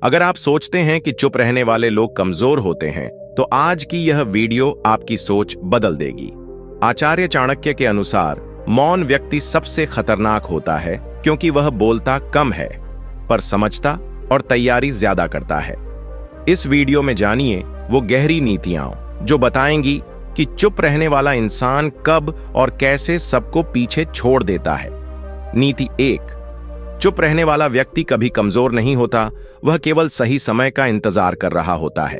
अगर आप सोचते हैं कि चुप रहने वाले लोग कमजोर होते हैं, तो आज की यह वीडियो आपकी सोच बदल देगी। आचार्य चाणक्य के अनुसार मौन व्यक्ति सबसे खतरनाक होता है, क्योंकि वह बोलता कम है पर समझता और तैयारी ज्यादा करता है। इस वीडियो में जानिए वो गहरी नीतियां जो बताएंगी कि चुप रहने वाला इंसान कब और कैसे सबको पीछे छोड़ देता है। नीति 1। चुप रहने वाला व्यक्ति कभी कमजोर नहीं होता, वह केवल सही समय का इंतजार कर रहा होता है।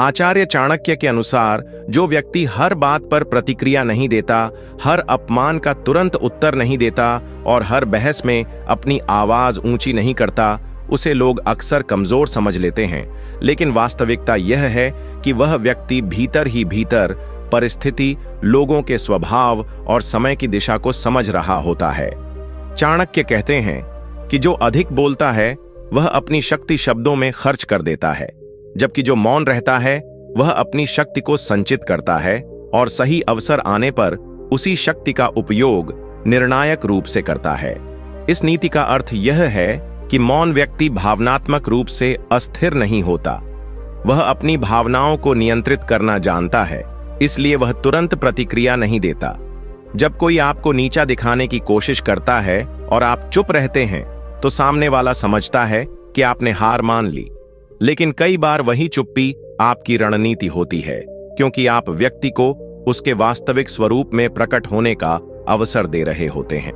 आचार्य चाणक्य के अनुसार जो व्यक्ति हर बात पर प्रतिक्रिया नहीं देता, हर अपमान का तुरंत उत्तर नहीं देता और हर बहस में अपनी आवाज ऊंची नहीं करता, उसे लोग अक्सर कमजोर समझ लेते हैं। लेकिन वास्तविकता यह है कि वह व्यक्ति भीतर ही भीतर परिस्थिति, लोगों के स्वभाव और समय की दिशा को समझ रहा होता है। चाणक्य कहते हैं कि जो अधिक बोलता है वह अपनी शक्ति शब्दों में खर्च कर देता है, जबकि जो मौन रहता है वह अपनी शक्ति को संचित करता है और सही अवसर आने पर उसी शक्ति का उपयोग निर्णायक रूप से करता है। इस नीति का अर्थ यह है कि मौन व्यक्ति भावनात्मक रूप से अस्थिर नहीं होता। वह अपनी भावनाओं को नियंत्रित करना जानता है, इसलिए वह तुरंत प्रतिक्रिया नहीं देता। जब कोई आपको नीचा दिखाने की कोशिश करता है और आप चुप रहते हैं, तो सामने वाला समझता है कि आपने हार मान ली। लेकिन कई बार वही चुप्पी आपकी रणनीति होती है, क्योंकि आप व्यक्ति को उसके वास्तविक स्वरूप में प्रकट होने का अवसर दे रहे होते हैं।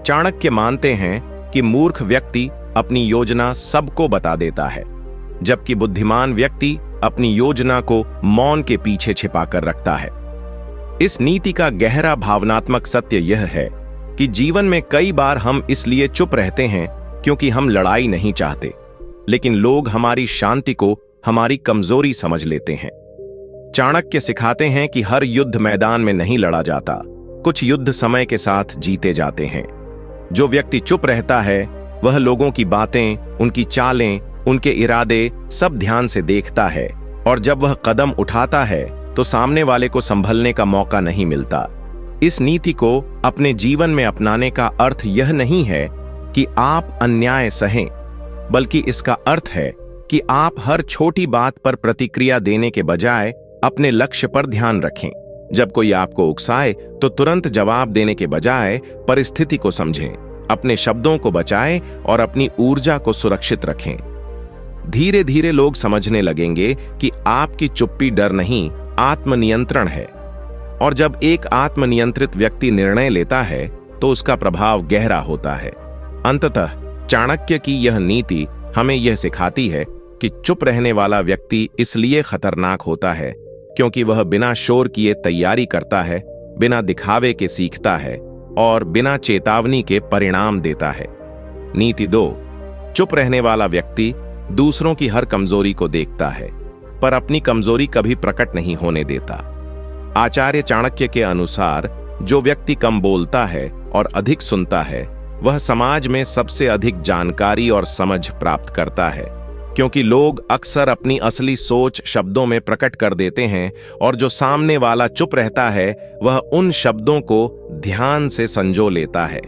चाणक्य मानते हैं कि मूर्ख व्यक्ति अपनी योजना सबको बता देता है, जबकि बुद्धिमान व्यक्ति अपनी योजना को मौन के पीछे छिपाकर रखता है। इस नीति का गहरा भावनात्मक सत्य यह है कि जीवन में कई बार हम इसलिए चुप रहते हैं क्योंकि हम लड़ाई नहीं चाहते, लेकिन लोग हमारी शांति को हमारी कमजोरी समझ लेते हैं। चाणक्य सिखाते हैं कि हर युद्ध मैदान में नहीं लड़ा जाता, कुछ युद्ध समय के साथ जीते जाते हैं। जो व्यक्ति चुप रहता है वह लोगों की बातें, उनकी चालें, उनके इरादे सब ध्यान से देखता है, और जब वह कदम उठाता है तो सामने वाले को संभलने का मौका नहीं मिलता। इस नीति को अपने जीवन में अपनाने का अर्थ यह नहीं है कि आप अन्याय सहें, बल्कि इसका अर्थ है कि आप हर छोटी बात पर प्रतिक्रिया देने के बजाय अपने लक्ष्य पर ध्यान रखें। जब कोई आपको उकसाए तो तुरंत जवाब देने के बजाय परिस्थिति को समझें, अपने शब्दों को बचाएं और अपनी ऊर्जा को सुरक्षित रखें। धीरे धीरे लोग समझने लगेंगे कि आपकी चुप्पी डर नहीं, आत्मनियंत्रण है। और जब एक आत्मनियंत्रित व्यक्ति निर्णय लेता है तो उसका प्रभाव गहरा होता है। अंततः चाणक्य की यह नीति हमें यह सिखाती है कि चुप रहने वाला व्यक्ति इसलिए खतरनाक होता है क्योंकि वह बिना शोर किए तैयारी करता है, बिना दिखावे के सीखता है और बिना चेतावनी के परिणाम देता है। नीति 2। चुप रहने वाला व्यक्ति दूसरों की हर कमजोरी को देखता है, पर अपनी कमजोरी कभी प्रकट नहीं होने देता। आचार्य चाणक्य के अनुसार जो व्यक्ति कम बोलता है और अधिक सुनता है, वह समाज में सबसे अधिक जानकारी और समझ प्राप्त करता है, क्योंकि लोग अक्सर अपनी असली सोच शब्दों में प्रकट कर देते हैं, और जो सामने वाला चुप रहता है वह उन शब्दों को ध्यान से संजो लेता है।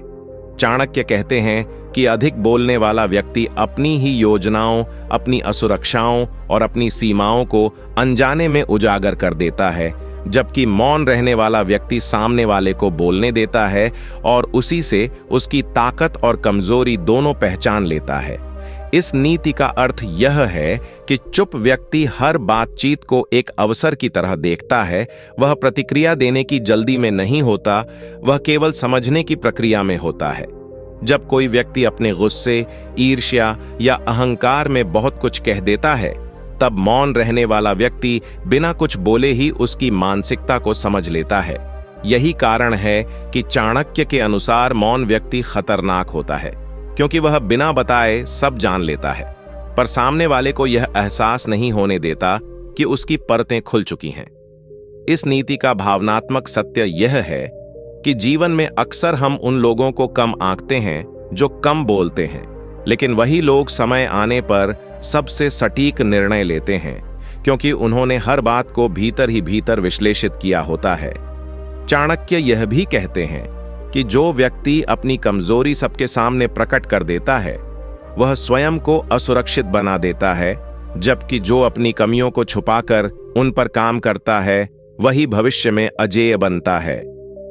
चाणक्य कहते हैं कि अधिक बोलने वाला व्यक्ति अपनी ही योजनाओं, अपनी असुरक्षाओं और अपनी सीमाओं को अनजाने में उजागर कर देता है, जबकि मौन रहने वाला व्यक्ति सामने वाले को बोलने देता है और उसी से उसकी ताकत और कमजोरी दोनों पहचान लेता है। इस नीति का अर्थ यह है कि चुप व्यक्ति हर बातचीत को एक अवसर की तरह देखता है। वह प्रतिक्रिया देने की जल्दी में नहीं होता, वह केवल समझने की प्रक्रिया में होता है। जब कोई व्यक्ति अपने गुस्से, ईर्ष्या या अहंकार में बहुत कुछ कह देता है, तब मौन रहने वाला व्यक्ति बिना कुछ बोले ही उसकी मानसिकता को समझ लेता है। यही कारण है कि चाणक्य के अनुसार मौन व्यक्ति खतरनाक होता है, क्योंकि वह बिना बताए सब जान लेता है, पर सामने वाले को यह एहसास नहीं होने देता कि उसकी परतें खुल चुकी हैं। इस नीति का भावनात्मक सत्य यह है कि जीवन में अक्सर हम उन लोगों को कम आंकते हैं जो कम बोलते हैं, लेकिन वही लोग समय आने पर सबसे सटीक निर्णय लेते हैं, क्योंकि उन्होंने हर बात को भीतर ही भीतर विश्लेषित किया होता है। चाणक्य यह भी कहते हैं कि जो व्यक्ति अपनी कमजोरी सबके सामने प्रकट कर देता है, वह स्वयं को असुरक्षित बना देता है, जबकि जो अपनी कमियों को छुपाकर उन पर काम करता है वही भविष्य में अजेय बनता है।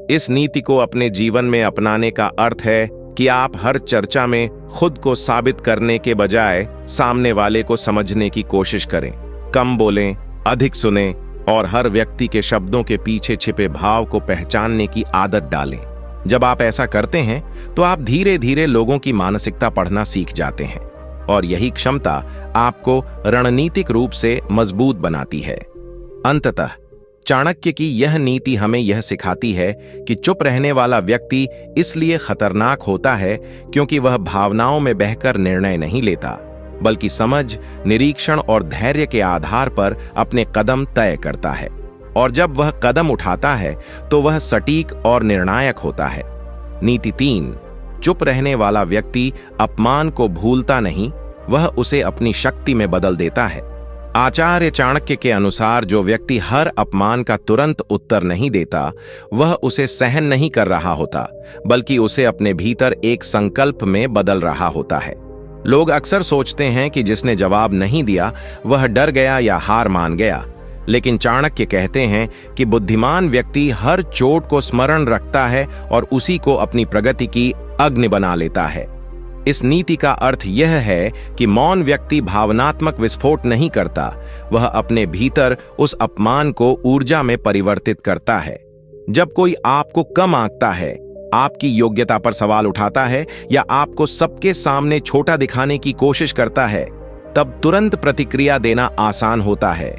इस नीति को अपने जीवन में अपनाने का अर्थ है कि आप हर चर्चा में खुद को साबित करने के बजाय सामने वाले को समझने की कोशिश करें, कम बोलें, अधिक सुनें और हर व्यक्ति के शब्दों के पीछे छिपे भाव को पहचानने की आदत डालें। जब आप ऐसा करते हैं तो आप धीरे धीरे लोगों की मानसिकता पढ़ना सीख जाते हैं और यही क्षमता आपको रणनीतिक रूप से मजबूत बनाती है। अंततः चाणक्य की यह नीति हमें यह सिखाती है कि चुप रहने वाला व्यक्ति इसलिए खतरनाक होता है क्योंकि वह भावनाओं में बहकर निर्णय नहीं लेता, बल्कि समझ, निरीक्षण और धैर्य के आधार पर अपने कदम तय करता है। और जब वह कदम उठाता है तो वह सटीक और निर्णायक होता है। नीति 3, चुप रहने वाला व्यक्ति अपमान को भूलता नहीं, वह उसे अपनी शक्ति में बदल देता है। आचार्य चाणक्य के अनुसार जो व्यक्ति हर अपमान का तुरंत उत्तर नहीं देता, वह उसे सहन नहीं कर रहा होता, बल्कि उसे अपने भीतर एक संकल्प में बदल रहा होता है। लोग अक्सर सोचते हैं कि जिसने जवाब नहीं दिया वह डर गया या हार मान गया, लेकिन चाणक्य कहते हैं कि बुद्धिमान व्यक्ति हर चोट को स्मरण रखता है और उसी को अपनी प्रगति की अग्नि बना लेता है। इस नीति का अर्थ यह है कि मौन व्यक्ति भावनात्मक विस्फोट नहीं करता, वह अपने भीतर उस अपमान को ऊर्जा में परिवर्तित करता है। जब कोई आपको कम आंकता है, आपकी योग्यता पर सवाल उठाता है या आपको सबके सामने छोटा दिखाने की कोशिश करता है, तब तुरंत प्रतिक्रिया देना आसान होता है,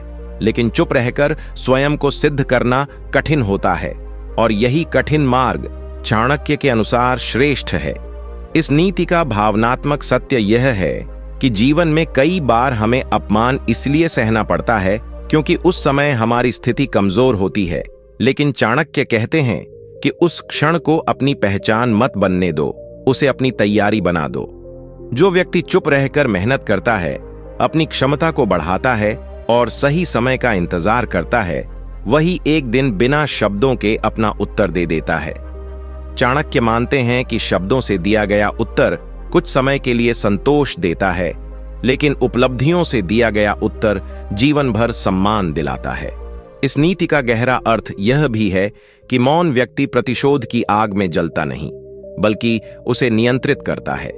लेकिन चुप रहकर स्वयं को सिद्ध करना कठिन होता है। और यही कठिन मार्ग चाणक्य के अनुसार श्रेष्ठ है। इस नीति का भावनात्मक सत्य यह है कि जीवन में कई बार हमें अपमान इसलिए सहना पड़ता है क्योंकि उस समय हमारी स्थिति कमजोर होती है, लेकिन चाणक्य कहते हैं कि उस क्षण को अपनी पहचान मत बनने दो, उसे अपनी तैयारी बना दो। जो व्यक्ति चुप रहकर मेहनत करता है, अपनी क्षमता को बढ़ाता है और सही समय का इंतजार करता है, वही एक दिन बिना शब्दों के अपना उत्तर दे देता है। चाणक्य मानते हैं कि शब्दों से दिया गया उत्तर कुछ समय के लिए संतोष देता है, लेकिन उपलब्धियों से दिया गया उत्तर जीवन भर सम्मान दिलाता है। इस नीति का गहरा अर्थ यह भी है कि मौन व्यक्ति प्रतिशोध की आग में जलता नहीं, बल्कि उसे नियंत्रित करता है।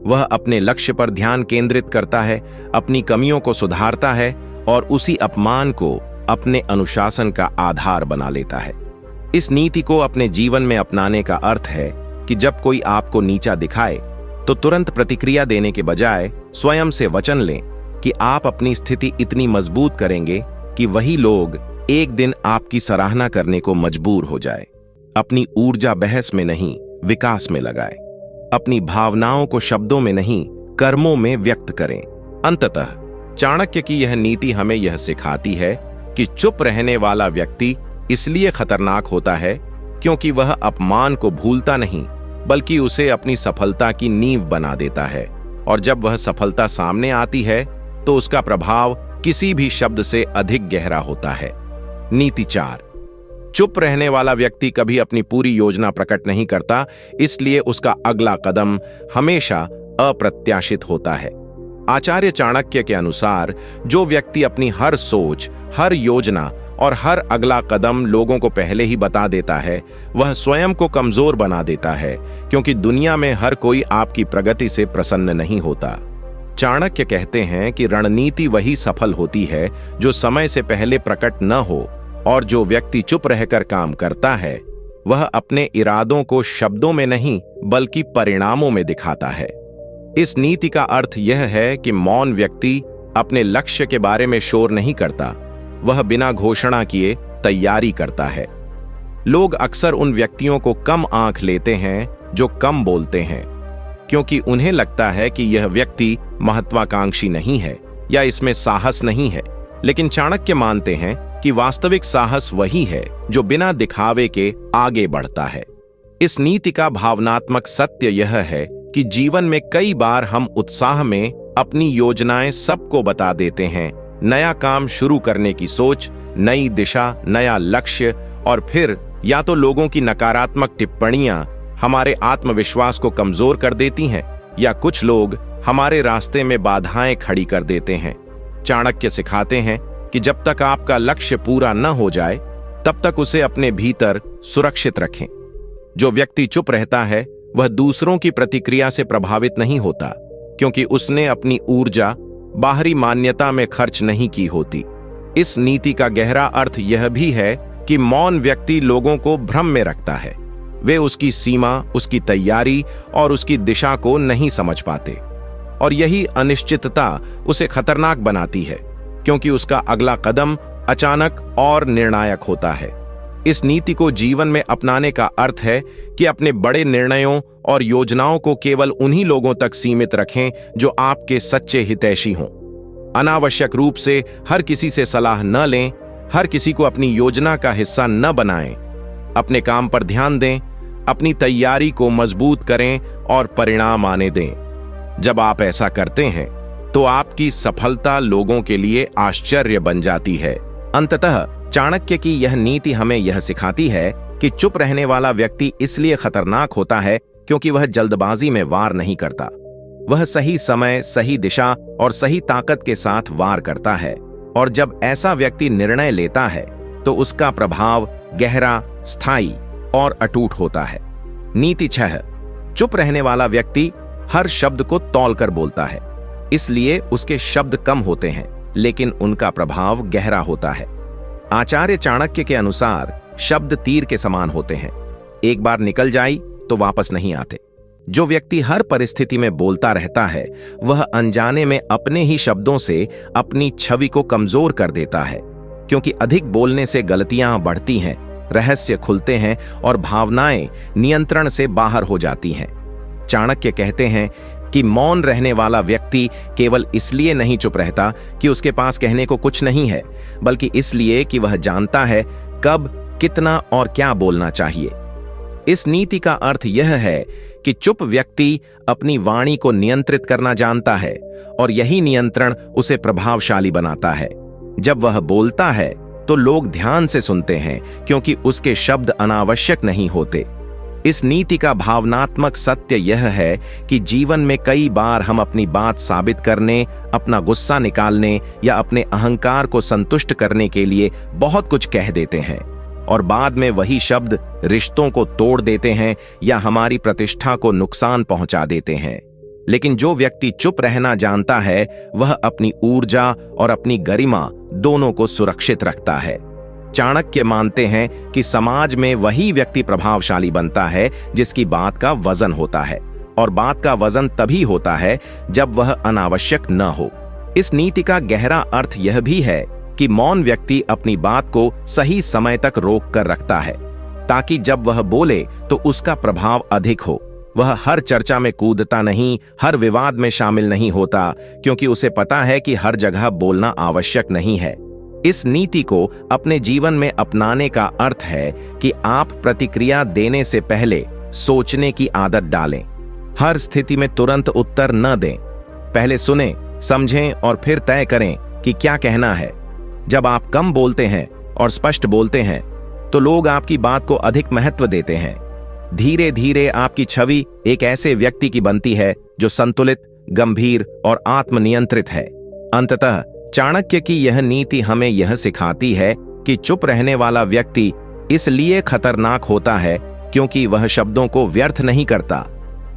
वह अपने लक्ष्य पर ध्यान केंद्रित करता है, अपनी कमियों को सुधारता है और उसी अपमान को अपने अनुशासन का आधार बना लेता है। इस नीति को अपने जीवन में अपनाने का अर्थ है कि जब कोई आपको नीचा दिखाए तो तुरंत प्रतिक्रिया देने के बजाय स्वयं से वचन लें कि आप अपनी स्थिति इतनी मजबूत करेंगे कि वही लोग एक दिन आपकी सराहना करने को मजबूर हो जाए। अपनी ऊर्जा बहस में नहीं, विकास में लगाएं। अपनी भावनाओं को शब्दों में नहीं, कर्मों में व्यक्त करें। अंततः चाणक्य की यह नीति हमें यह सिखाती है कि चुप रहने वाला व्यक्ति इसलिए खतरनाक होता है क्योंकि वह अपमान को भूलता नहीं, बल्कि उसे अपनी सफलता की नींव बना देता है। और जब वह सफलता सामने आती है तो उसका प्रभाव किसी भी शब्द से अधिक गहरा होता है। नीति 4, चुप रहने वाला व्यक्ति कभी अपनी पूरी योजना प्रकट नहीं करता, इसलिए उसका अगला कदम हमेशा अप्रत्याशित होता है। आचार्य चाणक्य के अनुसार जो व्यक्ति अपनी हर सोच, हर योजना और हर अगला कदम लोगों को पहले ही बता देता है, वह स्वयं को कमजोर बना देता है, क्योंकि दुनिया में हर कोई आपकी प्रगति से प्रसन्न नहीं होता। चाणक्य कहते हैं कि रणनीति वही सफल होती है जो समय से पहले प्रकट न हो, और जो व्यक्ति चुप रहकर काम करता है वह अपने इरादों को शब्दों में नहीं बल्कि परिणामों में दिखाता है। इस नीति का अर्थ यह है कि मौन व्यक्ति अपने लक्ष्य के बारे में शोर नहीं करता, वह बिना घोषणा किए तैयारी करता है। लोग अक्सर उन व्यक्तियों को कम आंख लेते हैं जो कम बोलते हैं, क्योंकि उन्हें लगता है कि यह व्यक्ति महत्वाकांक्षी नहीं है या इसमें साहस नहीं है। लेकिन चाणक्य मानते हैं कि वास्तविक साहस वही है जो बिना दिखावे के आगे बढ़ता है। इस नीति का भावनात्मक सत्य यह है कि जीवन में कई बार हम उत्साह में अपनी योजनाएं सबको बता देते हैं, नया काम शुरू करने की सोच, नई दिशा, नया लक्ष्य, और फिर या तो लोगों की नकारात्मक टिप्पणियां हमारे आत्मविश्वास को कमजोर कर देती हैं, या कुछ लोग हमारे रास्ते में बाधाएं खड़ी कर देते हैं। चाणक्य सिखाते हैं कि जब तक आपका लक्ष्य पूरा न हो जाए तब तक उसे अपने भीतर सुरक्षित रखें। जो व्यक्ति चुप रहता है वह दूसरों की प्रतिक्रिया से प्रभावित नहीं होता, क्योंकि उसने अपनी ऊर्जा बाहरी मान्यता में खर्च नहीं की होती। इस नीति का गहरा अर्थ यह भी है कि मौन व्यक्ति लोगों को भ्रम में रखता है। वे उसकी सीमा, उसकी तैयारी और उसकी दिशा को नहीं समझ पाते, और यही अनिश्चितता उसे खतरनाक बनाती है, क्योंकि उसका अगला कदम अचानक और निर्णायक होता है। इस नीति को जीवन में अपनाने का अर्थ है कि अपने बड़े निर्णयों और योजनाओं को केवल उन्हीं लोगों तक सीमित रखें जो आपके सच्चे हितैषी हों। अनावश्यक रूप से हर किसी से सलाह न लें, हर किसी को अपनी योजना का हिस्सा न बनाएं। अपने काम पर ध्यान दें, अपनी तैयारी को मजबूत करें और परिणाम आने दें। जब आप ऐसा करते हैं तो आपकी सफलता लोगों के लिए आश्चर्य बन जाती है। अंततः चाणक्य की यह नीति हमें यह सिखाती है कि चुप रहने वाला व्यक्ति इसलिए खतरनाक होता है क्योंकि वह जल्दबाजी में वार नहीं करता। वह सही समय, सही दिशा और सही ताकत के साथ वार करता है, और जब ऐसा व्यक्ति निर्णय लेता है तो उसका प्रभाव गहरा, स्थायी और अटूट होता है। नीति 6। चुप रहने वाला व्यक्ति हर शब्द को तौलकर बोलता है, इसलिए उसके शब्द कम होते हैं लेकिन उनका प्रभाव गहरा होता है। आचार्य चाणक्य के अनुसार शब्द तीर के समान होते हैं, एक बार निकल जाए तो वापस नहीं आते। जो व्यक्ति हर परिस्थिति में बोलता रहता है वह अनजाने में अपने ही शब्दों से अपनी छवि को कमजोर कर देता है, क्योंकि अधिक बोलने से गलतियां बढ़ती हैं, रहस्य खुलते हैं और भावनाएं नियंत्रण से बाहर हो जाती हैं। चाणक्य कहते हैं कि मौन रहने वाला व्यक्ति केवल इसलिए नहीं चुप रहता कि उसके पास कहने को कुछ नहीं है, बल्कि इसलिए कि वह जानता है कब, कितना और क्या बोलना चाहिए। इस नीति का अर्थ यह है कि चुप व्यक्ति अपनी वाणी को नियंत्रित करना जानता है, और यही नियंत्रण उसे प्रभावशाली बनाता है। जब वह बोलता है तो लोग ध्यान से सुनते हैं, क्योंकि उसके शब्द अनावश्यक नहीं होते। इस नीति का भावनात्मक सत्य यह है कि जीवन में कई बार हम अपनी बात साबित करने, अपना गुस्सा निकालने या अपने अहंकार को संतुष्ट करने के लिए बहुत कुछ कह देते हैं, और बाद में वही शब्द रिश्तों को तोड़ देते हैं या हमारी प्रतिष्ठा को नुकसान पहुंचा देते हैं। लेकिन जो व्यक्ति चुप रहना जानता है वह अपनी ऊर्जा और अपनी गरिमा दोनों को सुरक्षित रखता है। चाणक्य मानते हैं कि समाज में वही व्यक्ति प्रभावशाली बनता है जिसकी बात का वजन होता है, और बात का वजन तभी होता है जब वह अनावश्यक न हो। इस नीति का गहरा अर्थ यह भी है कि मौन व्यक्ति अपनी बात को सही समय तक रोक कर रखता है, ताकि जब वह बोले तो उसका प्रभाव अधिक हो। वह हर चर्चा में कूदता नहीं, हर विवाद में शामिल नहीं होता, क्योंकि उसे पता है कि हर जगह बोलना आवश्यक नहीं है। इस नीति को अपने जीवन में अपनाने का अर्थ है कि आप प्रतिक्रिया देने से पहले सोचने की आदत डालें। हर स्थिति में तुरंत उत्तर न दें, पहले सुनें, समझें और फिर तय करें कि क्या कहना है। जब आप कम बोलते हैं और स्पष्ट बोलते हैं तो लोग आपकी बात को अधिक महत्व देते हैं। धीरे धीरे आपकी छवि एक ऐसे व्यक्ति की बनती है जो संतुलित, गंभीर और आत्मनियंत्रित है। अंततः चाणक्य की यह नीति हमें यह सिखाती है कि चुप रहने वाला व्यक्ति इसलिए खतरनाक होता है क्योंकि वह शब्दों को व्यर्थ नहीं करता,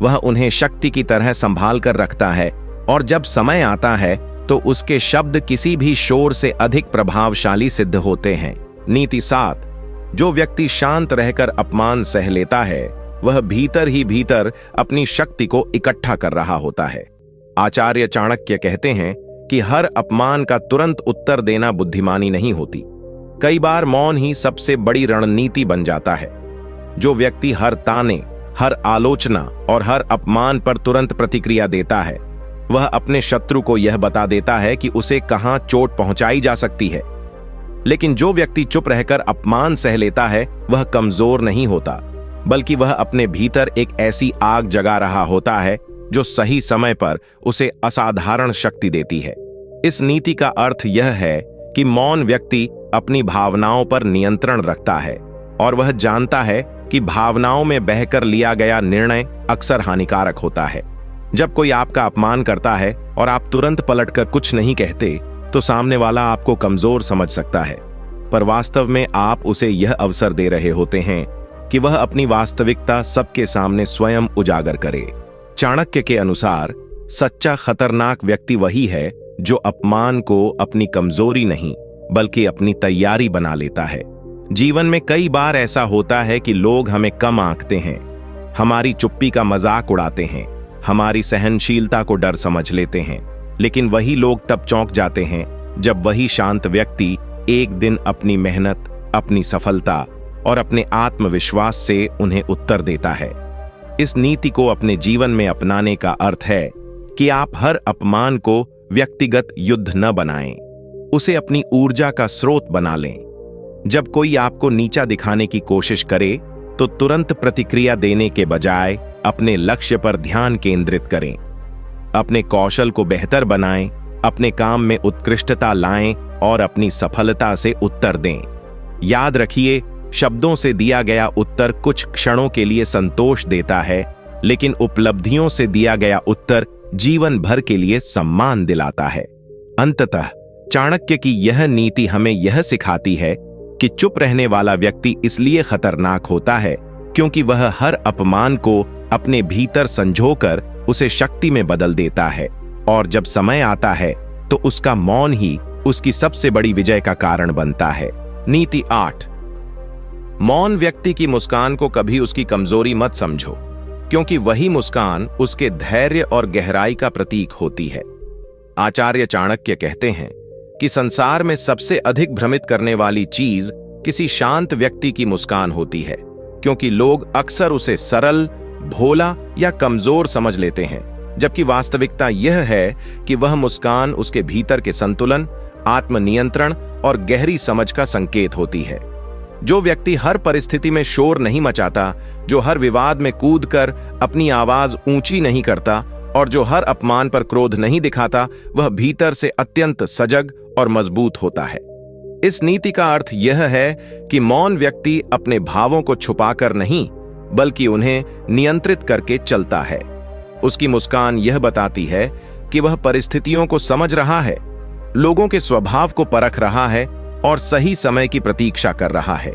वह उन्हें शक्ति की तरह संभाल कर रखता है, और जब समय आता है तो उसके शब्द किसी भी शोर से अधिक प्रभावशाली सिद्ध होते हैं। नीति 7। जो व्यक्ति शांत रहकर अपमान सह लेता है वह भीतर ही भीतर अपनी शक्ति को इकट्ठा कर रहा होता है। आचार्य चाणक्य कहते हैं कि हर अपमान का तुरंत उत्तर देना बुद्धिमानी नहीं होती। कई बार मौन ही सबसे बड़ी रणनीति बन जाता है। जो व्यक्ति हर ताने, हर आलोचना और हर अपमान पर तुरंत प्रतिक्रिया देता है वह अपने शत्रु को यह बता देता है कि उसे कहां चोट पहुंचाई जा सकती है। लेकिन जो व्यक्ति चुप रहकर अपमान सह लेता है वह कमजोर नहीं होता, बल्कि वह अपने भीतर एक ऐसी आग जगा रहा होता है जो सही समय पर उसे असाधारण शक्ति देती है। इस नीति का अर्थ यह है कि मौन व्यक्ति अपनी भावनाओं पर नियंत्रण रखता है, और वह जानता है कि भावनाओं में बहकर लिया गया निर्णय अक्सर हानिकारक होता है। जब कोई आपका अपमान करता है और आप तुरंत पलटकर कुछ नहीं कहते तो सामने वाला आपको कमजोर समझ सकता है, पर वास्तव में आप उसे यह अवसर दे रहे होते हैं कि वह अपनी वास्तविकता सबके सामने स्वयं उजागर करे। चाणक्य के अनुसार सच्चा खतरनाक व्यक्ति वही है जो अपमान को अपनी कमजोरी नहीं बल्कि अपनी तैयारी बना लेता है। जीवन में कई बार ऐसा होता है कि लोग हमें कम आंकते हैं, हमारी चुप्पी का मजाक उड़ाते हैं, हमारी सहनशीलता को डर समझ लेते हैं, लेकिन वही लोग तब चौंक जाते हैं जब वही शांत व्यक्ति एक दिन अपनी मेहनत, अपनी सफलता और अपने आत्मविश्वास से उन्हें उत्तर देता है। इस नीति को अपने जीवन में अपनाने का अर्थ है कि आप हर अपमान को व्यक्तिगत युद्ध न बनाएं, उसे अपनी ऊर्जा का स्रोत बना लें। जब कोई आपको नीचा दिखाने की कोशिश करे तो तुरंत प्रतिक्रिया देने के बजाय अपने लक्ष्य पर ध्यान केंद्रित करें, अपने कौशल को बेहतर बनाएं, अपने काम में उत्कृष्टता लाएं और अपनी सफलता से उत्तर दें। याद रखिए, शब्दों से दिया गया उत्तर कुछ क्षणों के लिए संतोष देता है, लेकिन उपलब्धियों से दिया गया उत्तर जीवन भर के लिए सम्मान दिलाता है। अंततः चाणक्य की यह नीति हमें यह सिखाती है कि चुप रहने वाला व्यक्ति इसलिए खतरनाक होता है क्योंकि वह हर अपमान को अपने भीतर संजोकर उसे शक्ति में बदल देता है, और जब समय आता है तो उसका मौन ही उसकी सबसे बड़ी विजय का कारण बनता है। नीति 8। मौन व्यक्ति की मुस्कान को कभी उसकी कमजोरी मत समझो, क्योंकि वही मुस्कान उसके धैर्य और गहराई का प्रतीक होती है। आचार्य चाणक्य कहते हैं कि संसार में सबसे अधिक भ्रमित करने वाली चीज किसी शांत व्यक्ति की मुस्कान होती है, क्योंकि लोग अक्सर उसे सरल, भोला या कमजोर समझ लेते हैं, जबकि वास्तविकता यह है कि वह मुस्कान उसके भीतर के संतुलन, आत्मनियंत्रण और गहरी समझ का संकेत होती है। जो व्यक्ति हर परिस्थिति में शोर नहीं मचाता, जो हर विवाद में कूदकर अपनी आवाज ऊंची नहीं करता और जो हर अपमान पर क्रोध नहीं दिखाता, वह भीतर से अत्यंत सजग और मजबूत होता है। इस नीति का अर्थ यह है कि मौन व्यक्ति अपने भावों को छुपाकर नहीं बल्कि उन्हें नियंत्रित करके चलता है। उसकी मुस्कान यह बताती है कि वह परिस्थितियों को समझ रहा है, लोगों के स्वभाव को परख रहा है और सही समय की प्रतीक्षा कर रहा है।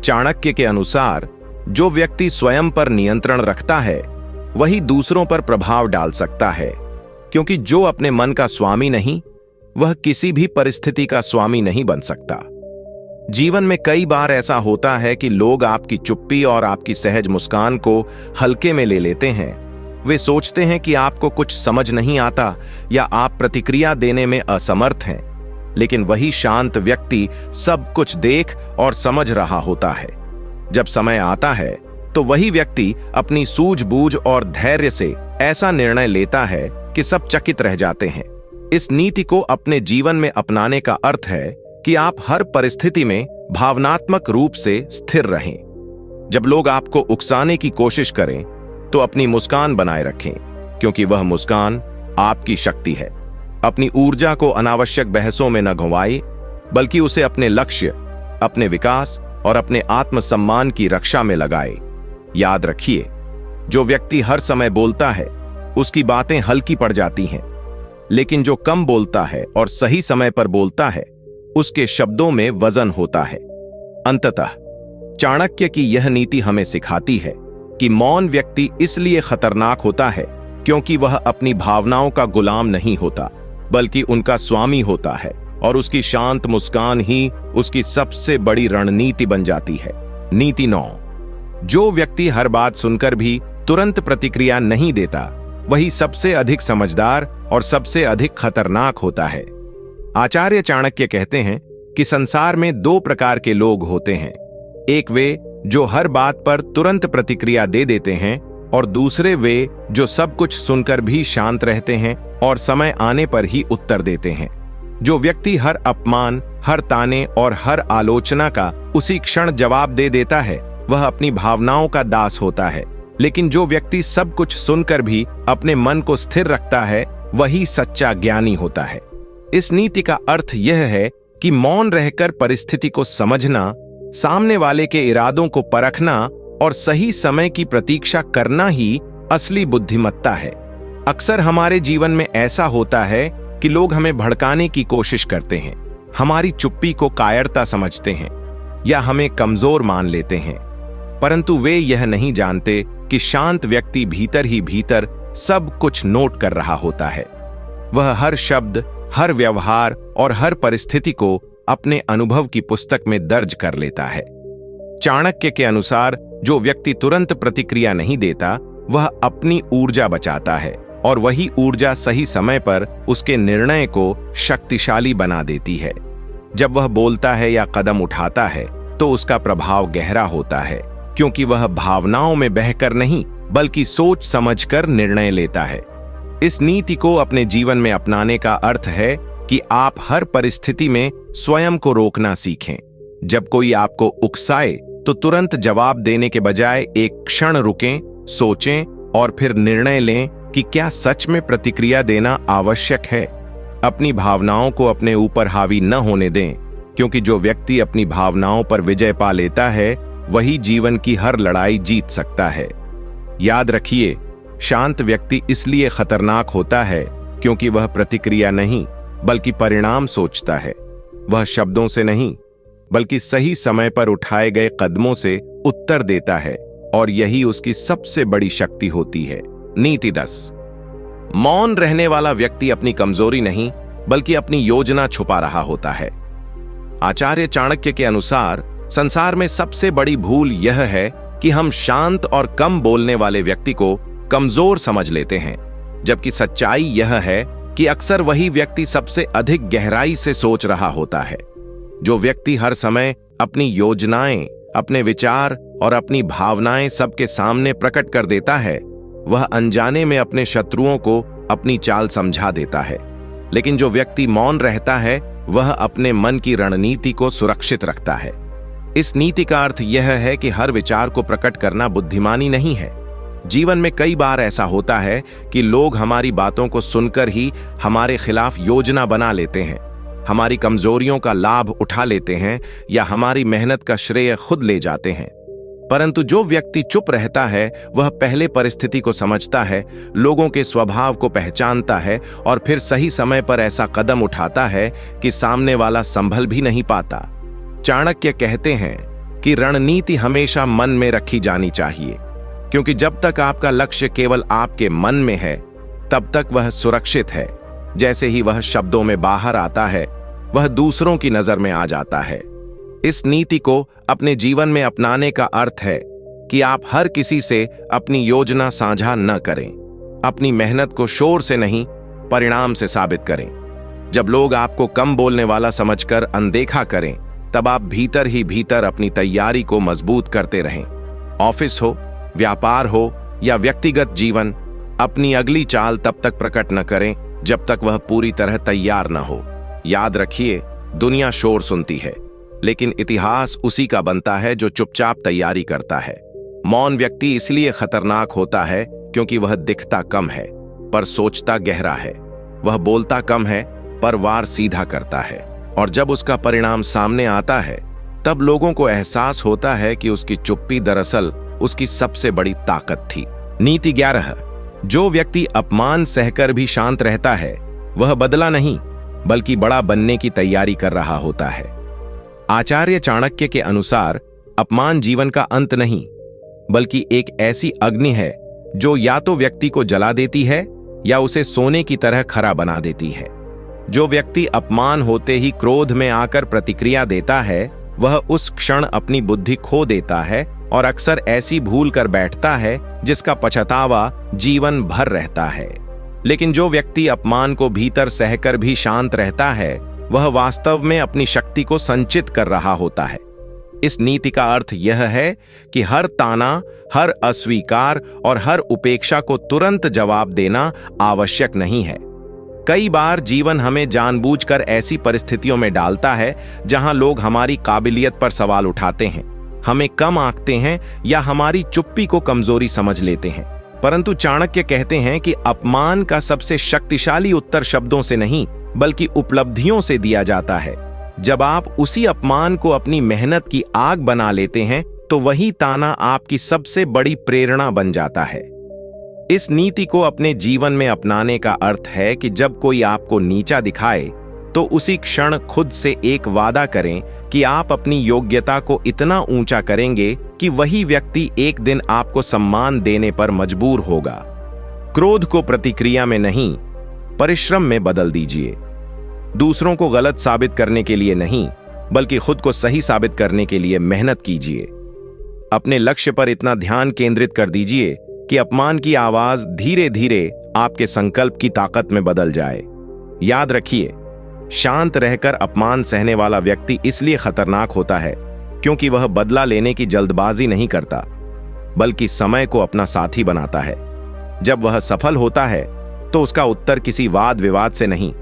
चाणक्य के अनुसार जो व्यक्ति स्वयं पर नियंत्रण रखता है वही दूसरों पर प्रभाव डाल सकता है, क्योंकि जो अपने मन का स्वामी नहीं वह किसी भी परिस्थिति का स्वामी नहीं बन सकता। जीवन में कई बार ऐसा होता है कि लोग आपकी चुप्पी और आपकी सहज मुस्कान को हल्के में ले लेते हैं। वे सोचते हैं कि आपको कुछ समझ नहीं आता या आप प्रतिक्रिया देने में असमर्थ हैं, लेकिन वही शांत व्यक्ति सब कुछ देख और समझ रहा होता है। जब समय आता है तो वही व्यक्ति अपनी सूझबूझ और धैर्य से ऐसा निर्णय लेता है कि सब चकित रह जाते हैं। इस नीति को अपने जीवन में अपनाने का अर्थ है कि आप हर परिस्थिति में भावनात्मक रूप से स्थिर रहें। जब लोग आपको उकसाने की कोशिश करें तो अपनी मुस्कान बनाए रखें, क्योंकि वह मुस्कान आपकी शक्ति है। अपनी ऊर्जा को अनावश्यक बहसों में न घुमाएं, बल्कि उसे अपने लक्ष्य, अपने विकास और अपने आत्मसम्मान की रक्षा में लगाएं। याद रखिए, जो व्यक्ति हर समय बोलता है उसकी बातें हल्की पड़ जाती हैं, लेकिन जो कम बोलता है और सही समय पर बोलता है उसके शब्दों में वजन होता है। अंततः चाणक्य की यह नीति हमें सिखाती है कि मौन व्यक्ति इसलिए खतरनाक होता है क्योंकि वह अपनी भावनाओं का गुलाम नहीं होता बल्कि उनका स्वामी होता है, और उसकी शांत मुस्कान ही उसकी सबसे बड़ी रणनीति बन जाती है। नीति 9। जो व्यक्ति हर बात सुनकर भी तुरंत प्रतिक्रिया नहीं देता वही सबसे अधिक समझदार और सबसे अधिक खतरनाक होता है। आचार्य चाणक्य कहते हैं कि संसार में दो प्रकार के लोग होते हैं, एक वे जो हर बात पर तुरंत प्रतिक्रिया दे देते हैं और दूसरे वे जो सब कुछ सुनकर भी शांत रहते हैं और समय आने पर ही उत्तर देते हैं। जो व्यक्ति हर अपमान, हर ताने और हर आलोचना का उसी क्षण जवाब दे देता है वह अपनी भावनाओं का दास होता है, लेकिन जो व्यक्ति सब कुछ सुनकर भी अपने मन को स्थिर रखता है वही सच्चा ज्ञानी होता है। इस नीति का अर्थ यह है कि मौन रहकर परिस्थिति को समझना, सामने वाले के इरादों को परखना और सही समय की प्रतीक्षा करना ही असली बुद्धिमत्ता है। अक्सर हमारे जीवन में ऐसा होता है कि लोग हमें भड़काने की कोशिश करते हैं, हमारी चुप्पी को कायरता समझते हैं या हमें कमजोर मान लेते हैं, परंतु वे यह नहीं जानते कि शांत व्यक्ति भीतर ही भीतर सब कुछ नोट कर रहा होता है। वह हर शब्द, हर व्यवहार और हर परिस्थिति को अपने अनुभव की पुस्तक में दर्ज कर लेता है। चाणक्य के अनुसार जो व्यक्ति तुरंत प्रतिक्रिया नहीं देता, वह अपनी ऊर्जा बचाता है और वही ऊर्जा सही समय पर उसके निर्णय को शक्तिशाली बना देती है। जब वह बोलता है या कदम उठाता है तो उसका प्रभाव गहरा होता है, क्योंकि वह भावनाओं में बहकर नहीं बल्कि सोच समझकर निर्णय लेता है। इस नीति को अपने जीवन में अपनाने का अर्थ है कि आप हर परिस्थिति में स्वयं को रोकना सीखें। जब कोई आपको उकसाए तो तुरंत जवाब देने के बजाय एक क्षण रुकें, सोचें और फिर निर्णय लें कि क्या सच में प्रतिक्रिया देना आवश्यक है। अपनी भावनाओं को अपने ऊपर हावी न होने दें, क्योंकि जो व्यक्ति अपनी भावनाओं पर विजय पा लेता है वही जीवन की हर लड़ाई जीत सकता है। याद रखिए, शांत व्यक्ति इसलिए खतरनाक होता है क्योंकि वह प्रतिक्रिया नहीं बल्कि परिणाम सोचता है। वह शब्दों से नहीं बल्कि सही समय पर उठाए गए कदमों से उत्तर देता है, और यही उसकी सबसे बड़ी शक्ति होती है। नीति 10। मौन रहने वाला व्यक्ति अपनी कमजोरी नहीं बल्कि अपनी योजना छुपा रहा होता है। आचार्य चाणक्य के अनुसार संसार में सबसे बड़ी भूल यह है कि हम शांत और कम बोलने वाले व्यक्ति को कमजोर समझ लेते हैं, जबकि सच्चाई यह है कि अक्सर वही व्यक्ति सबसे अधिक गहराई से सोच रहा होता है। जो व्यक्ति हर समय अपनी योजनाएं, अपने विचार और अपनी भावनाएं सबके सामने प्रकट कर देता है, वह अनजाने में अपने शत्रुओं को अपनी चाल समझा देता है। लेकिन जो व्यक्ति मौन रहता है, वह अपने मन की रणनीति को सुरक्षित रखता है। इस नीति का अर्थ यह है कि हर विचार को प्रकट करना बुद्धिमानी नहीं है। जीवन में कई बार ऐसा होता है कि लोग हमारी बातों को सुनकर ही हमारे खिलाफ योजना बना लेते हैं, हमारी कमजोरियों का लाभ उठा लेते हैं या हमारी मेहनत का श्रेय खुद ले जाते हैं। परंतु जो व्यक्ति चुप रहता है, वह पहले परिस्थिति को समझता है, लोगों के स्वभाव को पहचानता है और फिर सही समय पर ऐसा कदम उठाता है कि सामने वाला संभल भी नहीं पाता। चाणक्य कहते हैं कि रणनीति हमेशा मन में रखी जानी चाहिए, क्योंकि जब तक आपका लक्ष्य केवल आपके मन में है, तब तक वह सुरक्षित है। जैसे ही वह शब्दों में बाहर आता है, वह दूसरों की नजर में आ जाता है। इस नीति को अपने जीवन में अपनाने का अर्थ है कि आप हर किसी से अपनी योजना साझा न करें। अपनी मेहनत को शोर से नहीं, परिणाम से साबित करें। जब लोग आपको कम बोलने वाला समझकर अनदेखा करें, तब आप भीतर ही भीतर अपनी तैयारी को मजबूत करते रहें। ऑफिस हो, व्यापार हो या व्यक्तिगत जीवन, अपनी अगली चाल तब तक प्रकट न करें जब तक वह पूरी तरह तैयार न हो। याद रखिए, दुनिया शोर सुनती है, लेकिन इतिहास उसी का बनता है जो चुपचाप तैयारी करता है। मौन व्यक्ति इसलिए खतरनाक होता है क्योंकि वह दिखता कम है पर सोचता गहरा है। वह बोलता कम है पर वार सीधा करता है, और जब उसका परिणाम सामने आता है, तब लोगों को एहसास होता है कि उसकी चुप्पी दरअसल उसकी सबसे बड़ी ताकत थी। नीति 11। जो व्यक्ति अपमान सहकर भी शांत रहता है, वह बदला नहीं बल्कि बड़ा बनने की तैयारी कर रहा होता है। आचार्य चाणक्य के अनुसार अपमान जीवन का अंत नहीं बल्कि एक ऐसी अग्नि है जो या तो व्यक्ति को जला देती है या उसे सोने की तरह खरा बना देती है। जो व्यक्ति अपमान होते ही क्रोध में आकर प्रतिक्रिया देता है, वह उस क्षण अपनी बुद्धि खो देता है और अक्सर ऐसी भूल कर बैठता है जिसका पछतावा जीवन भर रहता है। लेकिन जो व्यक्ति अपमान को भीतर सहकर भी शांत रहता है, वह वास्तव में अपनी शक्ति को संचित कर रहा होता है। इस नीति का अर्थ यह है कि हर ताना, हर अस्वीकार और हर उपेक्षा को तुरंत जवाब देना आवश्यक नहीं है। कई बार जीवन हमें जानबूझकर ऐसी परिस्थितियों में डालता है जहां लोग हमारी काबिलियत पर सवाल उठाते हैं, हमें कम आंकते हैं या हमारी चुप्पी को कमजोरी समझ लेते हैं। परंतु चाणक्य कहते हैं कि अपमान का सबसे शक्तिशाली उत्तर शब्दों से नहीं बल्कि उपलब्धियों से दिया जाता है। जब आप उसी अपमान को अपनी मेहनत की आग बना लेते हैं, तो वही ताना आपकी सबसे बड़ी प्रेरणा बन जाता है। इस नीति को अपने जीवन में अपनाने का अर्थ है कि जब कोई आपको नीचा दिखाए तो उसी क्षण खुद से एक वादा करें कि आप अपनी योग्यता को इतना ऊंचा करेंगे कि वही व्यक्ति एक दिन आपको सम्मान देने पर मजबूर होगा। क्रोध को प्रतिक्रिया में नहीं, परिश्रम में बदल दीजिए। दूसरों को गलत साबित करने के लिए नहीं, बल्कि खुद को सही साबित करने के लिए मेहनत कीजिए। अपने लक्ष्य पर इतना ध्यान केंद्रित कर दीजिए कि अपमान की आवाज धीरे धीरे आपके संकल्प की ताकत में बदल जाए। याद रखिए, शांत रहकर अपमान सहने वाला व्यक्ति इसलिए खतरनाक होता है क्योंकि वह बदला लेने की जल्दबाजी नहीं करता, बल्कि समय को अपना साथी बनाता है। जब वह सफल होता है तो उसका उत्तर किसी वाद विवाद से नहीं,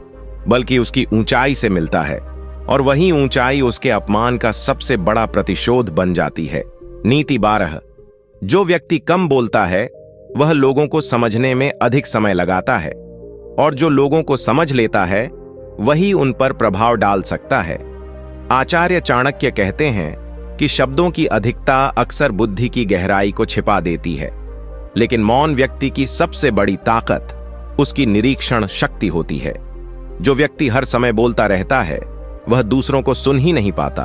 बल्कि उसकी ऊंचाई से मिलता है, और वही ऊंचाई उसके अपमान का सबसे बड़ा प्रतिशोध बन जाती है। नीति 12। जो व्यक्ति कम बोलता है वह लोगों को समझने में अधिक समय लगाता है, और जो लोगों को समझ लेता है वही उन पर प्रभाव डाल सकता है। आचार्य चाणक्य कहते हैं कि शब्दों की अधिकता अक्सर बुद्धि की गहराई को छिपा देती है, लेकिन मौन व्यक्ति की सबसे बड़ी ताकत उसकी निरीक्षण शक्ति होती है। जो व्यक्ति हर समय बोलता रहता है वह दूसरों को सुन ही नहीं पाता,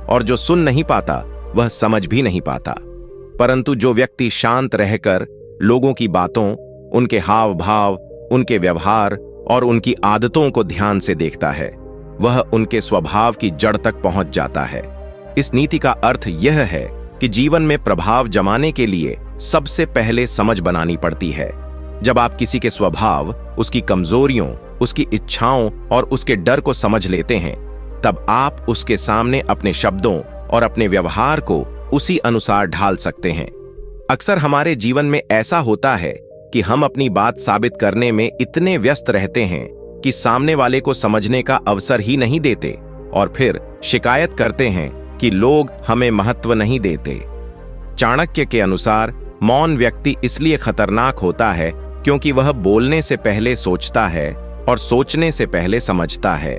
और जो सुन नहीं पाता वह समझ भी नहीं पाता। परंतु जो व्यक्ति शांत रहकर लोगों की बातों, उनके हाव भाव, उनके व्यवहार और उनकी आदतों को ध्यान से देखता है, वह उनके स्वभाव की जड़ तक पहुंच जाता है। इस नीति का अर्थ यह है कि जीवन में प्रभाव जमाने के लिए सबसे पहले समझ बनानी पड़ती है। जब आप किसी के स्वभाव, उसकी कमजोरियों, उसकी इच्छाओं और उसके डर को समझ लेते हैं, तब आप उसके सामने अपने शब्दों और अपने व्यवहार को उसी अनुसार ढाल सकते हैं। अक्सर हमारे जीवन में ऐसा होता है कि हम अपनी बात साबित करने में इतने व्यस्त रहते हैं कि सामने वाले को समझने का अवसर ही नहीं देते, और फिर शिकायत करते हैं कि लोग हमें महत्व नहीं देते। चाणक्य के अनुसार मौन व्यक्ति इसलिए खतरनाक होता है क्योंकि वह बोलने से पहले सोचता है और सोचने से पहले समझता है।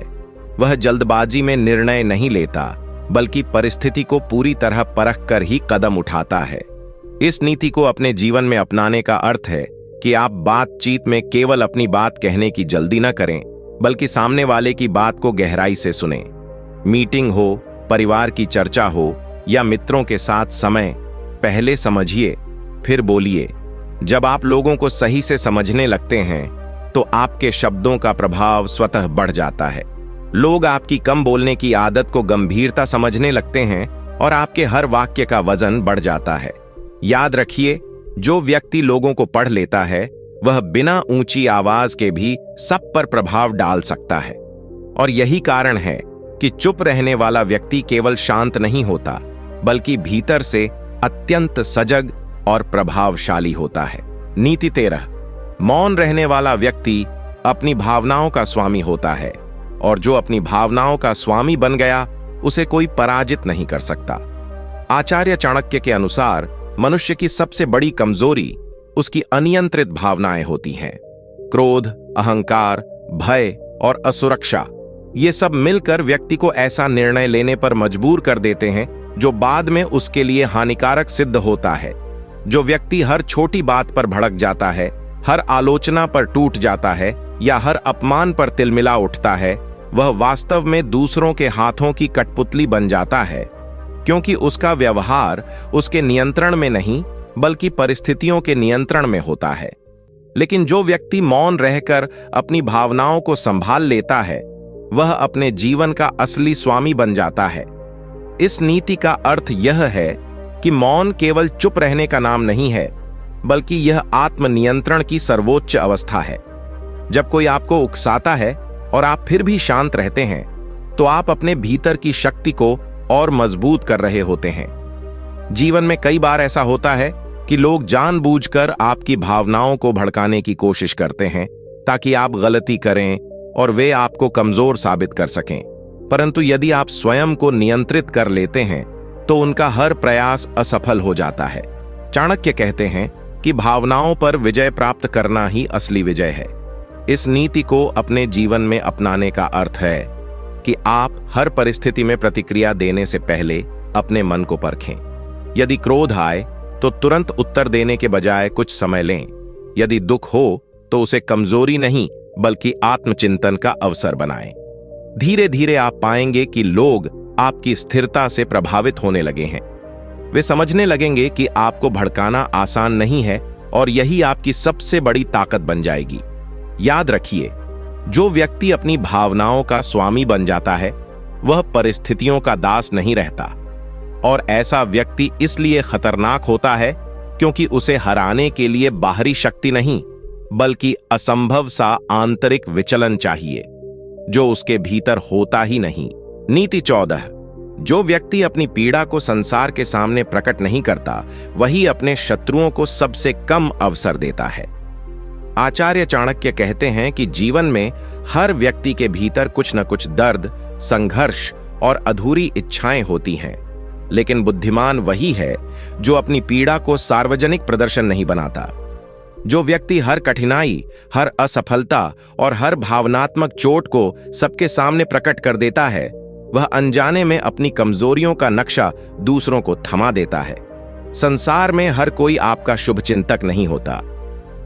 वह जल्दबाजी में निर्णय नहीं लेता, बल्कि परिस्थिति को पूरी तरह परख कर ही कदम उठाता है। इस नीति को अपने जीवन में अपनाने का अर्थ है कि आप बातचीत में केवल अपनी बात कहने की जल्दी न करें, बल्कि सामने वाले की बात को गहराई से सुनें। मीटिंग हो, परिवार की चर्चा हो या मित्रों के साथ समय, पहले समझिए फिर बोलिए। जब आप लोगों को सही से समझने लगते हैं तो आपके शब्दों का प्रभाव स्वतः बढ़ जाता है। लोग आपकी कम बोलने की आदत को गंभीरता समझने लगते हैं और आपके हर वाक्य का वजन बढ़ जाता है। याद रखिए, जो व्यक्ति लोगों को पढ़ लेता है वह बिना ऊंची आवाज के भी सब पर प्रभाव डाल सकता है। और यही कारण है कि चुप रहने वाला व्यक्ति केवल शांत नहीं होता, बल्कि भीतर से अत्यंत सजग और प्रभावशाली होता है। नीति 13। मौन रहने वाला व्यक्ति अपनी भावनाओं का स्वामी होता है, और जो अपनी भावनाओं का स्वामी बन गया उसे कोई पराजित नहीं कर सकता। आचार्य चाणक्य के अनुसार मनुष्य की सबसे बड़ी कमजोरी उसकी अनियंत्रित भावनाएं होती हैं। क्रोध, अहंकार, भय और असुरक्षा, ये सब मिलकर व्यक्ति को ऐसा निर्णय लेने पर मजबूर कर देते हैं जो बाद में उसके लिए हानिकारक सिद्ध होता है। जो व्यक्ति हर छोटी बात पर भड़क जाता है, हर आलोचना पर टूट जाता है या हर अपमान पर तिलमिला उठता है, वह वास्तव में दूसरों के हाथों की कठपुतली बन जाता है, क्योंकि उसका व्यवहार उसके नियंत्रण में नहीं बल्कि परिस्थितियों के नियंत्रण में होता है। लेकिन जो व्यक्ति मौन रहकर अपनी भावनाओं को संभाल लेता है वह अपने जीवन का असली स्वामी बन जाता है। इस नीति का अर्थ यह है कि मौन केवल चुप रहने का नाम नहीं है, बल्कि यह आत्मनियंत्रण की सर्वोच्च अवस्था है। जब कोई आपको उकसाता है और आप फिर भी शांत रहते हैं तो आप अपने भीतर की शक्ति को और मजबूत कर रहे होते हैं। जीवन में कई बार ऐसा होता है कि लोग जानबूझकर आपकी भावनाओं को भड़काने की कोशिश करते हैं ताकि आप गलती करें और वे आपको कमजोर साबित कर सकें। परंतु यदि आप स्वयं को नियंत्रित कर लेते हैं तो उनका हर प्रयास असफल हो जाता है। चाणक्य कहते हैं कि भावनाओं पर विजय प्राप्त करना ही असली विजय है। इस नीति को अपने जीवन में अपनाने का अर्थ है कि आप हर परिस्थिति में प्रतिक्रिया देने से पहले अपने मन को परखें। यदि क्रोध आए तो तुरंत उत्तर देने के बजाय कुछ समय लें। यदि दुख हो तो उसे कमजोरी नहीं बल्कि आत्मचिंतन का अवसर बनाएं। धीरे धीरे आप पाएंगे कि लोग आपकी स्थिरता से प्रभावित होने लगे हैं। वे समझने लगेंगे कि आपको भड़काना आसान नहीं है और यही आपकी सबसे बड़ी ताकत बन जाएगी। याद रखिए, जो व्यक्ति अपनी भावनाओं का स्वामी बन जाता है वह परिस्थितियों का दास नहीं रहता, और ऐसा व्यक्ति इसलिए खतरनाक होता है क्योंकि उसे हराने के लिए बाहरी शक्ति नहीं बल्कि असंभव सा आंतरिक विचलन चाहिए जो उसके भीतर होता ही नहीं। नीति 14। जो व्यक्ति अपनी पीड़ा को संसार के सामने प्रकट नहीं करता वही अपने शत्रुओं को सबसे कम अवसर देता है। आचार्य चाणक्य कहते हैं कि जीवन में हर व्यक्ति के भीतर कुछ न कुछ दर्द, संघर्ष और अधूरी इच्छाएं होती हैं, लेकिन बुद्धिमान वही है जो अपनी पीड़ा को सार्वजनिक प्रदर्शन नहीं बनाता। जो व्यक्ति हर कठिनाई, हर असफलता और हर भावनात्मक चोट को सबके सामने प्रकट कर देता है वह अनजाने में अपनी कमजोरियों का नक्शा दूसरों को थमा देता है। संसार में हर कोई आपका शुभचिंतक नहीं होता।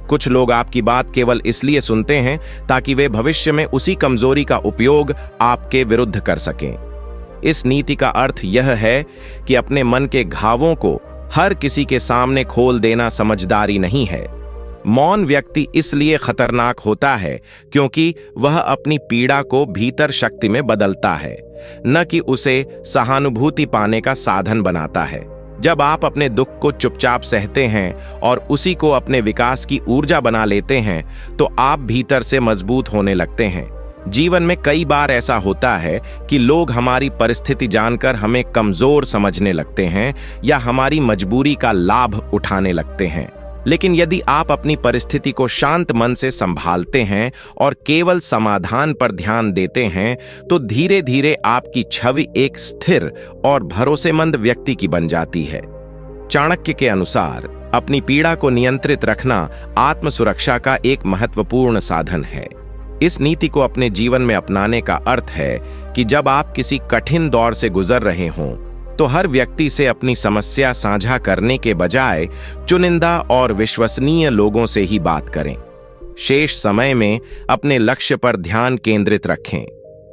कुछ लोग आपकी बात केवल इसलिए सुनते हैं ताकि वे भविष्य में उसी कमजोरी का उपयोग आपके विरुद्ध कर सकें। इस नीति का अर्थ यह है कि अपने मन के घावों को हर किसी के सामने खोल देना समझदारी नहीं है। मौन व्यक्ति इसलिए खतरनाक होता है क्योंकि वह अपनी पीड़ा को भीतर शक्ति में बदलता है, न कि उसे सहानुभूति पाने का साधन बनाता है। जब आप अपने दुख को चुपचाप सहते हैं और उसी को अपने विकास की ऊर्जा बना लेते हैं तो आप भीतर से मजबूत होने लगते हैं। जीवन में कई बार ऐसा होता है कि लोग हमारी परिस्थिति जानकर हमें कमजोर समझने लगते हैं या हमारी मजबूरी का लाभ उठाने लगते हैं, लेकिन यदि आप अपनी परिस्थिति को शांत मन से संभालते हैं और केवल समाधान पर ध्यान देते हैं तो धीरे धीरे आपकी छवि एक स्थिर और भरोसेमंद व्यक्ति की बन जाती है। चाणक्य के अनुसार अपनी पीड़ा को नियंत्रित रखना आत्म सुरक्षा का एक महत्वपूर्ण साधन है। इस नीति को अपने जीवन में अपनाने का अर्थ है कि जब आप किसी कठिन दौर से गुजर रहे हों तो हर व्यक्ति से अपनी समस्या साझा करने के बजाय चुनिंदा और विश्वसनीय लोगों से ही बात करें। शेष समय में अपने लक्ष्य पर ध्यान केंद्रित रखें।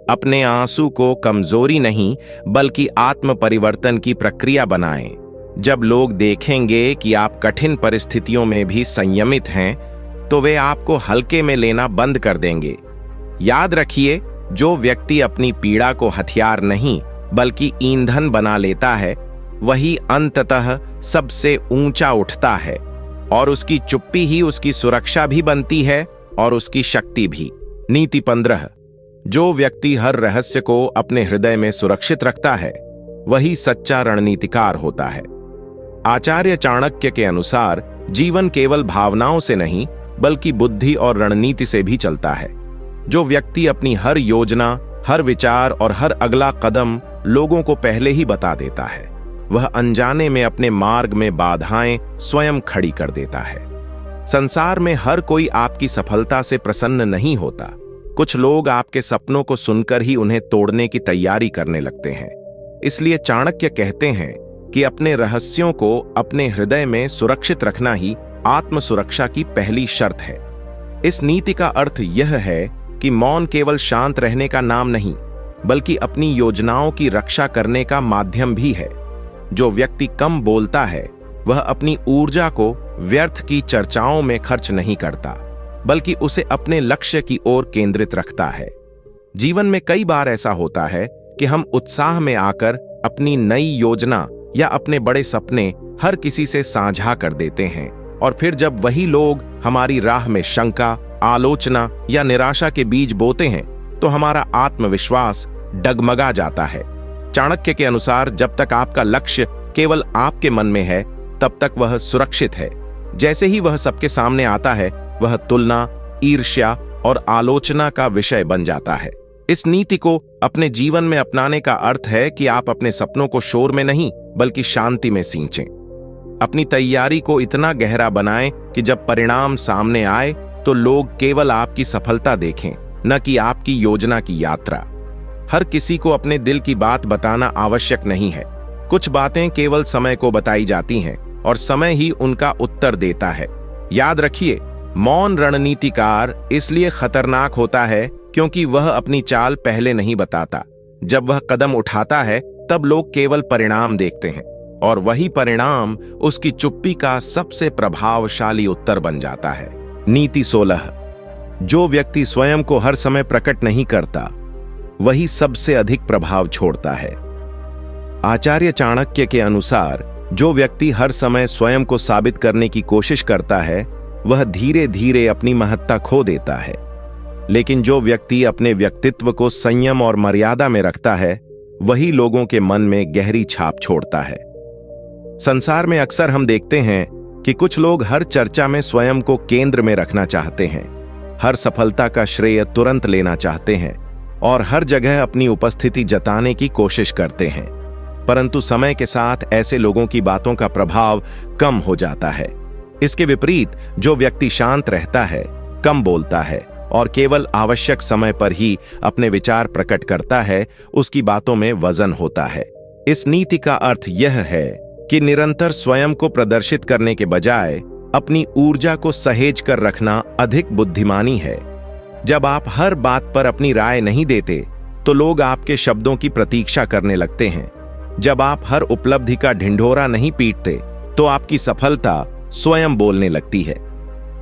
अपने आंसू को कमजोरी नहीं बल्कि आत्म परिवर्तन की प्रक्रिया बनाएं। जब लोग देखेंगे कि आप कठिन परिस्थितियों में भी संयमित हैं तो वे आपको हल्के में लेना बंद कर देंगे। याद रखिए, जो व्यक्ति अपनी पीड़ा को हथियार नहीं बल्कि ईंधन बना लेता है वही अंततः सबसे ऊंचा उठता है, और उसकी चुप्पी ही उसकी सुरक्षा भी बनती है और उसकी शक्ति भी। नीति 15। जो व्यक्ति हर रहस्य को अपने हृदय में सुरक्षित रखता है वही सच्चा रणनीतिकार होता है। आचार्य चाणक्य के अनुसार जीवन केवल भावनाओं से नहीं बल्कि बुद्धि और रणनीति से भी चलता है। जो व्यक्ति अपनी हर योजना, हर विचार और हर अगला कदम लोगों को पहले ही बता देता है वह अनजाने में अपने मार्ग में बाधाएं स्वयं खड़ी कर देता है। संसार में हर कोई आपकी सफलता से प्रसन्न नहीं होता। कुछ लोग आपके सपनों को सुनकर ही उन्हें तोड़ने की तैयारी करने लगते हैं। इसलिए चाणक्य कहते हैं कि अपने रहस्यों को अपने हृदय में सुरक्षित रखना ही आत्म सुरक्षा की पहली शर्त है। इस नीति का अर्थ यह है कि मौन केवल शांत रहने का नाम नहीं बल्कि अपनी योजनाओं की रक्षा करने का माध्यम भी है। जो व्यक्ति कम बोलता है वह अपनी ऊर्जा को व्यर्थ की चर्चाओं में खर्च नहीं करता बल्कि उसे अपने लक्ष्य की ओर केंद्रित रखता है। जीवन में कई बार ऐसा होता है कि हम उत्साह में आकर अपनी नई योजना या अपने बड़े सपने हर किसी से साझा कर देते हैं, और फिर जब वही लोग हमारी राह में शंका, आलोचना या निराशा के बीज बोते हैं तो हमारा आत्मविश्वास डगमगा जाता है। चाणक्य के अनुसार जब तक आपका लक्ष्य केवल आपके मन में है तब तक वह सुरक्षित है। जैसे ही वह सबके सामने आता है वह तुलना, ईर्ष्या और आलोचना का विषय बन जाता है। इस नीति को अपने जीवन में अपनाने का अर्थ है कि आप अपने सपनों को शोर में नहीं बल्कि शांति में सींचें। अपनी तैयारी को इतना गहरा बनाएं कि जब परिणाम सामने आए तो लोग केवल आपकी सफलता देखें, न कि आपकी योजना की यात्रा। हर किसी को अपने दिल की बात बताना आवश्यक नहीं है। कुछ बातें केवल समय को बताई जाती हैं और समय ही उनका उत्तर देता है। याद रखिए, मौन रणनीतिकार इसलिए खतरनाक होता है क्योंकि वह अपनी चाल पहले नहीं बताता। जब वह कदम उठाता है तब लोग केवल परिणाम देखते हैं और वही परिणाम उसकी चुप्पी का सबसे प्रभावशाली उत्तर बन जाता है। नीति 16। जो व्यक्ति स्वयं को हर समय प्रकट नहीं करता वही सबसे अधिक प्रभाव छोड़ता है। आचार्य चाणक्य के अनुसार जो व्यक्ति हर समय स्वयं को साबित करने की कोशिश करता है वह धीरे धीरे अपनी महत्ता खो देता है, लेकिन जो व्यक्ति अपने व्यक्तित्व को संयम और मर्यादा में रखता है वही लोगों के मन में गहरी छाप छोड़ता है। संसार में अक्सर हम देखते हैं कि कुछ लोग हर चर्चा में स्वयं को केंद्र में रखना चाहते हैं, हर सफलता का श्रेय तुरंत लेना चाहते हैं और हर जगह अपनी उपस्थिति जताने की कोशिश करते हैं। परंतु समय के साथ ऐसे लोगों की बातों का प्रभाव कम हो जाता है। इसके विपरीत जो व्यक्ति शांत रहता है, कम बोलता है और केवल आवश्यक समय पर ही अपने विचार प्रकट करता है, उसकी बातों में वजन होता है। इस नीति का अर्थ यह है कि निरंतर स्वयं को प्रदर्शित करने के बजाय अपनी ऊर्जा को सहेज कर रखना अधिक बुद्धिमानी है। जब आप हर बात पर अपनी राय नहीं देते तो लोग आपके शब्दों की प्रतीक्षा करने लगते हैं। जब आप हर उपलब्धि का ढिंढोरा नहीं पीटते तो आपकी सफलता स्वयं बोलने लगती है।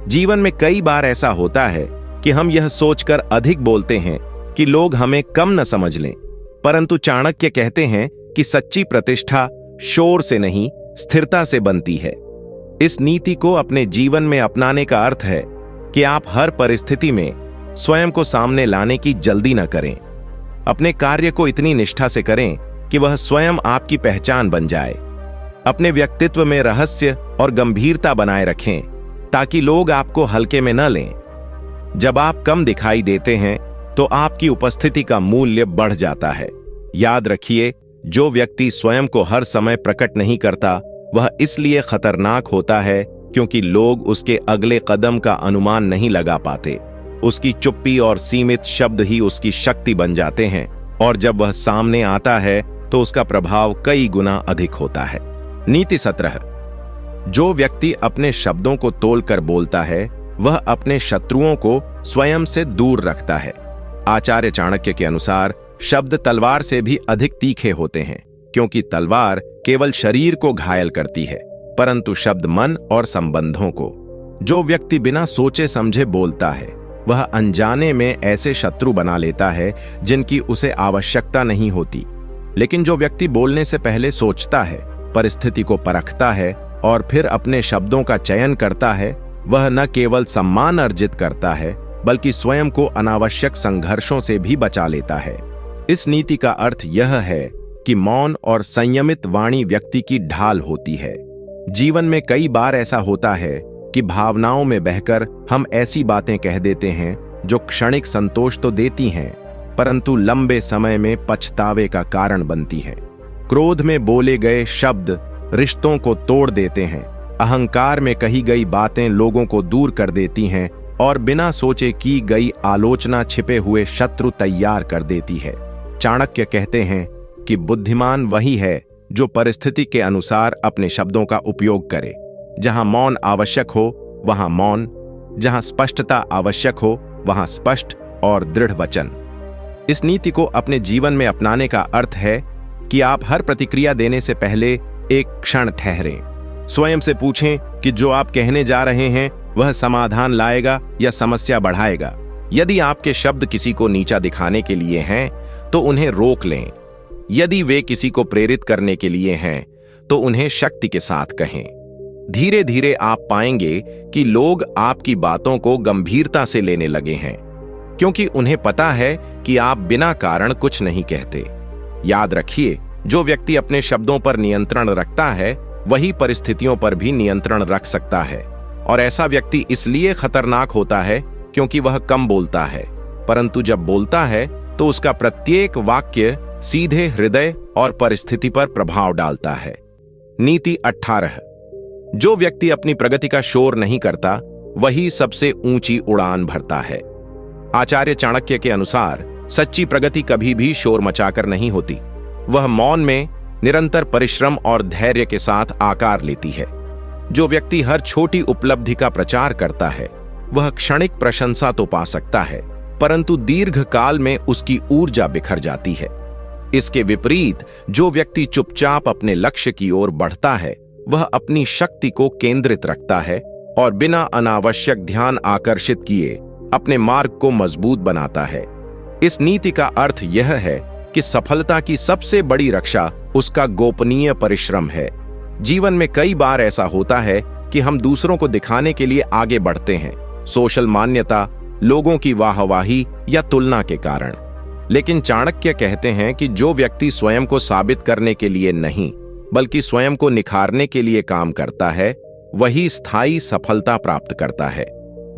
जीवन में कई बार ऐसा होता है कि हम यह सोचकर अधिक बोलते हैं कि लोग हमें कम न समझ लें, परंतु चाणक्य कहते हैं कि सच्ची प्रतिष्ठा शोर से नहीं, स्थिरता से बनती है। इस नीति को अपने जीवन में अपनाने का अर्थ है कि आप हर परिस्थिति में स्वयं को सामने लाने की जल्दी न करें। अपने कार्य को इतनी निष्ठा से करें कि वह स्वयं आपकी पहचान बन जाए। अपने व्यक्तित्व में रहस्य और गंभीरता बनाए रखें ताकि लोग आपको हल्के में न लें। जब आप कम दिखाई देते हैं तो आपकी उपस्थिति का मूल्य बढ़ जाता है। याद रखिए, जो व्यक्ति स्वयं को हर समय प्रकट नहीं करता वह इसलिए खतरनाक होता है क्योंकि लोग उसके अगले कदम का अनुमान नहीं लगा पाते। उसकी चुप्पी और सीमित शब्द ही उसकी शक्ति बन जाते हैं और जब वह सामने आता है तो उसका प्रभाव कई गुना अधिक होता है। नीति 17। जो व्यक्ति अपने शब्दों को तोलकर बोलता है वह अपने शत्रुओं को स्वयं से दूर रखता है। आचार्य चाणक्य के अनुसार शब्द तलवार से भी अधिक तीखे होते हैं, क्योंकि तलवार केवल शरीर को घायल करती है, परंतु शब्द मन और संबंधों को। जो व्यक्ति बिना सोचे समझे बोलता है वह अनजाने में ऐसे शत्रु बना लेता है जिनकी उसे आवश्यकता नहीं होती। लेकिन जो व्यक्ति बोलने से पहले सोचता है, परिस्थिति को परखता है और फिर अपने शब्दों का चयन करता है, वह न केवल सम्मान अर्जित करता है बल्कि स्वयं को अनावश्यक संघर्षों से भी बचा लेता है। इस नीति का अर्थ यह है कि मौन और संयमित वाणी व्यक्ति की ढाल होती है। जीवन में कई बार ऐसा होता है कि भावनाओं में बहकर हम ऐसी बातें कह देते हैं जो क्षणिक संतोष तो देती हैं, परंतु लंबे समय में पछतावे का कारण बनती है। क्रोध में बोले गए शब्द रिश्तों को तोड़ देते हैं, अहंकार में कही गई बातें लोगों को दूर कर देती हैं और बिना सोचे की गई आलोचना छिपे हुए शत्रु तैयार कर देती है। चाणक्य कहते हैं कि बुद्धिमान वही है जो परिस्थिति के अनुसार अपने शब्दों का उपयोग करे। जहां मौन आवश्यक हो वहां मौन, जहां स्पष्टता आवश्यक हो वहां स्पष्ट और दृढ़ वचन। इस नीति को अपने जीवन में अपनाने का अर्थ है कि आप हर प्रतिक्रिया देने से पहले एक क्षण ठहरें। स्वयं से पूछें कि जो आप कहने जा रहे हैं वह समाधान लाएगा या समस्या बढ़ाएगा। यदि आपके शब्द किसी को नीचा दिखाने के लिए हैं तो उन्हें रोक लें। यदि वे किसी को प्रेरित करने के लिए हैं तो उन्हें शक्ति के साथ कहें। धीरे धीरे आप पाएंगे कि लोग आपकी बातों को गंभीरता से लेने लगे हैं, क्योंकि उन्हें पता है कि आप बिना कारण कुछ नहीं कहते। याद रखिए, जो व्यक्ति अपने शब्दों पर नियंत्रण रखता है वही परिस्थितियों पर भी नियंत्रण रख सकता है। और ऐसा व्यक्ति इसलिए खतरनाक होता है क्योंकि वह कम बोलता है, परंतु जब बोलता है तो उसका प्रत्येक वाक्य सीधे हृदय और परिस्थिति पर प्रभाव डालता है। नीति 18। जो व्यक्ति अपनी प्रगति का शोर नहीं करता वही सबसे ऊंची उड़ान भरता है। आचार्य चाणक्य के अनुसार सच्ची प्रगति कभी भी शोर मचाकर नहीं होती, वह मौन में निरंतर परिश्रम और धैर्य के साथ आकार लेती है। जो व्यक्ति हर छोटी उपलब्धि का प्रचार करता है वह क्षणिक प्रशंसा तो पा सकता है, परंतु दीर्घकाल में उसकी ऊर्जा बिखर जाती है। इसके विपरीत जो व्यक्ति चुपचाप अपने लक्ष्य की ओर बढ़ता है, वह अपनी शक्ति को केंद्रित रखता है और बिना अनावश्यक ध्यान आकर्षित किए अपने मार्ग को मजबूत बनाता है। इस नीति का अर्थ यह है कि सफलता की सबसे बड़ी रक्षा उसका गोपनीय परिश्रम है। जीवन में कई बार ऐसा होता है कि हम दूसरों को दिखाने के लिए आगे बढ़ते हैं, सोशल मान्यता, लोगों की वाहवाही या तुलना के कारण। लेकिन चाणक्य कहते हैं कि जो व्यक्ति स्वयं को साबित करने के लिए नहीं, बल्कि स्वयं को निखारने के लिए काम करता है, वही स्थायी सफलता प्राप्त करता है।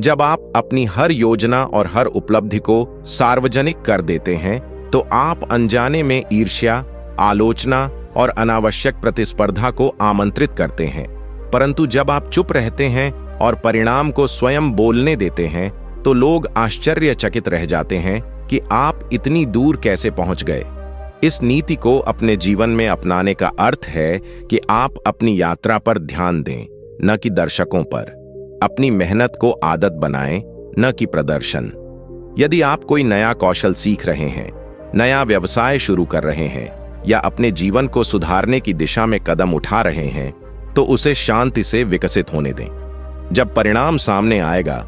जब आप अपनी हर योजना और हर उपलब्धि को सार्वजनिक कर देते हैं, तो आप अनजाने में ईर्ष्या, आलोचना और अनावश्यक प्रतिस्पर्धा को आमंत्रित करते हैं। परंतु जब आप चुप रहते हैं और परिणाम को स्वयं बोलने देते हैं, तो लोग आश्चर्यचकित रह जाते हैं कि आप इतनी दूर कैसे पहुंच गए। इस नीति को अपने जीवन में अपनाने का अर्थ है कि आप अपनी यात्रा पर ध्यान दें, न कि दर्शकों पर। अपनी मेहनत को आदत बनाएं, न कि प्रदर्शन। यदि आप कोई नया कौशल सीख रहे हैं, नया व्यवसाय शुरू कर रहे हैं या अपने जीवन को सुधारने की दिशा में कदम उठा रहे हैं, तो उसे शांति से विकसित होने दें। जब परिणाम सामने आएगा,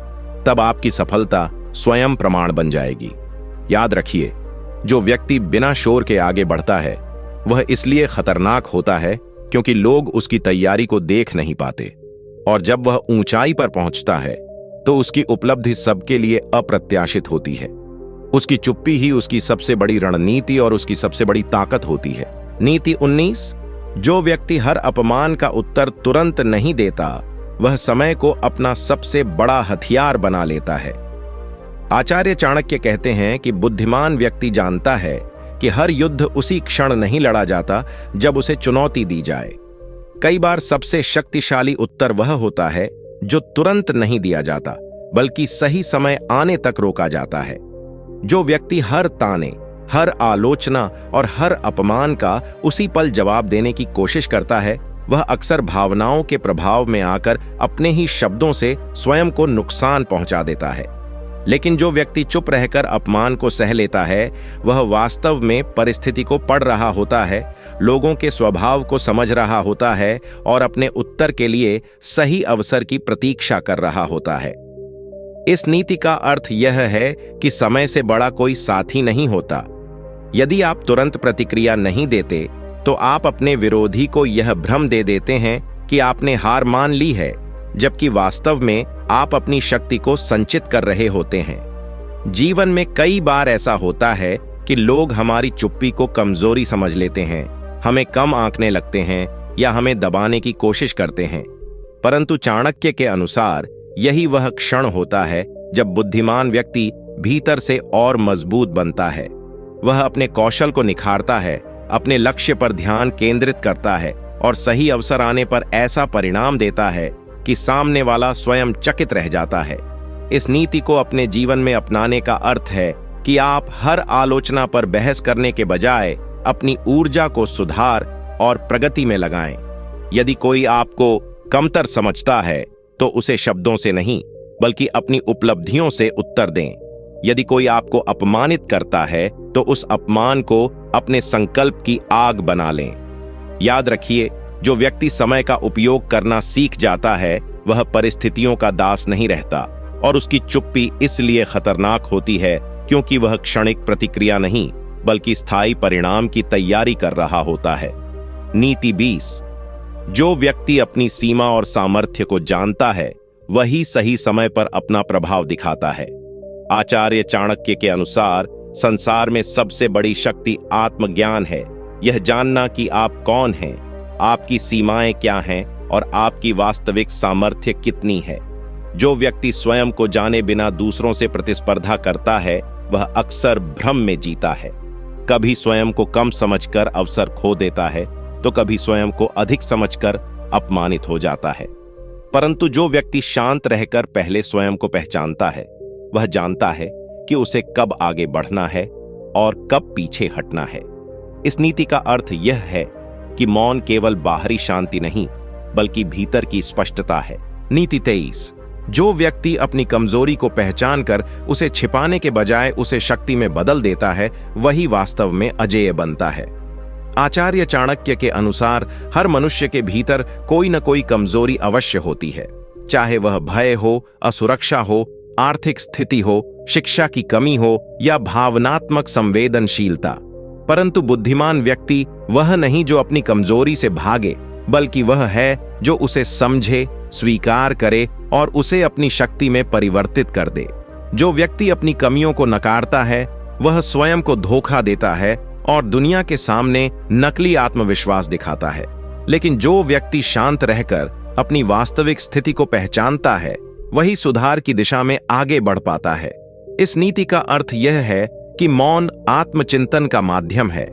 तब आपकी सफलता स्वयं प्रमाण बन जाएगी। याद रखिए, जो व्यक्ति बिना शोर के आगे बढ़ता है, वह इसलिए खतरनाक होता है क्योंकि लोग उसकी तैयारी को देख नहीं पाते, और जब वह ऊंचाई पर पहुंचता है, तो उसकी उपलब्धि सबके लिए अप्रत्याशित होती है। उसकी चुप्पी ही उसकी सबसे बड़ी रणनीति और उसकी सबसे बड़ी ताकत होती है। नीति 19। जो व्यक्ति हर अपमान का उत्तर तुरंत नहीं देता, वह समय को अपना सबसे बड़ा हथियार बना लेता है। आचार्य चाणक्य कहते हैं कि बुद्धिमान व्यक्ति जानता है कि हर युद्ध उसी क्षण नहीं लड़ा जाता जब उसे चुनौती दी जाए। कई बार सबसे शक्तिशाली उत्तर वह होता है जो तुरंत नहीं दिया जाता, बल्कि सही समय आने तक रोका जाता है। जो व्यक्ति हर ताने, हर आलोचना और हर अपमान का उसी पल जवाब देने की कोशिश करता है, वह अक्सर भावनाओं के प्रभाव में आकर अपने ही शब्दों से स्वयं को नुकसान पहुंचा देता है। लेकिन जो व्यक्ति चुप रहकर अपमान को सह लेता है, वह वास्तव में परिस्थिति को पढ़ रहा होता है, लोगों के स्वभाव को समझ रहा होता है और अपने उत्तर के लिए सही अवसर की प्रतीक्षा कर रहा होता है। इस नीति का अर्थ यह है कि समय से बड़ा कोई साथी नहीं होता। यदि आप तुरंत प्रतिक्रिया नहीं देते, तो आप अपने विरोधी को यह भ्रम दे देते हैं कि आपने हार मान ली है, जबकि वास्तव में आप अपनी शक्ति को संचित कर रहे होते हैं। जीवन में कई बार ऐसा होता है कि लोग हमारी चुप्पी को कमजोरी समझ लेते हैं, हमें कम आंकने लगते हैं या हमें दबाने की कोशिश करते हैं। परंतु चाणक्य के अनुसार यही वह क्षण होता है जब बुद्धिमान व्यक्ति भीतर से और मजबूत बनता है। वह अपने कौशल को निखारता है, अपने लक्ष्य पर ध्यान केंद्रित करता है और सही अवसर आने पर ऐसा परिणाम देता है कि सामने वाला स्वयं चकित रह जाता है। इस नीति को अपने जीवन में अपनाने का अर्थ है कि आप हर आलोचना पर बहस करने के बजाय अपनी ऊर्जा को सुधार और प्रगति में लगाएं। यदि कोई आपको कमतर समझता है, तो उसे शब्दों से नहीं, बल्कि अपनी उपलब्धियों से उत्तर दें। यदि कोई आपको अपमानित करता है, तो उस अपमान को अपने संकल्प की आग बना लें। याद रखिए, जो व्यक्ति समय का उपयोग करना सीख जाता है, वह परिस्थितियों का दास नहीं रहता, और उसकी चुप्पी इसलिए खतरनाक होती है क्योंकि वह क्षणिक प्रतिक्रिया नहीं, बल्कि स्थायी परिणाम की तैयारी कर रहा होता है। नीति 20। जो व्यक्ति अपनी सीमा और सामर्थ्य को जानता है, वही सही समय पर अपना प्रभाव दिखाता है। आचार्य चाणक्य के अनुसार संसार में सबसे बड़ी शक्ति आत्मज्ञान है। यह जानना कि आप कौन हैं, आपकी सीमाएं क्या हैं और आपकी वास्तविक सामर्थ्य कितनी है। जो व्यक्ति स्वयं को जाने बिना दूसरों से प्रतिस्पर्धा करता है, वह अक्सर भ्रम में जीता है। कभी स्वयं को कम समझकर अवसर खो देता है, तो कभी स्वयं को अधिक समझकर अपमानित हो जाता है। परंतु जो व्यक्ति शांत रहकर पहले स्वयं को पहचानता है, वह जानता है कि उसे कब आगे बढ़ना है और कब पीछे हटना है। इस नीति का अर्थ यह है कि मौन केवल बाहरी शांति नहीं, बल्कि भीतर की स्पष्टता है। नीति 23। जो व्यक्ति अपनी कमजोरी को पहचान कर उसे छिपाने के बजाय उसे शक्ति में बदल देता है, वही वास्तव में अजेय बनता है। आचार्य चाणक्य के अनुसार हर मनुष्य के भीतर कोई न कोई कमजोरी अवश्य होती है, चाहे वह भय हो, असुरक्षा हो, आर्थिक स्थिति हो, शिक्षा की कमी हो या भावनात्मक संवेदनशीलता। परंतु बुद्धिमान व्यक्ति वह नहीं जो अपनी कमजोरी से भागे, बल्कि वह है जो उसे समझे, स्वीकार करे और उसे अपनी शक्ति में परिवर्तित कर दे। जो व्यक्ति अपनी कमियों को नकारता है वह स्वयं को धोखा देता है और दुनिया के सामने नकली आत्मविश्वास दिखाता है। लेकिन जो व्यक्ति शांत रहकर अपनी वास्तविक स्थिति को पहचानता है वही सुधार की दिशा में आगे बढ़ पाता है। इस नीति का अर्थ यह है कि मौन आत्मचिंतन का माध्यम है।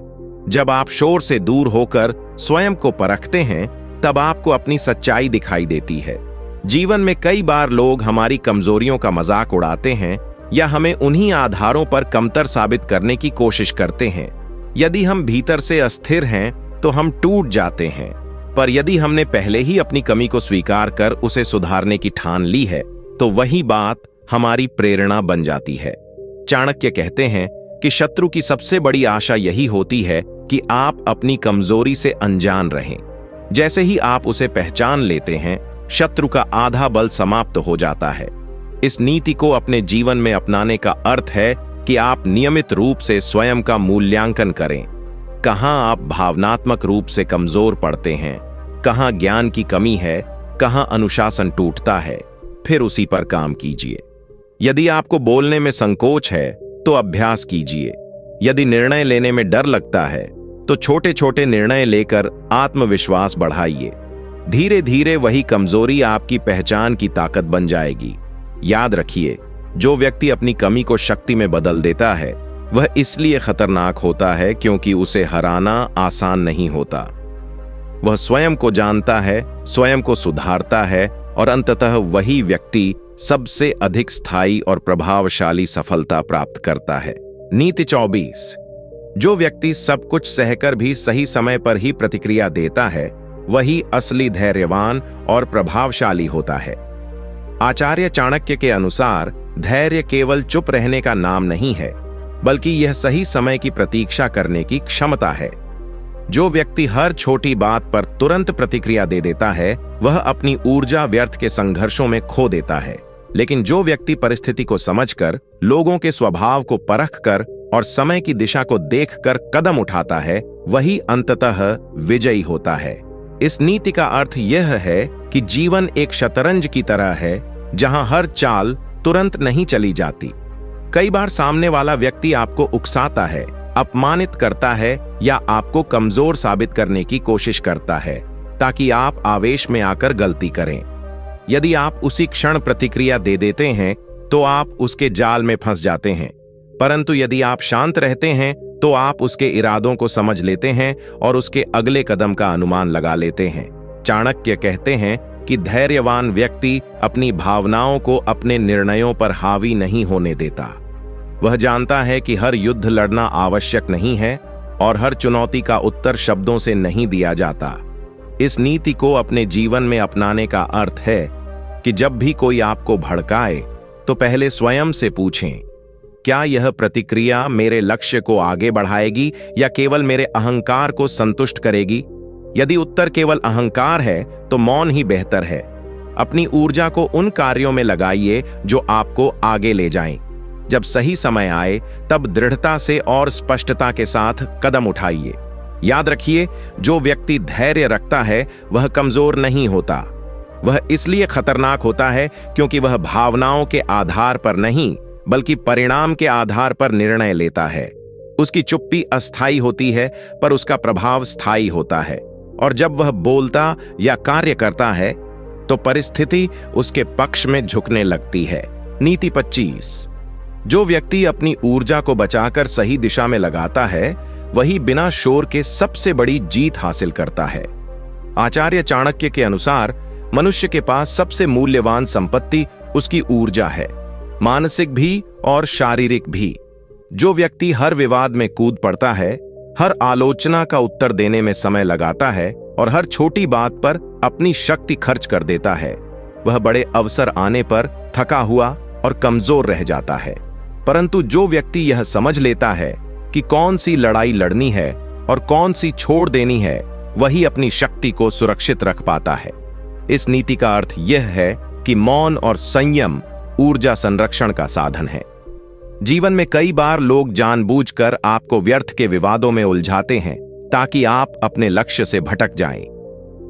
जब आप शोर से दूर होकर स्वयं को परखते हैं तब आपको अपनी सच्चाई दिखाई देती है। जीवन में कई बार लोग हमारी कमजोरियों का मजाक उड़ाते हैं या हमें उन्हीं आधारों पर कमतर साबित करने की कोशिश करते हैं। यदि हम भीतर से अस्थिर हैं तो हम टूट जाते हैं, पर यदि हमने पहले ही अपनी कमी को स्वीकार कर उसे सुधारने की ठान ली है तो वही बात हमारी प्रेरणा बन जाती है। चाणक्य कहते हैं कि शत्रु की सबसे बड़ी आशा यही होती है कि आप अपनी कमजोरी से अनजान रहें। जैसे ही आप उसे पहचान लेते हैं, शत्रु का आधा बल समाप्त हो जाता है। इस नीति को अपने जीवन में अपनाने का अर्थ है कि आप नियमित रूप से स्वयं का मूल्यांकन करें। कहां आप भावनात्मक रूप से कमजोर पड़ते हैं, कहां ज्ञान की कमी है, कहां अनुशासन टूटता है, फिर उसी पर काम कीजिए। यदि आपको बोलने में संकोच है तो अभ्यास कीजिए। यदि निर्णय लेने में डर लगता है तो छोटे छोटे निर्णय लेकर आत्मविश्वास बढ़ाइए। धीरे धीरे वही कमजोरी आपकी पहचान की ताकत बन जाएगी। याद रखिए, जो व्यक्ति अपनी कमी को शक्ति में बदल देता है वह इसलिए खतरनाक होता है क्योंकि उसे हराना आसान नहीं होता। वह स्वयं को जानता है, स्वयं को सुधारता है और अंततः वही व्यक्ति सबसे अधिक स्थायी और प्रभावशाली सफलता प्राप्त करता है। नीति 24। जो व्यक्ति सब कुछ सहकर भी सही समय पर ही प्रतिक्रिया देता है वही असली धैर्यवान और प्रभावशाली होता है। आचार्य चाणक्य के अनुसार धैर्य केवल चुप रहने का नाम नहीं है, बल्कि यह सही समय की प्रतीक्षा करने की क्षमता है। जो व्यक्ति हर छोटी बात पर तुरंत प्रतिक्रिया दे देता है वह अपनी ऊर्जा व्यर्थ के संघर्षों में खो देता है। लेकिन जो व्यक्ति परिस्थिति को समझकर, लोगों के स्वभाव को परखकर और समय की दिशा को देखकर कदम उठाता है वही अंततः विजयी होता है। इस नीति का अर्थ यह है कि जीवन एक शतरंज की तरह है जहां हर चाल तुरंत नहीं चली जाती। कई बार सामने वाला व्यक्ति आपको उकसाता है, अपमानित करता है या आपको कमजोर साबित करने की कोशिश करता है ताकि आप आवेश में आकर गलती करें। यदि आप उसी क्षण प्रतिक्रिया दे देते हैं तो आप उसके जाल में फंस जाते हैं, परंतु यदि आप शांत रहते हैं तो आप उसके इरादों को समझ लेते हैं और उसके अगले कदम का अनुमान लगा लेते हैं। चाणक्य कहते हैं कि धैर्यवान व्यक्ति अपनी भावनाओं को अपने निर्णयों पर हावी नहीं होने देता। वह जानता है कि हर युद्ध लड़ना आवश्यक नहीं है और हर चुनौती का उत्तर शब्दों से नहीं दिया जाता। इस नीति को अपने जीवन में अपनाने का अर्थ है कि जब भी कोई आपको भड़काए तो पहले स्वयं से पूछें, क्या यह प्रतिक्रिया मेरे लक्ष्य को आगे बढ़ाएगी या केवल मेरे अहंकार को संतुष्ट करेगी? यदि उत्तर केवल अहंकार है तो मौन ही बेहतर है। अपनी ऊर्जा को उन कार्यों में लगाइए जो आपको आगे ले जाएं। जब सही समय आए तब दृढ़ता से और स्पष्टता के साथ कदम उठाइए। याद रखिए, जो व्यक्ति धैर्य रखता है वह कमजोर नहीं होता। वह इसलिए खतरनाक होता है क्योंकि वह भावनाओं के आधार पर नहीं बल्कि परिणाम के आधार पर निर्णय लेता है। उसकी चुप्पी अस्थायी होती है पर उसका प्रभाव स्थायी होता है, और जब वह बोलता या कार्य करता है तो परिस्थिति उसके पक्ष में झुकने लगती है। नीति 25। जो व्यक्ति अपनी ऊर्जा को बचाकर सही दिशा में लगाता है वही बिना शोर के सबसे बड़ी जीत हासिल करता है। आचार्य चाणक्य के अनुसार मनुष्य के पास सबसे मूल्यवान संपत्ति उसकी ऊर्जा है, मानसिक भी और शारीरिक भी। जो व्यक्ति हर विवाद में कूद पड़ता है, हर आलोचना का उत्तर देने में समय लगाता है और हर छोटी बात पर अपनी शक्ति खर्च कर देता है वह बड़े अवसर आने पर थका हुआ और कमजोर रह जाता है। परंतु जो व्यक्ति यह समझ लेता है कि कौन सी लड़ाई लड़नी है और कौन सी छोड़ देनी है, वही अपनी शक्ति को सुरक्षित रख पाता है। इस नीति का अर्थ यह है कि मौन और संयम ऊर्जा संरक्षण का साधन है। जीवन में कई बार लोग जानबूझकर आपको व्यर्थ के विवादों में उलझाते हैं ताकि आप अपने लक्ष्य से भटक जाएं।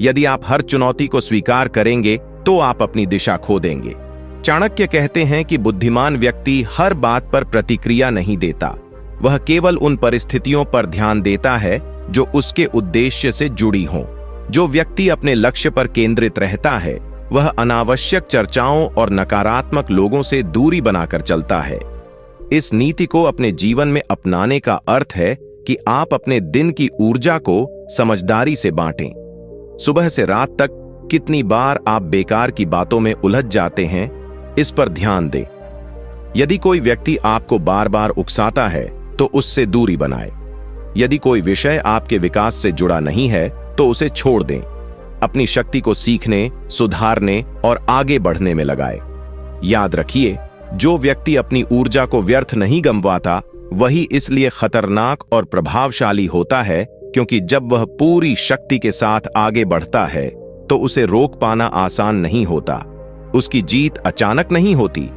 यदि आप हर चुनौती को स्वीकार करेंगे तो आप अपनी दिशा खो देंगे। चाणक्य कहते हैं कि बुद्धिमान व्यक्ति हर बात पर प्रतिक्रिया नहीं देता, वह केवल उन परिस्थितियों पर ध्यान देता है जो उसके उद्देश्य से जुड़ी हों। जो व्यक्ति अपने लक्ष्य पर केंद्रित रहता है, वह अनावश्यक चर्चाओं और नकारात्मक लोगों से दूरी बनाकर चलता है। इस नीति को अपने जीवन में अपनाने का अर्थ है कि आप अपने दिन की ऊर्जा को समझदारी से बांटें। सुबह से रात तक कितनी बार आप बेकार की बातों में उलझ जाते हैं, इस पर ध्यान दें। यदि कोई व्यक्ति आपको बार बार उकसाता है तो उससे दूरी बनाएं। यदि कोई विषय आपके विकास से जुड़ा नहीं है तो उसे छोड़ दें। अपनी शक्ति को सीखने, सुधारने और आगे बढ़ने में लगाएं। याद रखिए, जो व्यक्ति अपनी ऊर्जा को व्यर्थ नहीं गंवाता, वही इसलिए खतरनाक और प्रभावशाली होता है क्योंकि जब वह पूरी शक्ति के साथ आगे बढ़ता है तो उसे रोक पाना आसान नहीं होता। उसकी जीत अचानक नहीं होती,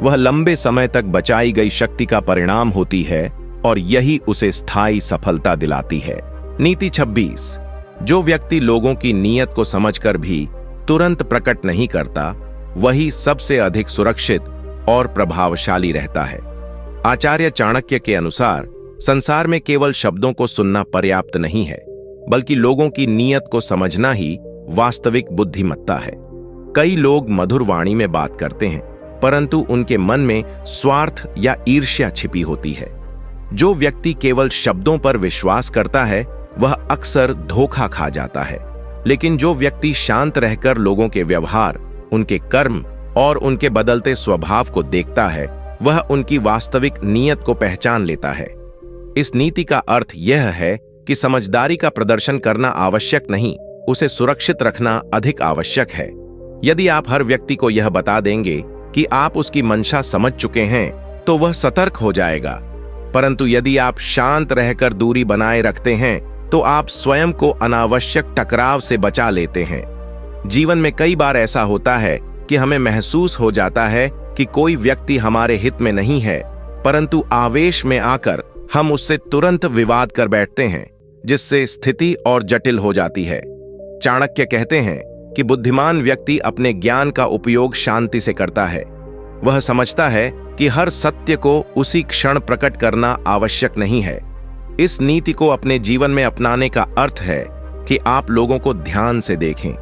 वह लंबे समय तक बचाई गई शक्ति का परिणाम होती है और यही उसे स्थायी सफलता दिलाती है। नीति 26। जो व्यक्ति लोगों की नीयत को समझकर भी तुरंत प्रकट नहीं करता, वही सबसे अधिक सुरक्षित और प्रभावशाली रहता है। आचार्य चाणक्य के अनुसार संसार में केवल शब्दों को सुनना पर्याप्त नहीं है, बल्कि लोगों की नीयत को समझना ही वास्तविक बुद्धिमत्ता है। कई लोग मधुर वाणी में बात करते हैं, परंतु उनके मन में स्वार्थ या ईर्ष्या छिपी होती है। जो व्यक्ति केवल शब्दों पर विश्वास करता है, वह अक्सर धोखा खा जाता है। लेकिन जो व्यक्ति शांत रहकर लोगों के व्यवहार, उनके कर्म और उनके बदलते स्वभाव को देखता है, वह उनकी वास्तविक नीयत को पहचान लेता है। इस नीति का अर्थ यह है कि समझदारी का प्रदर्शन करना आवश्यक नहीं, उसे सुरक्षित रखना अधिक आवश्यक है। यदि आप हर व्यक्ति को यह बता देंगे कि आप उसकी मंशा समझ चुके हैं, तो वह सतर्क हो जाएगा। परंतु यदि आप शांत रहकर दूरी बनाए रखते हैं, तो आप स्वयं को अनावश्यक टकराव से बचा लेते हैं। जीवन में कई बार ऐसा होता है कि हमें महसूस हो जाता है कि कोई व्यक्ति हमारे हित में नहीं है, परंतु आवेश में आकर हम उससे तुरंत विवाद कर बैठते हैं, जिससे स्थिति और जटिल हो जाती है। चाणक्य कहते हैं कि बुद्धिमान व्यक्ति अपने ज्ञान का उपयोग शांति से करता है। वह समझता है कि हर सत्य को उसी क्षण प्रकट करना आवश्यक नहीं है। इस नीति को अपने जीवन में अपनाने का अर्थ है कि आप लोगों को ध्यान से देखें,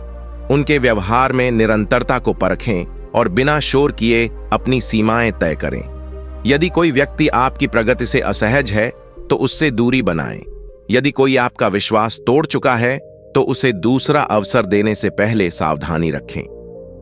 उनके व्यवहार में निरंतरता को परखें और बिना शोर किए अपनी सीमाएं तय करें। यदि कोई व्यक्ति आपकी प्रगति से असहज है तो उससे दूरी बनाएं। यदि कोई आपका विश्वास तोड़ चुका है तो उसे दूसरा अवसर देने से पहले सावधानी रखें।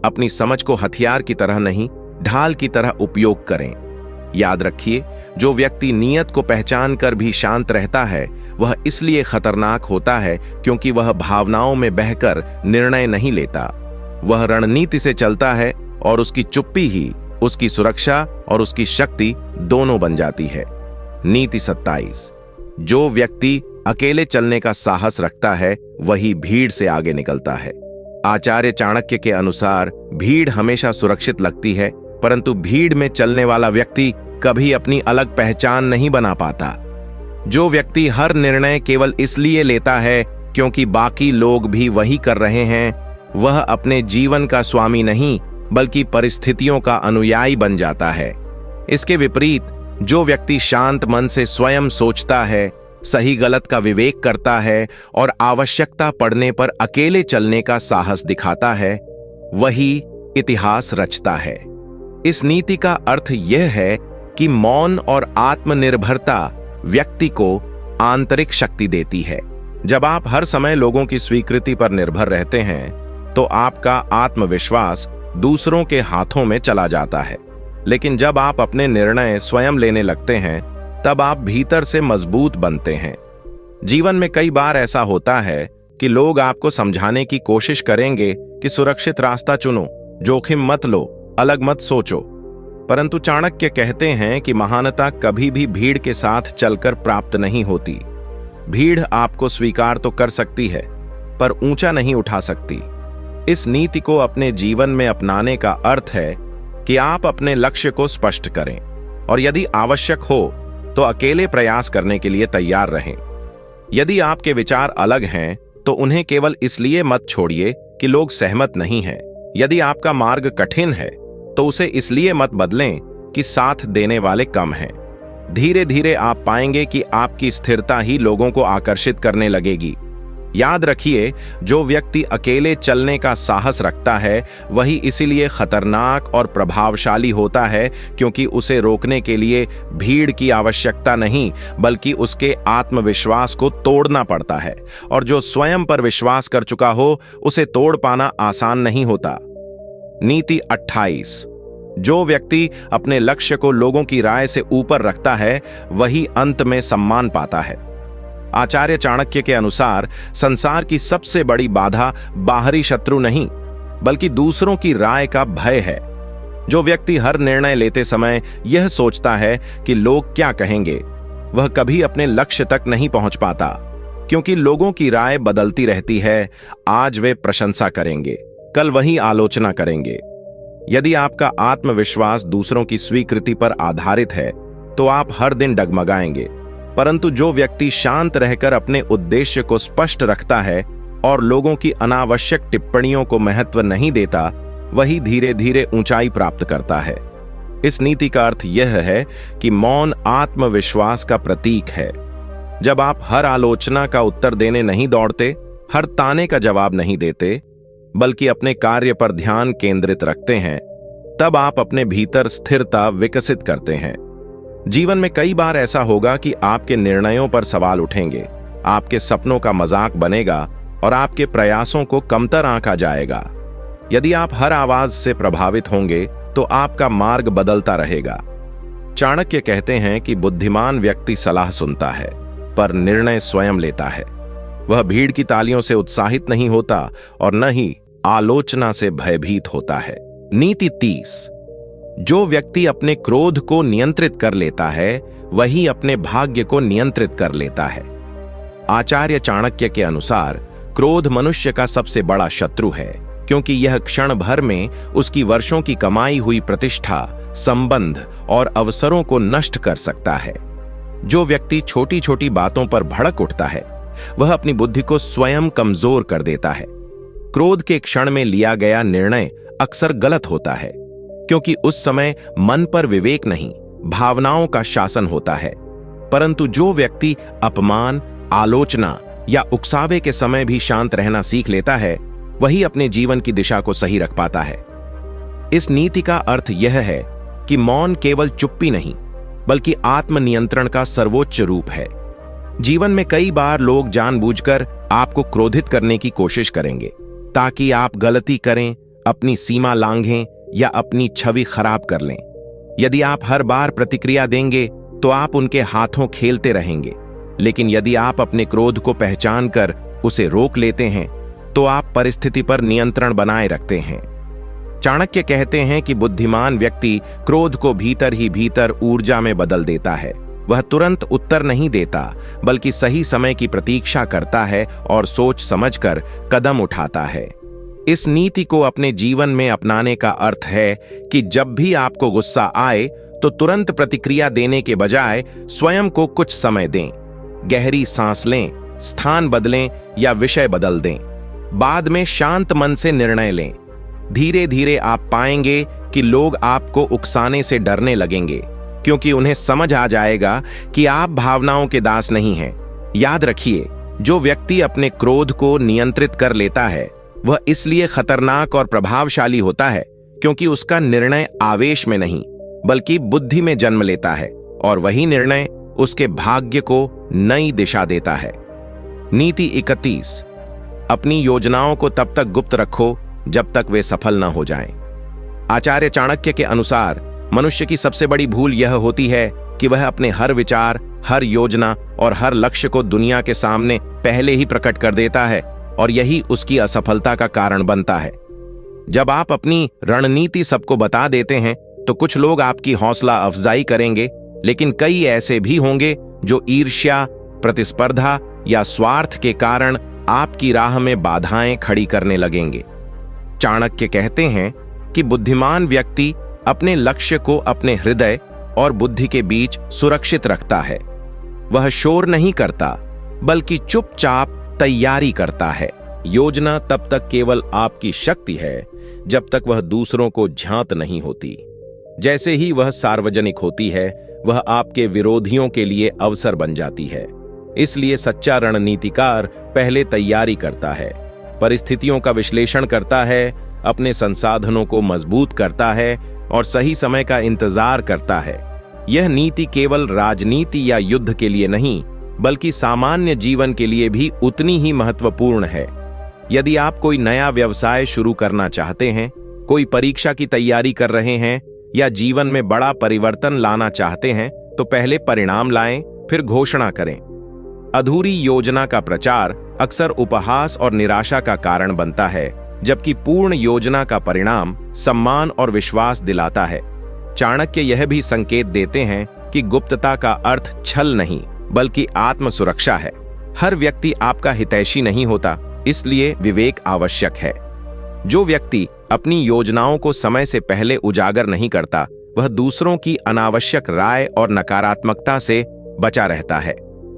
अपनी समझ को हथियार की तरह नहीं, ढाल की तरह उपयोग करें। याद रखिए, जो व्यक्ति नियत को पहचान कर भी शांत रहता है, वह इसलिए खतरनाक होता है क्योंकि वह भावनाओं में बहकर निर्णय नहीं लेता। वह रणनीति से चलता है और उसकी चुप्पी ही उसकी सुरक्षा और उसकी शक्ति दोनों बन जाती है। नीति 27। जो व्यक्ति अकेले चलने का साहस रखता है, वही भीड़ से आगे निकलता है। आचार्य चाणक्य के अनुसार भीड़ हमेशा सुरक्षित लगती है, परंतु भीड़ में चलने वाला व्यक्ति कभी अपनी अलग पहचान नहीं बना पाता। जो व्यक्ति हर निर्णय केवल इसलिए लेता है क्योंकि बाकी लोग भी वही कर रहे हैं, वह अपने जीवन का स्वामी नहीं बल्कि परिस्थितियों का अनुयायी बन जाता है। इसके विपरीत, जो व्यक्ति शांत मन से स्वयं सोचता है, सही गलत का विवेक करता है और आवश्यकता पड़ने पर अकेले चलने का साहस दिखाता है, वही इतिहास रचता है। इस नीति का अर्थ यह है कि मौन और आत्मनिर्भरता व्यक्ति को आंतरिक शक्ति देती है। जब आप हर समय लोगों की स्वीकृति पर निर्भर रहते हैं, तो आपका आत्मविश्वास दूसरों के हाथों में चला जाता है। लेकिन जब आप अपने निर्णय स्वयं लेने लगते हैं, तब आप भीतर से मजबूत बनते हैं। जीवन में कई बार ऐसा होता है कि लोग आपको समझाने की कोशिश करेंगे कि सुरक्षित रास्ता चुनो, जोखिम मत लो, अलग मत सोचो। परंतु चाणक्य कहते हैं कि महानता कभी भी भीड़ के साथ चलकर प्राप्त नहीं होती। भीड़ आपको स्वीकार तो कर सकती है, पर ऊंचा नहीं उठा सकती। इस नीति को अपने जीवन में अपनाने का अर्थ है कि आप अपने लक्ष्य को स्पष्ट करें और यदि आवश्यक हो तो अकेले प्रयास करने के लिए तैयार रहें। यदि आपके विचार अलग हैं तो उन्हें केवल इसलिए मत छोड़िए कि लोग सहमत नहीं हैं। यदि आपका मार्ग कठिन है तो उसे इसलिए मत बदलें कि साथ देने वाले कम हैं। धीरे धीरे आप पाएंगे कि आपकी स्थिरता ही लोगों को आकर्षित करने लगेगी। याद रखिए, जो व्यक्ति अकेले चलने का साहस रखता है वही इसीलिए खतरनाक और प्रभावशाली होता है क्योंकि उसे रोकने के लिए भीड़ की आवश्यकता नहीं बल्कि उसके आत्मविश्वास को तोड़ना पड़ता है। और जो स्वयं पर विश्वास कर चुका हो उसे तोड़ पाना आसान नहीं होता। नीति 28। जो व्यक्ति अपने लक्ष्य को लोगों की राय से ऊपर रखता है वही अंत में सम्मान पाता है। आचार्य चाणक्य के अनुसार संसार की सबसे बड़ी बाधा बाहरी शत्रु नहीं बल्कि दूसरों की राय का भय है। जो व्यक्ति हर निर्णय लेते समय यह सोचता है कि लोग क्या कहेंगे, वह कभी अपने लक्ष्य तक नहीं पहुंच पाता, क्योंकि लोगों की राय बदलती रहती है। आज वे प्रशंसा करेंगे, कल वही आलोचना करेंगे। यदि आपका आत्मविश्वास दूसरों की स्वीकृति पर आधारित है तो आप हर दिन डगमगाएंगे। परंतु जो व्यक्ति शांत रहकर अपने उद्देश्य को स्पष्ट रखता है और लोगों की अनावश्यक टिप्पणियों को महत्व नहीं देता, वही धीरे धीरे ऊंचाई प्राप्त करता है। इस नीति का अर्थ यह है कि मौन आत्मविश्वास का प्रतीक है। जब आप हर आलोचना का उत्तर देने नहीं दौड़ते, हर ताने का जवाब नहीं देते, बल्कि अपने कार्य पर ध्यान केंद्रित रखते हैं, तब आप अपने भीतर स्थिरता विकसित करते हैं। जीवन में कई बार ऐसा होगा कि आपके निर्णयों पर सवाल उठेंगे, आपके सपनों का मजाक बनेगा और आपके प्रयासों को कमतर आंका जाएगा। यदि आप हर आवाज से प्रभावित होंगे तो आपका मार्ग बदलता रहेगा। चाणक्य कहते हैं कि बुद्धिमान व्यक्ति सलाह सुनता है पर निर्णय स्वयं लेता है। वह भीड़ की तालियों से उत्साहित नहीं होता और न ही आलोचना से भयभीत होता है। नीति 30। जो व्यक्ति अपने क्रोध को नियंत्रित कर लेता है वही अपने भाग्य को नियंत्रित कर लेता है। आचार्य चाणक्य के अनुसार क्रोध मनुष्य का सबसे बड़ा शत्रु है, क्योंकि यह क्षण भर में उसकी वर्षों की कमाई हुई प्रतिष्ठा, संबंध और अवसरों को नष्ट कर सकता है। जो व्यक्ति छोटी छोटी बातों पर भड़क उठता है वह अपनी बुद्धि को स्वयं कमजोर कर देता है। क्रोध के क्षण में लिया गया निर्णय अक्सर गलत होता है, क्योंकि उस समय मन पर विवेक नहीं, भावनाओं का शासन होता है। परंतु जो व्यक्ति अपमान, आलोचना या उकसावे के समय भी शांत रहना सीख लेता है, वही अपने जीवन की दिशा को सही रख पाता है। इस नीति का अर्थ यह है कि मौन केवल चुप्पी नहीं, बल्कि आत्मनियंत्रण का सर्वोच्च रूप है। जीवन में कई बार लोग जानबूझकर आपको क्रोधित करने की कोशिश करेंगे ताकि आप गलती करें, अपनी सीमा लांघें या अपनी छवि खराब कर लें। यदि आप हर बार प्रतिक्रिया देंगे तो आप उनके हाथों खेलते रहेंगे, लेकिन यदि आप अपने क्रोध को पहचान कर उसे रोक लेते हैं तो आप परिस्थिति पर नियंत्रण बनाए रखते हैं। चाणक्य कहते हैं कि बुद्धिमान व्यक्ति क्रोध को भीतर ही भीतर ऊर्जा में बदल देता है। वह तुरंत उत्तर नहीं देता, बल्कि सही समय की प्रतीक्षा करता है और सोच समझकर कदम उठाता है। इस नीति को अपने जीवन में अपनाने का अर्थ है कि जब भी आपको गुस्सा आए तो तुरंत प्रतिक्रिया देने के बजाय स्वयं को कुछ समय दें, गहरी सांस लें, स्थान बदलें या विषय बदल दें। बाद में शांत मन से निर्णय लें। धीरे धीरे आप पाएंगे कि लोग आपको उकसाने से डरने लगेंगे, क्योंकि उन्हें समझ आ जाएगा कि आप भावनाओं के दास नहीं हैं। याद रखिए, जो व्यक्ति अपने क्रोध को नियंत्रित कर लेता है वह इसलिए खतरनाक और प्रभावशाली होता है क्योंकि उसका निर्णय आवेश में नहीं बल्कि बुद्धि में जन्म लेता है, और वही निर्णय उसके भाग्य को नई दिशा देता है। नीति 31। अपनी योजनाओं को तब तक गुप्त रखो जब तक वे सफल न हो जाएं। आचार्य चाणक्य के अनुसार मनुष्य की सबसे बड़ी भूल यह होती है कि वह अपने हर विचार, हर योजना और हर लक्ष्य को दुनिया के सामने पहले ही प्रकट कर देता है, और यही उसकी असफलता का कारण बनता है। जब आप अपनी रणनीति सबको बता देते हैं तो कुछ लोग आपकी हौसला अफजाई करेंगे, लेकिन कई ऐसे भी होंगे जो ईर्ष्या, प्रतिस्पर्धा या स्वार्थ के कारण आपकी राह में बाधाएं खड़ी करने लगेंगे। चाणक्य कहते हैं कि बुद्धिमान व्यक्ति अपने लक्ष्य को अपने हृदय और बुद्धि के बीच सुरक्षित रखता है। वह शोर नहीं करता, बल्कि चुपचाप तैयारी करता है। योजना तब तक केवल आपकी शक्ति है जब तक वह दूसरों को झांत नहीं होती। जैसे ही वह सार्वजनिक होती है, वह आपके विरोधियों के लिए अवसर बन जाती है। इसलिए सच्चा रणनीतिकार पहले तैयारी करता है, परिस्थितियों का विश्लेषण करता है, अपने संसाधनों को मजबूत करता है और सही समय का इंतजार करता है। यह नीति केवल राजनीति या युद्ध के लिए नहीं, बल्कि सामान्य जीवन के लिए भी उतनी ही महत्वपूर्ण है। यदि आप कोई नया व्यवसाय शुरू करना चाहते हैं, कोई परीक्षा की तैयारी कर रहे हैं या जीवन में बड़ा परिवर्तन लाना चाहते हैं, तो पहले परिणाम लाएं, फिर घोषणा करें। अधूरी योजना का प्रचार अक्सर उपहास और निराशा का कारण बनता है, जबकि पूर्ण योजना का परिणाम सम्मान और विश्वास दिलाता है। चाणक्य यह भी संकेत देते हैं कि गुप्तता का अर्थ छल नहीं, बल्कि आत्म सुरक्षा है। हर व्यक्ति आपका हितैषी नहीं होता, इसलिए विवेक आवश्यक है। जो व्यक्ति अपनी योजनाओं को समय से पहले उजागर नहीं करता, वह दूसरों की अनावश्यक राय और नकारात्मकता से बचा रहता है।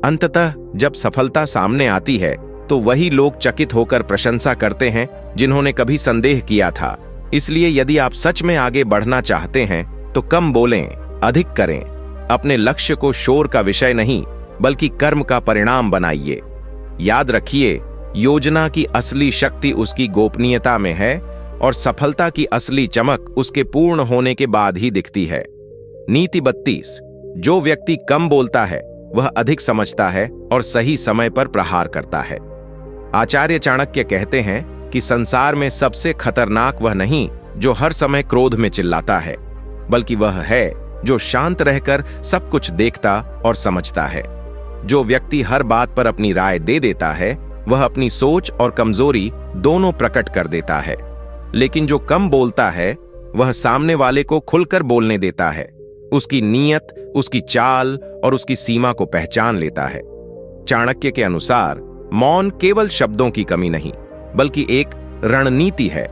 अंततः जब सफलता सामने आती है, तो वही लोग चकित होकर प्रशंसा करते हैं जिन्होंने कभी संदेह किया था। इसलिए यदि आप सच में आगे बढ़ना चाहते हैं, तो कम बोलें, अधिक करें। अपने लक्ष्य को शोर का विषय नहीं, बल्कि कर्म का परिणाम बनाइए। याद रखिए, योजना की असली शक्ति उसकी गोपनीयता में है और सफलता की असली चमक उसके पूर्ण होने के बाद ही दिखती है। नीति 32। जो व्यक्ति कम बोलता है, वह अधिक समझता है और सही समय पर प्रहार करता है। आचार्य चाणक्य कहते हैं कि संसार में सबसे खतरनाक वह नहीं जो हर समय क्रोध में चिल्लाता है, बल्कि वह है जो शांत रहकर सब कुछ देखता और समझता है। जो व्यक्ति हर बात पर अपनी राय दे देता है, वह अपनी सोच और कमजोरी दोनों प्रकट कर देता है। लेकिन जो कम बोलता है, वह सामने वाले को खुलकर बोलने देता है, उसकी नीयत, उसकी चाल और उसकी सीमा को पहचान लेता है। चाणक्य के अनुसार मौन केवल शब्दों की कमी नहीं, बल्कि एक रणनीति है।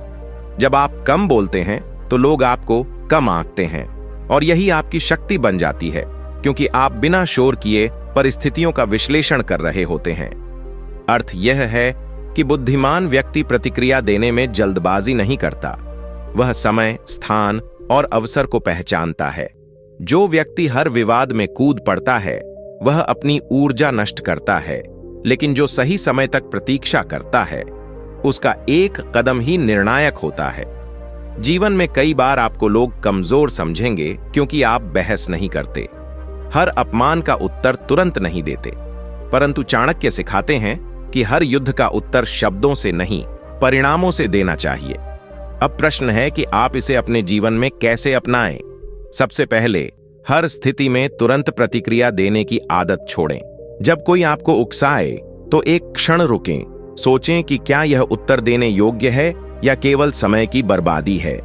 जब आप कम बोलते हैं, तो लोग आपको कम आंकते हैं और यही आपकी शक्ति बन जाती है, क्योंकि आप बिना शोर किए परिस्थितियों का विश्लेषण कर रहे होते हैं। अर्थ यह है कि बुद्धिमान व्यक्ति प्रतिक्रिया देने में जल्दबाजी नहीं करता। वह समय, स्थान और अवसर को पहचानता है। जो व्यक्ति हर विवाद में कूद पड़ता है, वह अपनी ऊर्जा नष्ट करता है, लेकिन जो सही समय तक प्रतीक्षा करता है, उसका एक कदम ही निर्णायक होता है। जीवन में कई बार आपको लोग कमजोर समझेंगे क्योंकि आप बहस नहीं करते, हर अपमान का उत्तर तुरंत नहीं देते। परंतु चाणक्य सिखाते हैं कि हर युद्ध का उत्तर शब्दों से नहीं, परिणामों से देना चाहिए। अब प्रश्न है कि आप इसे अपने जीवन में कैसे अपनाएं। सबसे पहले, हर स्थिति में तुरंत प्रतिक्रिया देने की आदत छोड़ें। जब कोई आपको उकसाए, तो एक क्षण रुकें, सोचें कि क्या यह उत्तर देने योग्य है या केवल समय की बर्बादी है।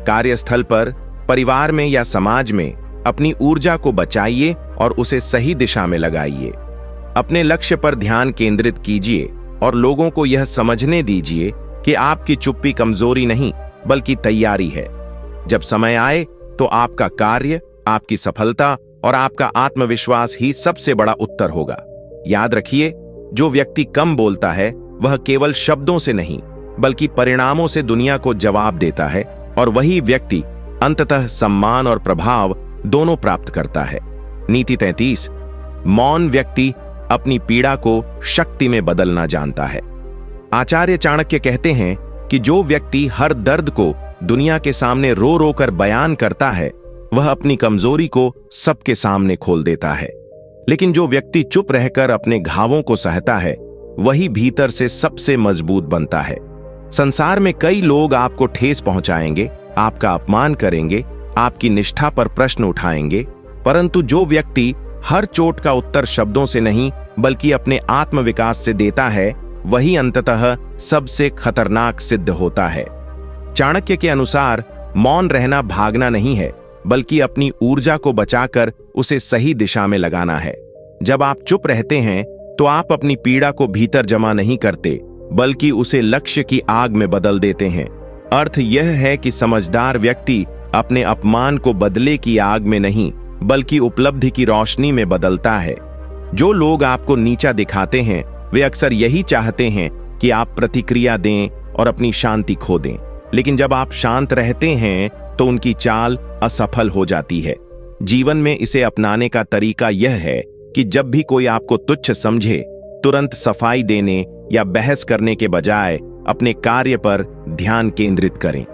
कार्यस्थल पर, परिवार में या समाज में अपनी ऊर्जा को बचाइए और उसे सही दिशा में लगाइए। अपने लक्ष्य पर ध्यान केंद्रित कीजिए और लोगों को यह समझने दीजिए कि आपकी चुप्पी कमजोरी नहीं, बल्कि तैयारी है। जब समय आए, तो आपका कार्य, आपकी सफलता और आपका आत्मविश्वास ही सबसे बड़ा उत्तर होगा। याद रखिए, जो व्यक्ति कम बोलता है, वह केवल शब्दों से नहीं, बल्कि परिणामों से दुनिया को जवाब देता है, और वही व्यक्ति अंततः सम्मान और प्रभाव दोनों प्राप्त करता है। नीति 33। मौन व्यक्ति अपनी पीड़ा को शक्ति में बदलना जानता है। आचार्य चाणक्य कहते हैं कि जो व्यक्ति हर दर्द को दुनिया के सामने रो रो कर बयान करता है, वह अपनी कमजोरी को सबके सामने खोल देता है। लेकिन जो व्यक्ति चुप रहकर अपने घावों को सहता है, वही भीतर से सबसे मजबूत बनता है। संसार में कई लोग आपको ठेस पहुंचाएंगे, आपका अपमान करेंगे, आपकी निष्ठा पर प्रश्न उठाएंगे, परंतु जो व्यक्ति हर चोट का उत्तर शब्दों से नहीं, बल्कि अपने आत्मविकास से देता है, वही अंततः सबसे खतरनाक सिद्ध होता है। चाणक्य के अनुसार मौन रहना भागना नहीं है, बल्कि अपनी ऊर्जा को बचाकर उसे सही दिशा में लगाना है। जब आप चुप रहते हैं तो आप अपनी पीड़ा को भीतर जमा नहीं करते, बल्कि उसे लक्ष्य की आग में बदल देते हैं। अर्थ यह है कि समझदार व्यक्ति अपने अपमान को बदले की आग में नहीं, बल्कि उपलब्धि की रोशनी में बदलता है। जो लोग आपको नीचा दिखाते हैं वे अक्सर यही चाहते हैं कि आप प्रतिक्रिया दें और अपनी शांति खो दें, लेकिन जब आप शांत रहते हैं तो उनकी चाल असफल हो जाती है। जीवन में इसे अपनाने का तरीका यह है कि जब भी कोई आपको तुच्छ समझे, तुरंत सफाई देने या बहस करने के बजाय अपने कार्य पर ध्यान केंद्रित करें।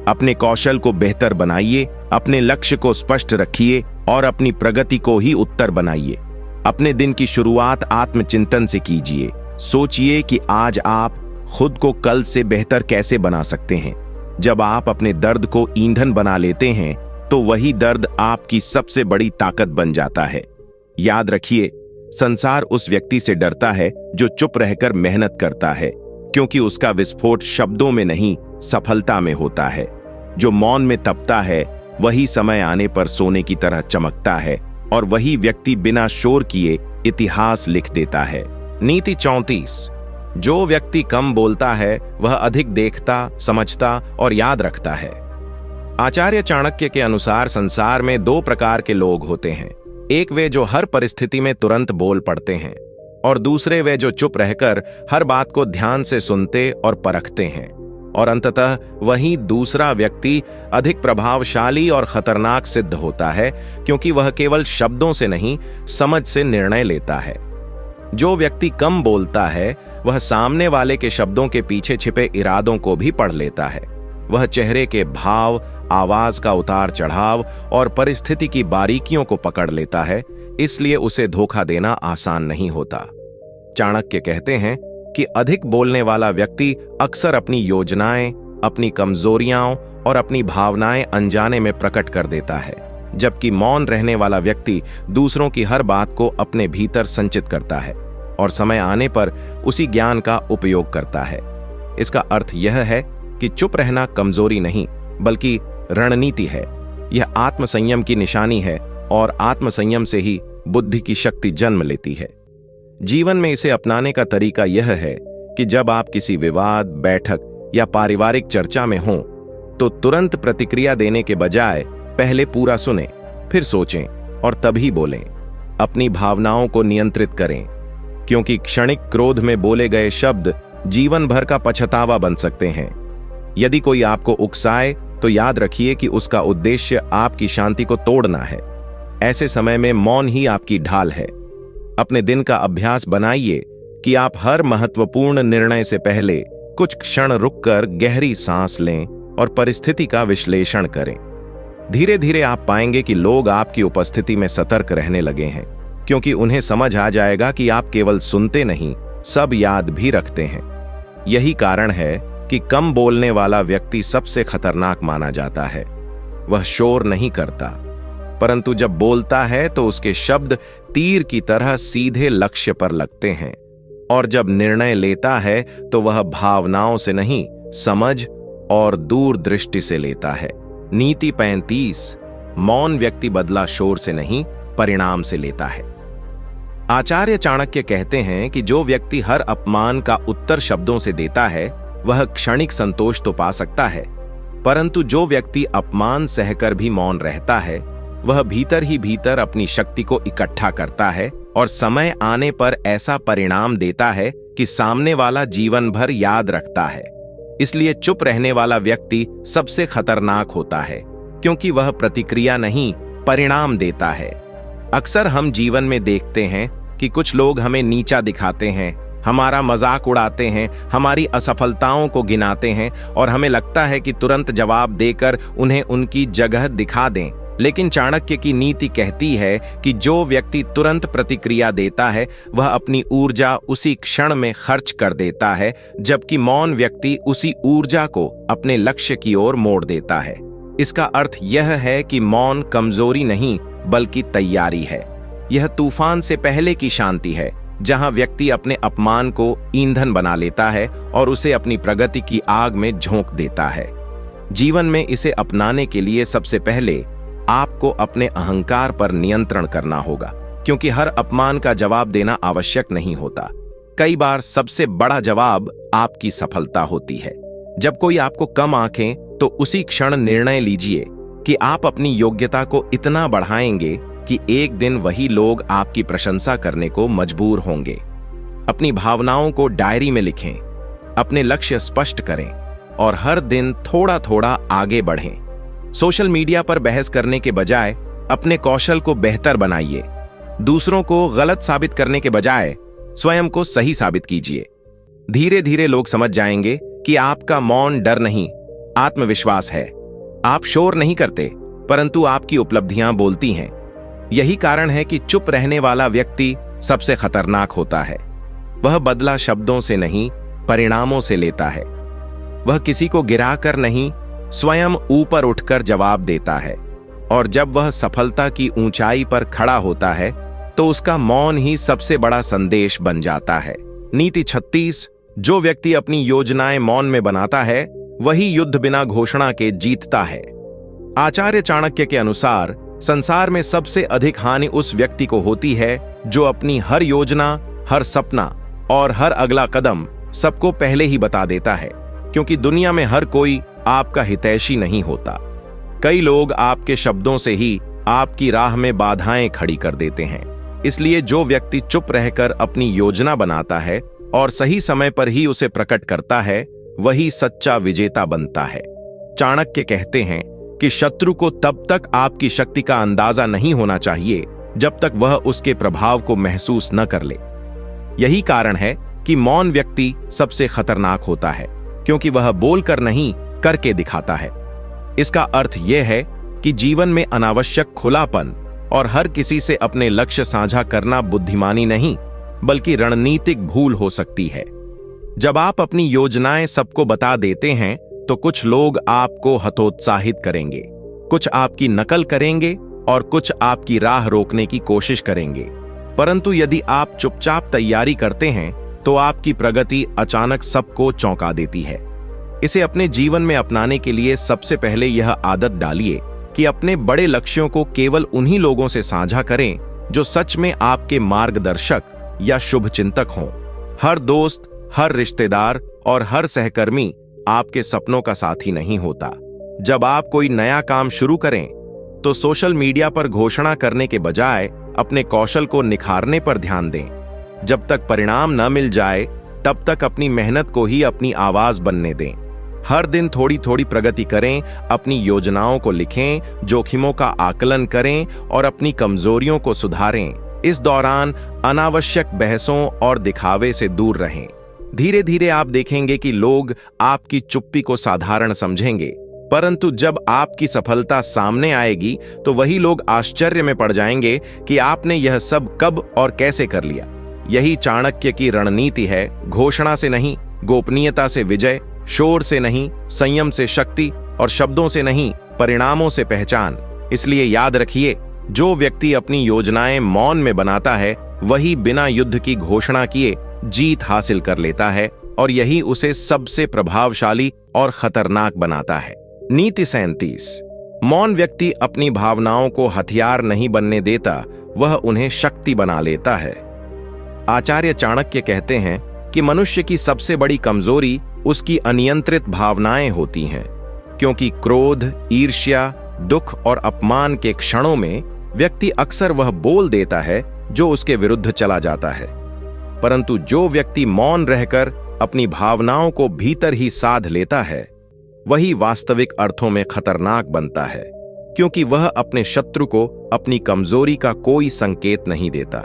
अपने कौशल को बेहतर बनाइए, अपने लक्ष्य को स्पष्ट रखिए और अपनी प्रगति को ही उत्तर बनाइए। अपने दिन की शुरुआत आत्मचिंतन से कीजिए। सोचिए कि आज आप खुद को कल से बेहतर कैसे बना सकते हैं। जब आप अपने दर्द को ईंधन बना लेते हैं तो वही दर्द आपकी सबसे बड़ी ताकत बन जाता है। याद रखिए, संसार उस व्यक्ति से डरता है जो चुप रहकर मेहनत करता है, क्योंकि उसका विस्फोट शब्दों में नहीं, सफलता में होता है। जो मौन में तपता है वही समय आने पर सोने की तरह चमकता है, और वही व्यक्ति बिना शोर किए इतिहास लिख देता है। नीति 34। जो व्यक्ति कम बोलता है वह अधिक देखता, समझता और याद रखता है। आचार्य चाणक्य के अनुसार संसार में दो प्रकार के लोग होते हैं। एक वे जो हर परिस्थिति में तुरंत बोल पड़ते हैं, और दूसरे वे जो चुप रहकर हर बात को ध्यान से सुनते और परखते हैं। और अंततः वही दूसरा व्यक्ति अधिक प्रभावशाली और खतरनाक सिद्ध होता है, क्योंकि वह केवल शब्दों से नहीं, समझ से निर्णय लेता है। जो व्यक्ति कम बोलता है वह सामने वाले के शब्दों के पीछे छिपे इरादों को भी पढ़ लेता है। वह चेहरे के भाव, आवाज का उतार चढ़ाव और परिस्थिति की बारीकियों को पकड़ लेता है, इसलिए उसे धोखा देना आसान नहीं होता। चाणक्य कहते हैं कि अधिक बोलने वाला व्यक्ति अक्सर अपनी योजनाएं, अपनी कमजोरियां और अपनी भावनाएं अनजाने में प्रकट कर देता है, जबकि मौन रहने वाला व्यक्ति दूसरों की हर बात को अपने भीतर संचित करता है और समय आने पर उसी ज्ञान का उपयोग करता है। इसका अर्थ यह है कि चुप रहना कमजोरी नहीं, बल्कि रणनीति है। यह आत्मसंयम की निशानी है, और आत्मसंयम से ही बुद्धि की शक्ति जन्म लेती है। जीवन में इसे अपनाने का तरीका यह है कि जब आप किसी विवाद, बैठक या पारिवारिक चर्चा में हों, तो तुरंत प्रतिक्रिया देने के बजाय पहले पूरा सुनें, फिर सोचें और तभी बोलें। अपनी भावनाओं को नियंत्रित करें, क्योंकि क्षणिक क्रोध में बोले गए शब्द जीवन भर का पछतावा बन सकते हैं। यदि कोई आपको उकसाए तो याद रखिए कि उसका उद्देश्य आपकी शांति को तोड़ना है। ऐसे समय में मौन ही आपकी ढाल है। अपने दिन का अभ्यास बनाइए कि आप हर महत्वपूर्ण निर्णय से पहले कुछ क्षण रुककर गहरी सांस लें और परिस्थिति का विश्लेषण करें। धीरे धीरे आप पाएंगे कि लोग आपकी उपस्थिति में सतर्क रहने लगे हैं, क्योंकि उन्हें समझ आ जाएगा कि आप केवल सुनते नहीं, सब याद भी रखते हैं। यही कारण है कि कम बोलने वाला व्यक्ति सबसे खतरनाक माना जाता है। वह शोर नहीं करता, परंतु जब बोलता है तो उसके शब्द तीर की तरह सीधे लक्ष्य पर लगते हैं, और जब निर्णय लेता है तो वह भावनाओं से नहीं, समझ और दूरदृष्टि से लेता है। नीति 35। मौन व्यक्ति बदला शोर से नहीं, परिणाम से लेता है। आचार्य चाणक्य कहते हैं कि जो व्यक्ति हर अपमान का उत्तर शब्दों से देता है वह क्षणिक संतोष तो पा सकता है, परंतु जो व्यक्ति अपमान सहकर भी मौन रहता है वह भीतर ही भीतर अपनी शक्ति को इकट्ठा करता है और समय आने पर ऐसा परिणाम देता है कि सामने वाला जीवन भर याद रखता है। इसलिए चुप रहने वाला व्यक्ति सबसे खतरनाक होता है, क्योंकि वह प्रतिक्रिया नहीं, परिणाम देता है। अक्सर हम जीवन में देखते हैं कि कुछ लोग हमें नीचा दिखाते हैं, हमारा मजाक उड़ाते हैं, हमारी असफलताओं को गिनाते हैं, और हमें लगता है कि तुरंत जवाब देकर उन्हें उनकी जगह दिखा दें। लेकिन चाणक्य की नीति कहती है कि जो व्यक्ति तुरंत प्रतिक्रिया देता है वह अपनी ऊर्जा उसी क्षण में खर्च कर देता है, जबकि मौन व्यक्ति उसी ऊर्जा को अपने लक्ष्य की ओर मोड़ देता है। इसका अर्थ यह है कि मौन कमजोरी नहीं, बल्कि तैयारी है। यह तूफान से पहले की शांति है, जहां व्यक्ति अपने अपमान को ईंधन बना लेता है और उसे अपनी प्रगति की आग में झोंक देता है। जीवन में इसे अपनाने के लिए सबसे पहले आपको अपने अहंकार पर नियंत्रण करना होगा, क्योंकि हर अपमान का जवाब देना आवश्यक नहीं होता। कई बार सबसे बड़ा जवाब आपकी सफलता होती है। जब कोई आपको कम आंकें तो उसी क्षण निर्णय लीजिए कि आप अपनी योग्यता को इतना बढ़ाएंगे कि एक दिन वही लोग आपकी प्रशंसा करने को मजबूर होंगे। अपनी भावनाओं को डायरी में लिखें, अपने लक्ष्य स्पष्ट करें और हर दिन थोड़ा थोड़ा आगे बढ़ें। सोशल मीडिया पर बहस करने के बजाय अपने कौशल को बेहतर बनाइए। दूसरों को गलत साबित करने के बजाय स्वयं को सही साबित कीजिए। धीरे धीरे लोग समझ जाएंगे कि आपका मौन डर नहीं, आत्मविश्वास है। आप शोर नहीं करते, परंतु आपकी उपलब्धियां बोलती हैं। यही कारण है कि चुप रहने वाला व्यक्ति सबसे खतरनाक होता है। वह बदला शब्दों से नहीं, परिणामों से लेता है। वह किसी को गिराकर नहीं, स्वयं ऊपर उठकर जवाब देता है। और जब वह सफलता की ऊंचाई पर खड़ा होता है तो उसका मौन ही सबसे बड़ा संदेश बन जाता है। नीति 36। जो व्यक्ति अपनी योजनाएं मौन में बनाता है वही युद्ध बिना घोषणा के जीतता है। आचार्य चाणक्य के अनुसार संसार में सबसे अधिक हानि उस व्यक्ति को होती है जो अपनी हर योजना, हर सपना और हर अगला कदम सबको पहले ही बता देता है, क्योंकि दुनिया में हर कोई आपका हितैषी नहीं होता। कई लोग आपके शब्दों से ही आपकी राह में बाधाएं खड़ी कर देते हैं। इसलिए जो व्यक्ति चुप रहकर अपनी योजना बनाता है और सही समय पर ही उसे प्रकट करता है, वही सच्चा विजेता बनता है। चाणक्य कहते हैं कि शत्रु को तब तक आपकी शक्ति का अंदाजा नहीं होना चाहिए जब तक वह उसके प्रभाव को महसूस न कर ले। यही कारण है कि मौन व्यक्ति सबसे खतरनाक होता है, क्योंकि वह बोलकर नहीं, करके दिखाता है। इसका अर्थ यह है कि जीवन में अनावश्यक खुलापन और हर किसी से अपने लक्ष्य साझा करना बुद्धिमानी नहीं, बल्कि रणनीतिक भूल हो सकती है। जब आप अपनी योजनाएं सबको बता देते हैं तो कुछ लोग आपको हतोत्साहित करेंगे, कुछ आपकी नकल करेंगे और कुछ आपकी राह रोकने की कोशिश करेंगे। परंतु यदि आप चुपचाप तैयारी करते हैं तो आपकी प्रगति अचानक सबको चौंका देती है। इसे अपने जीवन में अपनाने के लिए सबसे पहले यह आदत डालिए कि अपने बड़े लक्ष्यों को केवल उन्हीं लोगों से साझा करें जो सच में आपके मार्गदर्शक या शुभचिंतक हों। हर दोस्त, हर रिश्तेदार और हर सहकर्मी आपके सपनों का साथी नहीं होता। जब आप कोई नया काम शुरू करें तो सोशल मीडिया पर घोषणा करने के बजाय अपने कौशल को निखारने पर ध्यान दें। जब तक परिणाम न मिल जाए तब तक अपनी मेहनत को ही अपनी आवाज बनने दें। हर दिन थोड़ी थोड़ी प्रगति करें, अपनी योजनाओं को लिखें, जोखिमों का आकलन करें और अपनी कमजोरियों को सुधारें। इस दौरान अनावश्यक बहसों और दिखावे से दूर रहें। धीरे धीरे आप देखेंगे कि लोग आपकी चुप्पी को साधारण समझेंगे, परंतु जब आपकी सफलता सामने आएगी तो वही लोग आश्चर्य में पड़ जाएंगे कि आपने यह सब कब और कैसे कर लिया। यही चाणक्य की रणनीति है। घोषणा से नहीं, गोपनीयता से विजय, शोर से नहीं, संयम से शक्ति और शब्दों से नहीं, परिणामों से पहचान। इसलिए याद रखिए, जो व्यक्ति अपनी योजनाएं मौन में बनाता है वही बिना युद्ध की घोषणा किए जीत हासिल कर लेता है, और यही उसे सबसे प्रभावशाली और खतरनाक बनाता है। नीति 37। मौन व्यक्ति अपनी भावनाओं को हथियार नहीं बनने देता, वह उन्हें शक्ति बना लेता है। आचार्य चाणक्य कहते हैं कि मनुष्य की सबसे बड़ी कमजोरी उसकी अनियंत्रित भावनाएं होती हैं, क्योंकि क्रोध, ईर्ष्या, दुख और अपमान के क्षणों में व्यक्ति अक्सर वह बोल देता है जो उसके विरुद्ध चला जाता है। परंतु जो व्यक्ति मौन रहकर अपनी भावनाओं को भीतर ही साध लेता है, वही वास्तविक अर्थों में खतरनाक बनता है, क्योंकि वह अपने शत्रु को अपनी कमजोरी का कोई संकेत नहीं देता।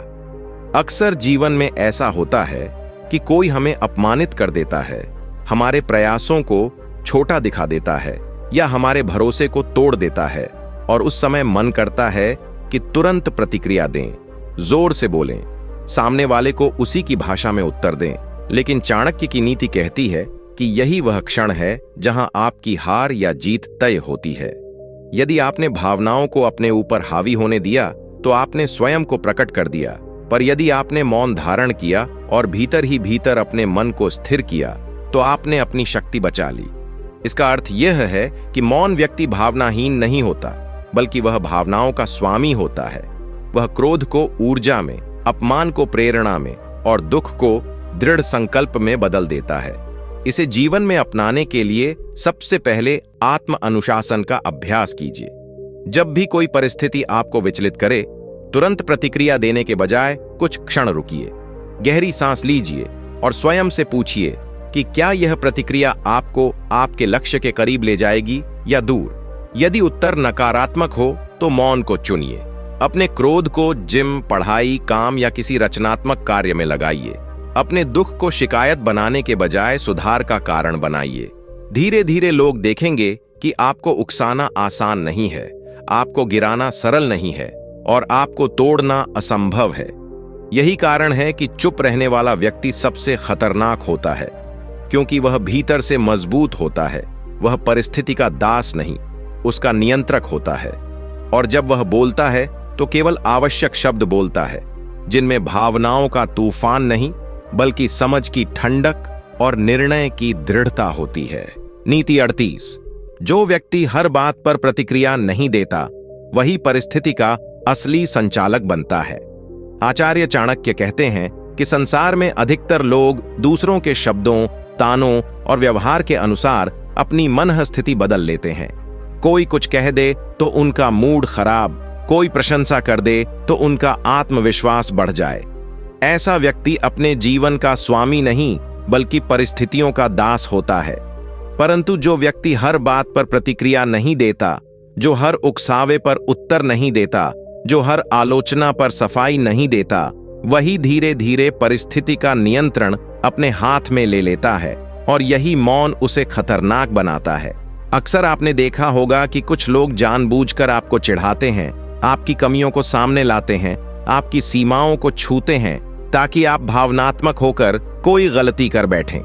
अक्सर जीवन में ऐसा होता है कि कोई हमें अपमानित कर देता है, हमारे प्रयासों को छोटा दिखा देता है या हमारे भरोसे को तोड़ देता है, और उस समय मन करता है कि तुरंत प्रतिक्रिया दें, जोर से बोलें, सामने वाले को उसी की भाषा में उत्तर दें। लेकिन चाणक्य की नीति कहती है कि यही वह क्षण है जहां आपकी हार या जीत तय होती है। यदि आपने भावनाओं को अपने ऊपर हावी होने दिया तो आपने स्वयं को प्रकट कर दिया, पर यदि आपने मौन धारण किया और भीतर ही भीतर अपने मन को स्थिर किया तो आपने अपनी शक्ति बचा ली। इसका अर्थ यह है कि मौन व्यक्ति भावनाहीन नहीं होता, बल्कि वह भावनाओं का स्वामी होता है। वह क्रोध को ऊर्जा में, अपमान को प्रेरणा में और दुख को दृढ़ संकल्प में बदल देता है। इसे जीवन में अपनाने के लिए सबसे पहले आत्म अनुशासन का अभ्यास कीजिए। जब भी कोई परिस्थिति आपको विचलित करे, तुरंत प्रतिक्रिया देने के बजाय कुछ क्षण रुकिए, गहरी सांस लीजिए और स्वयं से पूछिए कि क्या यह प्रतिक्रिया आपको आपके लक्ष्य के करीब ले जाएगी या दूर। यदि उत्तर नकारात्मक हो तो मौन को चुनिए। अपने क्रोध को जिम, पढ़ाई, काम या किसी रचनात्मक कार्य में लगाइए। अपने दुख को शिकायत बनाने के बजाय सुधार का कारण बनाइए। धीरे धीरे लोग देखेंगे कि आपको उकसाना आसान नहीं है, आपको गिराना सरल नहीं है और आपको तोड़ना असंभव है। यही कारण है कि चुप रहने वाला व्यक्ति सबसे खतरनाक होता है, क्योंकि वह भीतर से मजबूत होता है। वह परिस्थिति का दास नहीं, उसका नियंत्रक होता है। और जब वह बोलता है तो केवल आवश्यक शब्द बोलता है, जिनमें भावनाओं का तूफान नहीं, बल्कि समझ की ठंडक और निर्णय की दृढ़ता होती है। नीति 38। जो व्यक्ति हर बात पर प्रतिक्रिया नहीं देता, वही परिस्थिति का असली संचालक बनता है। आचार्य चाणक्य कहते हैं कि संसार में अधिकतर लोग दूसरों के शब्दों, तानों और व्यवहार के अनुसार अपनी मनः स्थिति बदल लेते हैं। कोई कुछ कह दे तो उनका मूड खराब, कोई प्रशंसा कर दे तो उनका आत्मविश्वास बढ़ जाए। ऐसा व्यक्ति अपने जीवन का स्वामी नहीं, बल्कि परिस्थितियों का दास होता है। परंतु जो व्यक्ति हर बात पर प्रतिक्रिया नहीं देता, जो हर उकसावे पर उत्तर नहीं देता, जो हर आलोचना पर सफाई नहीं देता, वही धीरे धीरे परिस्थिति का नियंत्रण अपने हाथ में ले लेता है। और यही मौन उसे खतरनाक बनाता है। अक्सर आपने देखा होगा कि कुछ लोग जानबूझकर आपको चिढ़ाते हैं, आपकी कमियों को सामने लाते हैं, आपकी सीमाओं को छूते हैं, ताकि आप भावनात्मक होकर कोई गलती कर बैठें।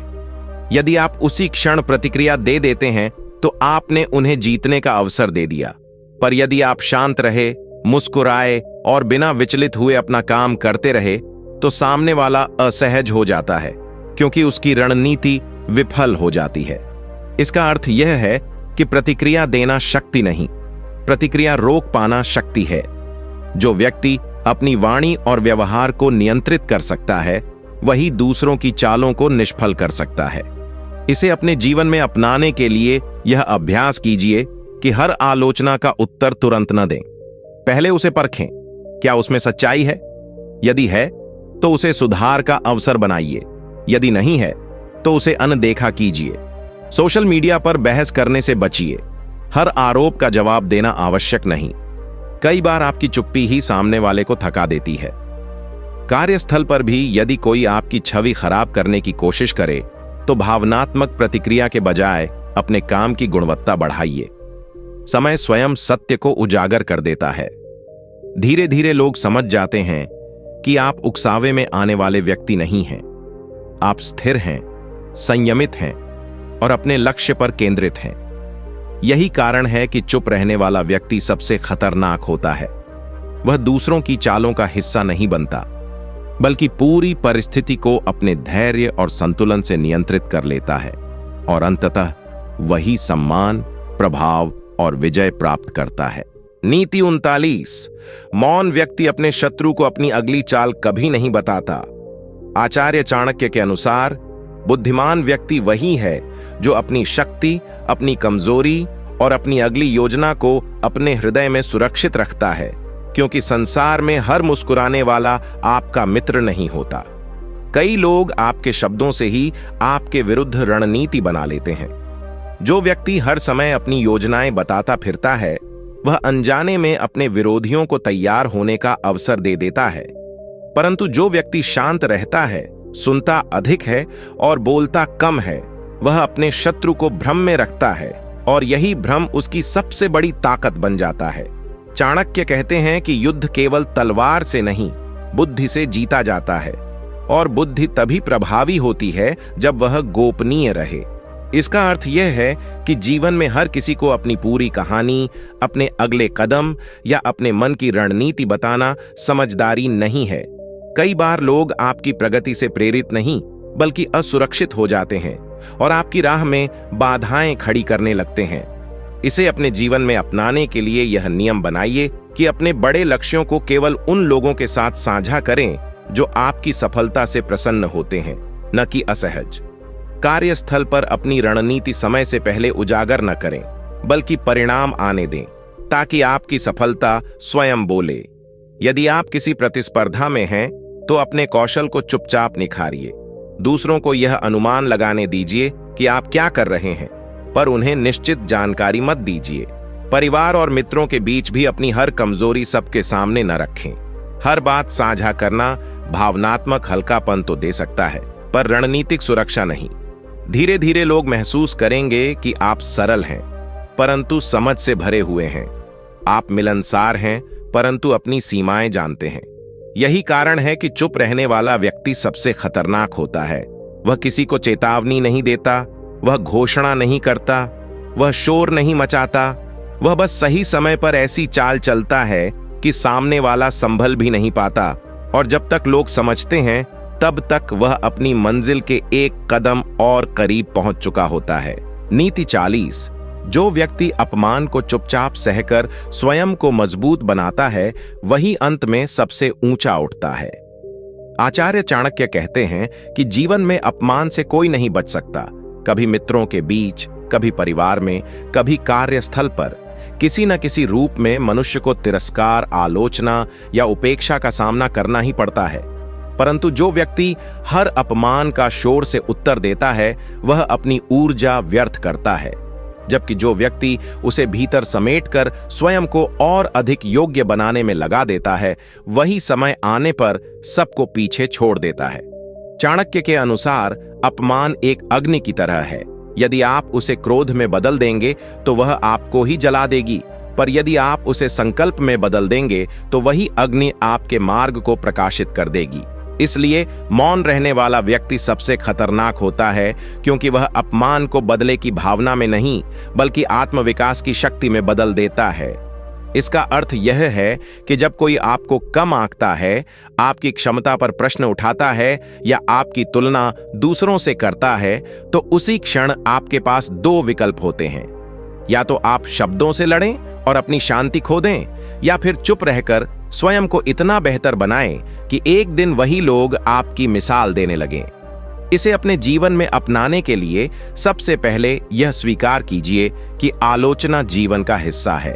यदि आप उसी क्षण प्रतिक्रिया दे देते हैं तो आपने उन्हें जीतने का अवसर दे दिया। पर यदि आप शांत रहे, मुस्कुराए और बिना विचलित हुए अपना काम करते रहे, तो सामने वाला असहज हो जाता है, क्योंकि उसकी रणनीति विफल हो जाती है। इसका अर्थ यह है कि प्रतिक्रिया देना शक्ति नहीं, प्रतिक्रिया रोक पाना शक्ति है। जो व्यक्ति अपनी वाणी और व्यवहार को नियंत्रित कर सकता है, वही दूसरों की चालों को निष्फल कर सकता है। इसे अपने जीवन में अपनाने के लिए यह अभ्यास कीजिए कि हर आलोचना का उत्तर तुरंत न दें। पहले उसे परखें, क्या उसमें सच्चाई है? यदि है तो उसे सुधार का अवसर बनाइए, यदि नहीं है तो उसे अनदेखा कीजिए। सोशल मीडिया पर बहस करने से बचिए। हर आरोप का जवाब देना आवश्यक नहीं। कई बार आपकी चुप्पी ही सामने वाले को थका देती है। कार्यस्थल पर भी यदि कोई आपकी छवि खराब करने की कोशिश करे, तो भावनात्मक प्रतिक्रिया के बजाय अपने काम की गुणवत्ता बढ़ाइए। समय स्वयं सत्य को उजागर कर देता है। धीरे धीरे लोग समझ जाते हैं कि आप उकसावे में आने वाले व्यक्ति नहीं हैं। आप स्थिर हैं, संयमित हैं और अपने लक्ष्य पर केंद्रित हैं। यही कारण है कि चुप रहने वाला व्यक्ति सबसे खतरनाक होता है। वह दूसरों की चालों का हिस्सा नहीं बनता, बल्कि पूरी परिस्थिति को अपने धैर्य और संतुलन से नियंत्रित कर लेता है और अंततः वही सम्मान, प्रभाव और विजय प्राप्त करता है। नीति 39। मौन व्यक्ति अपने शत्रु को अपनी अगली चाल कभी नहीं बताता। आचार्य चाणक्य के अनुसार बुद्धिमान व्यक्ति वही है जो अपनी शक्ति, अपनी कमजोरी और अपनी अगली योजना को अपने हृदय में सुरक्षित रखता है, क्योंकि संसार में हर मुस्कुराने वाला आपका मित्र नहीं होता। कई लोग आपके शब्दों से ही आपके विरुद्ध रणनीति बना लेते हैं। जो व्यक्ति हर समय अपनी योजनाएं बताता फिरता है, वह अनजाने में अपने विरोधियों को तैयार होने का अवसर दे देता है। परंतु जो व्यक्ति शांत रहता है, सुनता अधिक है और बोलता कम है, वह अपने शत्रु को भ्रम में रखता है और यही भ्रम उसकी सबसे बड़ी ताकत बन जाता है। चाणक्य कहते हैं कि युद्ध केवल तलवार से नहीं, बुद्धि से जीता जाता है, और बुद्धि तभी प्रभावी होती है जब वह गोपनीय रहे। इसका अर्थ यह है कि जीवन में हर किसी को अपनी पूरी कहानी, अपने अगले कदम या अपने मन की रणनीति बताना समझदारी नहीं है। कई बार लोग आपकी प्रगति से प्रेरित नहीं, बल्कि असुरक्षित हो जाते हैं और आपकी राह में बाधाएं खड़ी करने लगते हैं। इसे अपने जीवन में अपनाने के लिए यह नियम बनाइए कि अपने बड़े लक्ष्यों को केवल उन लोगों के साथ साझा करें जो आपकी सफलता से प्रसन्न होते हैं, न कि असहज। कार्यस्थल पर अपनी रणनीति समय से पहले उजागर न करें, बल्कि परिणाम आने दें, ताकि आपकी सफलता स्वयं बोले। यदि आप किसी प्रतिस्पर्धा में हैं, तो अपने कौशल को चुपचाप निखारिए। दूसरों को यह अनुमान लगाने दीजिए कि आप क्या कर रहे हैं, पर उन्हें निश्चित जानकारी मत दीजिए। परिवार और मित्रों के बीच भी अपनी हर कमजोरी सबके सामने न रखें। हर बात साझा करना भावनात्मक हल्कापन तो दे सकता है, पर रणनीतिक सुरक्षा नहीं। धीरे धीरे लोग महसूस करेंगे कि आप सरल हैं, परंतु समझ से भरे हुए हैं। आप मिलनसार हैं, परंतु अपनी सीमाएं जानते हैं। यही कारण है कि चुप रहने वाला व्यक्ति सबसे खतरनाक होता है। वह किसी को चेतावनी नहीं देता, वह घोषणा नहीं करता, वह शोर नहीं मचाता। वह बस सही समय पर ऐसी चाल चलता है कि सामने वाला संभल भी नहीं पाता, और जब तक लोग समझते हैं तब तक वह अपनी मंजिल के एक कदम और करीब पहुंच चुका होता है। नीति 40। जो व्यक्ति अपमान को चुपचाप सहकर स्वयं को मजबूत बनाता है, वही अंत में सबसे ऊंचा उठता है। आचार्य चाणक्य कहते हैं कि जीवन में अपमान से कोई नहीं बच सकता। कभी मित्रों के बीच, कभी परिवार में, कभी कार्यस्थल पर, किसी न किसी रूप में मनुष्य को तिरस्कार, आलोचना या उपेक्षा का सामना करना ही पड़ता है। परंतु जो व्यक्ति हर अपमान का शोर से उत्तर देता है, वह अपनी ऊर्जा व्यर्थ करता है, जबकि जो व्यक्ति उसे भीतर समेटकर स्वयं को और अधिक योग्य बनाने में लगा देता है, वही समय आने पर सबको पीछे छोड़ देता है। चाणक्य के अनुसार अपमान एक अग्नि की तरह है। यदि आप उसे क्रोध में बदल देंगे तो वह आपको ही जला देगी, पर यदि आप उसे संकल्प में बदल देंगे तो वही अग्नि आपके मार्ग को प्रकाशित कर देगी। इसलिए मौन रहने वाला व्यक्ति सबसे खतरनाक होता है, क्योंकि वह अपमान को बदले की भावना में नहीं, बल्कि आत्मविकास की शक्ति में बदल देता है। इसका अर्थ यह है कि जब कोई आपको कम आंकता है, आपकी क्षमता पर प्रश्न उठाता है या आपकी तुलना दूसरों से करता है, तो उसी क्षण आपके पास दो विकल्प होते हैं। या तो आप शब्दों से लड़ें और अपनी शांति खो दें, या फिर चुप रहकर स्वयं को इतना बेहतर बनाएं कि एक दिन वही लोग आपकी मिसाल देने लगें। इसे अपने जीवन में अपनाने के लिए सबसे पहले यह स्वीकार कीजिए कि आलोचना जीवन का हिस्सा है।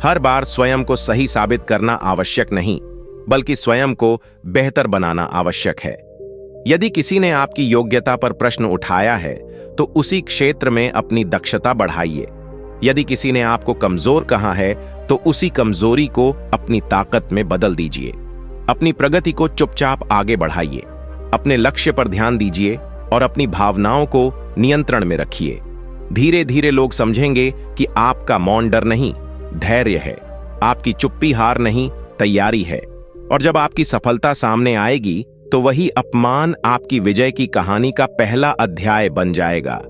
हर बार स्वयं को सही साबित करना आवश्यक नहीं, बल्कि स्वयं को बेहतर बनाना आवश्यक है। यदि किसी ने आपकी योग्यता पर प्रश्न उठाया है, तो उसी क्षेत्र में अपनी दक्षता बढ़ाइए। यदि किसी ने आपको कमजोर कहा है, तो उसी कमजोरी को अपनी ताकत में बदल दीजिए। अपनी प्रगति को चुपचाप आगे बढ़ाइए। अपने लक्ष्य पर ध्यान दीजिए और अपनी भावनाओं को नियंत्रण में रखिए। धीरे धीरे लोग समझेंगे कि आपका मौन डर नहीं, धैर्य है। आपकी चुप्पी हार नहीं, तैयारी है। और जब आपकी सफलता सामने आएगी, तो वही अपमान आपकी विजय की कहानी का पहला अध्याय बन जाएगा।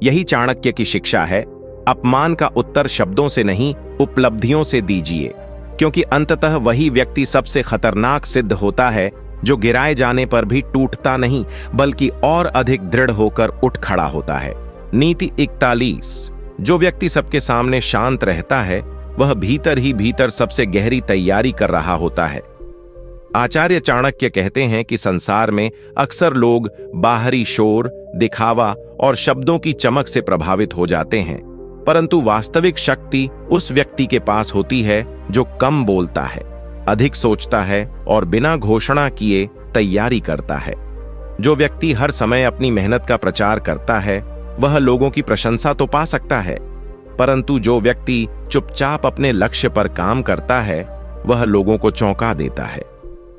यही चाणक्य की शिक्षा है। अपमान का उत्तर शब्दों से नहीं, उपलब्धियों से दीजिए, क्योंकि अंततः वही व्यक्ति सबसे खतरनाक सिद्ध होता है, जो गिराए जाने पर भी टूटता नहीं, बल्कि और अधिक दृढ़ होकर उठ खड़ा होता है। नीति 41। जो व्यक्ति सबके सामने शांत रहता है, वह भीतर ही भीतर सबसे गहरी तैयारी कर रहा होता है। आचार्य चाणक्य कहते हैं कि संसार में अक्सर लोग बाहरी शोर, दिखावा और शब्दों की चमक से प्रभावित हो जाते हैं, परंतु वास्तविक शक्ति उस व्यक्ति के पास होती है जो कम बोलता है, अधिक सोचता है और बिना घोषणा किए तैयारी करता है। जो व्यक्ति हर समय अपनी मेहनत का प्रचार करता है, वह लोगों की प्रशंसा तो पा सकता है, परंतु जो व्यक्ति चुपचाप अपने लक्ष्य पर काम करता है, वह लोगों को चौंका देता है।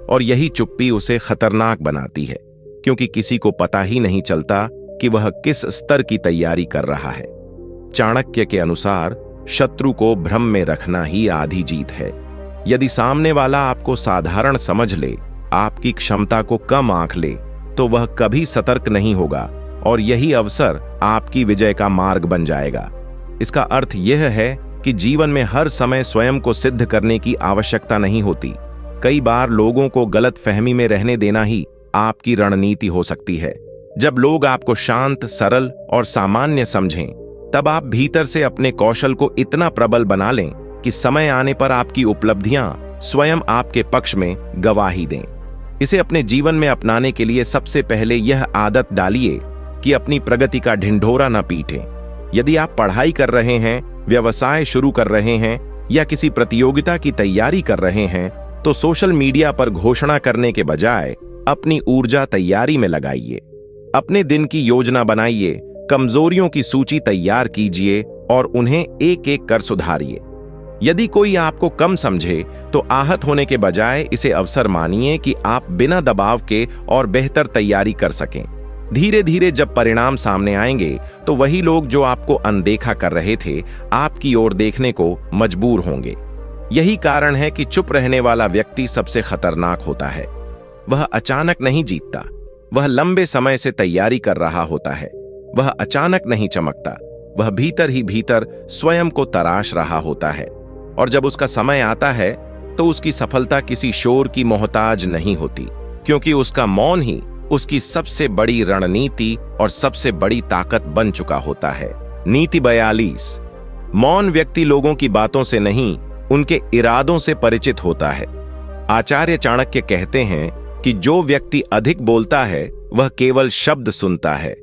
और यही चुप्पी उसे खतरनाक बनाती है, क्योंकि किसी को पता ही नहीं चलता कि वह किस स्तर की तैयारी कर रहा है। चाणक्य के अनुसार शत्रु को भ्रम में रखना ही आधी जीत है। यदि सामने वाला आपको साधारण समझ ले, आपकी क्षमता को कम आंक ले, तो वह कभी सतर्क नहीं होगा और यही अवसर आपकी विजय का मार्ग बन जाएगा। इसका अर्थ यह है कि जीवन में हर समय स्वयं को सिद्ध करने की आवश्यकता नहीं होती। कई बार लोगों को गलत फहमी में रहने देना ही आपकी रणनीति हो सकती है। जब लोग आपको शांत, सरल और सामान्य समझें, तब आप भीतर से अपने कौशल को इतना प्रबल बना लें कि समय आने पर आपकी उपलब्धियां स्वयं आपके पक्ष में गवाही दें। इसे अपने जीवन में अपनाने के लिए सबसे पहले यह आदत डालिए कि अपनी प्रगति का ढिंढोरा न पीटें। यदि आप पढ़ाई कर रहे हैं, व्यवसाय शुरू कर रहे हैं या किसी प्रतियोगिता की तैयारी कर रहे हैं, तो सोशल मीडिया पर घोषणा करने के बजाय अपनी ऊर्जा तैयारी में लगाइए। अपने दिन की योजना बनाइए, कमजोरियों की सूची तैयार कीजिए और उन्हें एक एक कर सुधारिए। यदि कोई आपको कम समझे तो आहत होने के बजाय इसे अवसर मानिए कि आप बिना दबाव के और बेहतर तैयारी कर सकें। धीरे धीरे जब परिणाम सामने आएंगे तो वही लोग जो आपको अनदेखा कर रहे थे, आपकी ओर देखने को मजबूर होंगे। यही कारण है कि चुप रहने वाला व्यक्ति सबसे खतरनाक होता है। वह अचानक नहीं जीतता, वह लंबे समय से तैयारी कर रहा होता है। वह अचानक नहीं चमकता, वह भीतर ही भीतर स्वयं को तराश रहा होता है। और जब उसका समय आता है तो उसकी सफलता किसी शोर की मोहताज नहीं होती, क्योंकि उसका मौन ही उसकी सबसे बड़ी रणनीति और सबसे बड़ी ताकत बन चुका होता है। नीति 42। मौन व्यक्ति लोगों की बातों से नहीं, उनके इरादों से परिचित होता है। आचार्य चाणक्य कहते हैं कि जो व्यक्ति अधिक बोलता है वह केवल शब्द सुनता है,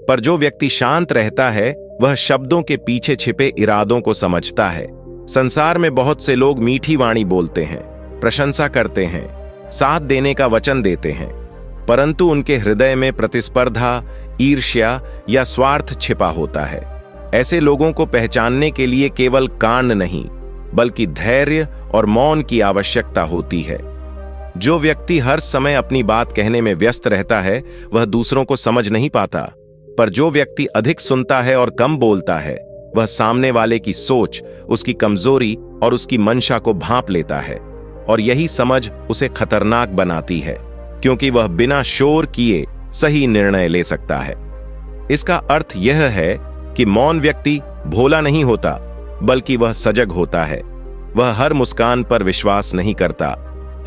पर जो व्यक्ति शांत रहता है वह शब्दों के पीछे छिपे इरादों को समझता है। संसार में बहुत से लोग मीठी वाणी बोलते हैं, प्रशंसा करते हैं, साथ देने का वचन देते हैं, परंतु उनके हृदय में प्रतिस्पर्धा, ईर्ष्या या स्वार्थ छिपा होता है। ऐसे लोगों को पहचानने के लिए केवल कान नहीं, बल्कि धैर्य और मौन की आवश्यकता होती है। जो व्यक्ति हर समय अपनी बात कहने में व्यस्त रहता है वह दूसरों को समझ नहीं पाता, पर जो व्यक्ति अधिक सुनता है और कम बोलता है वह सामने वाले की सोच, उसकी कमजोरी और उसकी मंशा को भांप लेता है। और यही समझ उसे खतरनाक बनाती है, क्योंकि वह बिना शोर किए सही निर्णय ले सकता है। इसका अर्थ यह है कि मौन व्यक्ति भोला नहीं होता, बल्कि वह सजग होता है। वह हर मुस्कान पर विश्वास नहीं करता,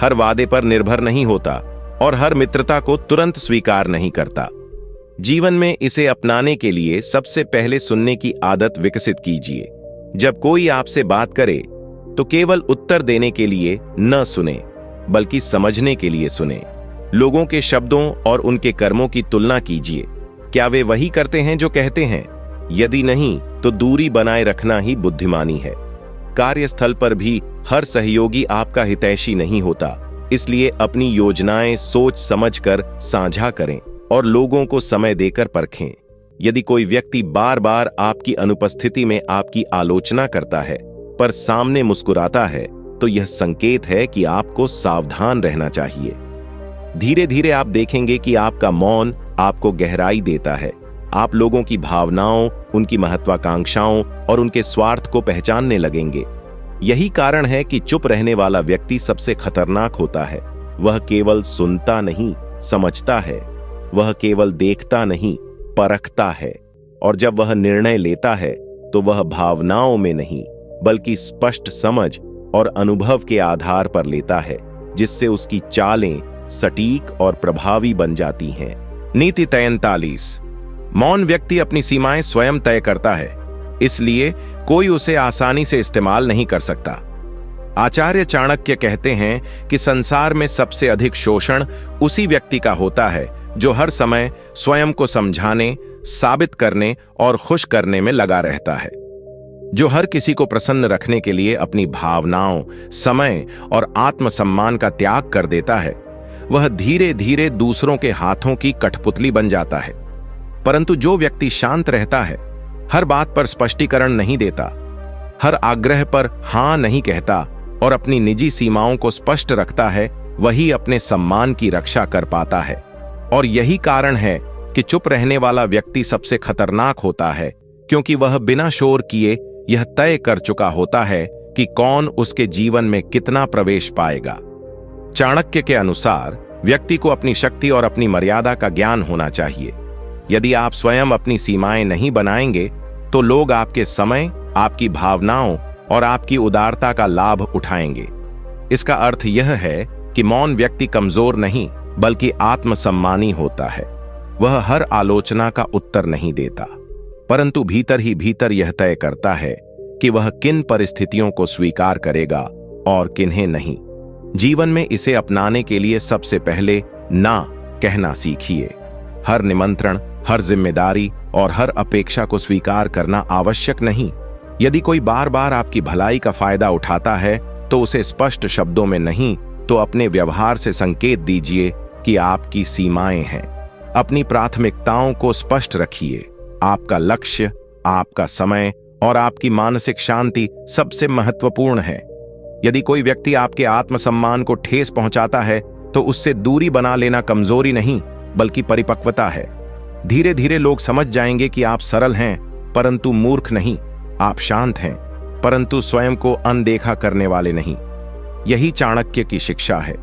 हर वादे पर निर्भर नहीं होता और हर मित्रता को तुरंत स्वीकार नहीं करता। जीवन में इसे अपनाने के लिए सबसे पहले सुनने की आदत विकसित कीजिए। जब कोई आपसे बात करे तो केवल उत्तर देने के लिए न सुने, बल्कि समझने के लिए सुने। लोगों के शब्दों और उनके कर्मों की तुलना कीजिए। क्या वे वही करते हैं जो कहते हैं? यदि नहीं, तो दूरी बनाए रखना ही बुद्धिमानी है। कार्यस्थल पर भी हर सहयोगी आपका हितैषी नहीं होता, इसलिए अपनी योजनाएं सोच समझकर साझा करें और लोगों को समय देकर परखें। यदि कोई व्यक्ति बार बार आपकी अनुपस्थिति में आपकी आलोचना करता है पर सामने मुस्कुराता है, तो यह संकेत है कि आपको सावधान रहना चाहिए। धीरे धीरे आप देखेंगे कि आपका मौन आपको गहराई देता है। आप लोगों की भावनाओं, उनकी महत्वाकांक्षाओं और उनके स्वार्थ को पहचानने लगेंगे। यही कारण है कि चुप रहने वाला व्यक्ति सबसे खतरनाक होता है। वह केवल सुनता नहीं, समझता है। वह केवल देखता नहीं, परखता है। और जब वह निर्णय लेता है तो वह भावनाओं में नहीं, बल्कि स्पष्ट समझ और अनुभव के आधार पर लेता है, जिससे उसकी चालें सटीक और प्रभावी बन जाती हैं। नीति 43। मौन व्यक्ति अपनी सीमाएं स्वयं तय करता है, इसलिए कोई उसे आसानी से इस्तेमाल नहीं कर सकता। आचार्य चाणक्य कहते हैं कि संसार में सबसे अधिक शोषण उसी व्यक्ति का होता है जो हर समय स्वयं को समझाने, साबित करने और खुश करने में लगा रहता है। जो हर किसी को प्रसन्न रखने के लिए अपनी भावनाओं, समय और आत्मसम्मान का त्याग कर देता है, वह धीरे धीरे दूसरों के हाथों की कठपुतली बन जाता है। परंतु जो व्यक्ति शांत रहता है, हर बात पर स्पष्टीकरण नहीं देता, हर आग्रह पर हां नहीं कहता और अपनी निजी सीमाओं को स्पष्ट रखता है, वही अपने सम्मान की रक्षा कर पाता है। और यही कारण है कि चुप रहने वाला व्यक्ति सबसे खतरनाक होता है, क्योंकि वह बिना शोर किए यह तय कर चुका होता है कि कौन उसके जीवन में कितना प्रवेश पाएगा। चाणक्य के अनुसार व्यक्ति को अपनी शक्ति और अपनी मर्यादा का ज्ञान होना चाहिए। यदि आप स्वयं अपनी सीमाएं नहीं बनाएंगे तो लोग आपके समय, आपकी भावनाओं और आपकी उदारता का लाभ उठाएंगे। इसका अर्थ यह है कि मौन व्यक्ति कमजोर नहीं, बल्कि आत्मसम्मानी होता है। वह हर आलोचना का उत्तर नहीं देता, परंतु भीतर ही भीतर यह तय करता है कि वह किन परिस्थितियों को स्वीकार करेगा और किन्हें नहीं। जीवन में इसे अपनाने के लिए सबसे पहले ना कहना सीखिए। हर निमंत्रण, हर जिम्मेदारी और हर अपेक्षा को स्वीकार करना आवश्यक नहीं। यदि कोई बार बार आपकी भलाई का फायदा उठाता है तो उसे स्पष्ट शब्दों में नहीं तो अपने व्यवहार से संकेत दीजिए कि आपकी सीमाएं हैं। अपनी प्राथमिकताओं को स्पष्ट रखिए। आपका लक्ष्य, आपका समय और आपकी मानसिक शांति सबसे महत्वपूर्ण है। यदि कोई व्यक्ति आपके आत्मसम्मान को ठेस पहुंचाता है तो उससे दूरी बना लेना कमजोरी नहीं बल्कि परिपक्वता है। धीरे धीरे लोग समझ जाएंगे कि आप सरल हैं परंतु मूर्ख नहीं, आप शांत हैं परंतु स्वयं को अनदेखा करने वाले नहीं। यही चाणक्य की शिक्षा है।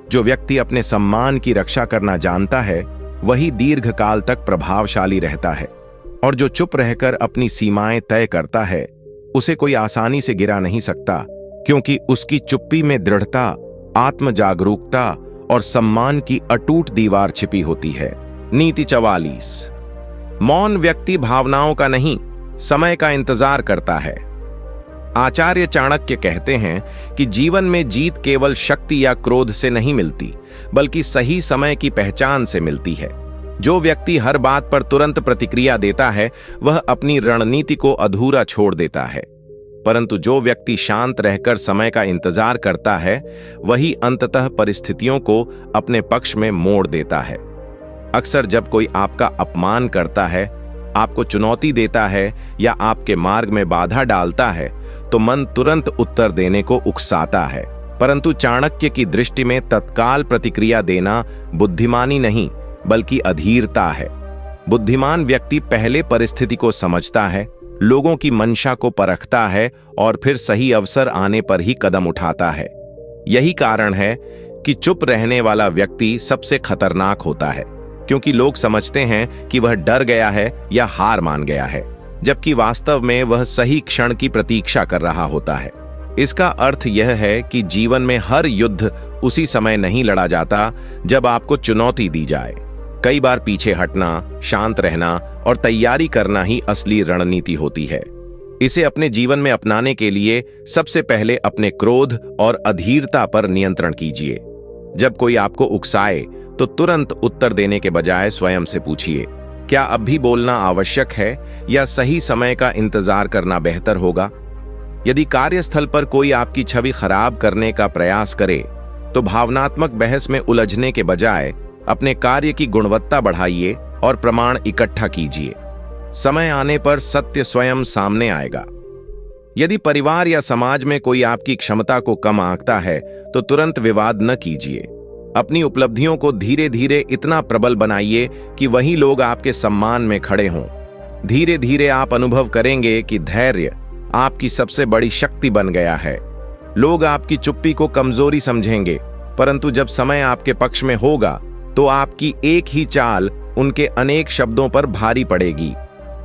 जो व्यक्ति अपने सम्मान की रक्षा करना जानता है वही दीर्घकाल तक प्रभावशाली रहता है, और जो चुप रहकर अपनी सीमाएं तय करता है उसे कोई आसानी से गिरा नहीं सकता, क्योंकि उसकी चुप्पी में दृढ़ता, आत्म जागरूकता और सम्मान की अटूट दीवार छिपी होती है। नीति 44। मौन व्यक्ति भावनाओं का नहीं, समय का इंतजार करता है। आचार्य चाणक्य कहते हैं कि जीवन में जीत केवल शक्ति या क्रोध से नहीं मिलती, बल्कि सही समय की पहचान से मिलती है। जो व्यक्ति हर बात पर तुरंत प्रतिक्रिया देता है वह अपनी रणनीति को अधूरा छोड़ देता है, परंतु जो व्यक्ति शांत रहकर समय का इंतजार करता है वही अंततः परिस्थितियों को अपने पक्ष में मोड़ देता है। अक्सर जब कोई आपका अपमान करता है, आपको चुनौती देता है या आपके मार्ग में बाधा डालता है तो मन तुरंत उत्तर देने को उकसाता है, परंतु चाणक्य की दृष्टि में तत्काल प्रतिक्रिया देना बुद्धिमानी नहीं बल्कि अधीरता है। बुद्धिमान व्यक्ति पहले परिस्थिति को समझता है, लोगों की मंशा को परखता है और फिर सही अवसर आने पर ही कदम उठाता है। यही कारण है कि चुप रहने वाला व्यक्ति सबसे खतरनाक होता है, क्योंकि लोग समझते हैं कि वह डर गया है या हार मान गया है, जबकि वास्तव में वह सही क्षण की प्रतीक्षा कर रहा होता है। इसका अर्थ यह है कि जीवन में हर युद्ध उसी समय नहीं लड़ा जाता जब आपको चुनौती दी जाए। कई बार पीछे हटना, शांत रहना और तैयारी करना ही असली रणनीति होती है। इसे अपने जीवन में अपनाने के लिए सबसे पहले अपने क्रोध और अधीरता पर नियंत्रण कीजिए। जब कोई आपको उकसाए तो तुरंत उत्तर देने के बजाय स्वयं से पूछिए, क्या अब भी बोलना आवश्यक है या सही समय का इंतजार करना बेहतर होगा? यदि कार्यस्थल पर कोई आपकी छवि खराब करने का प्रयास करे तो भावनात्मक बहस में उलझने के बजाय अपने कार्य की गुणवत्ता बढ़ाइए और प्रमाण इकट्ठा कीजिए। समय आने पर सत्य स्वयं सामने आएगा। यदि परिवार या समाज में कोई आपकी क्षमता को कम आंकता है तो तुरंत विवाद न कीजिए। अपनी उपलब्धियों को धीरे धीरे इतना प्रबल बनाइए कि वही लोग आपके सम्मान में खड़े हों। धीरे धीरे आप अनुभव करेंगे कि धैर्य आपकी सबसे बड़ी शक्ति बन गया है। लोग आपकी चुप्पी को कमजोरी समझेंगे, परंतु जब समय आपके पक्ष में होगा तो आपकी एक ही चाल उनके अनेक शब्दों पर भारी पड़ेगी।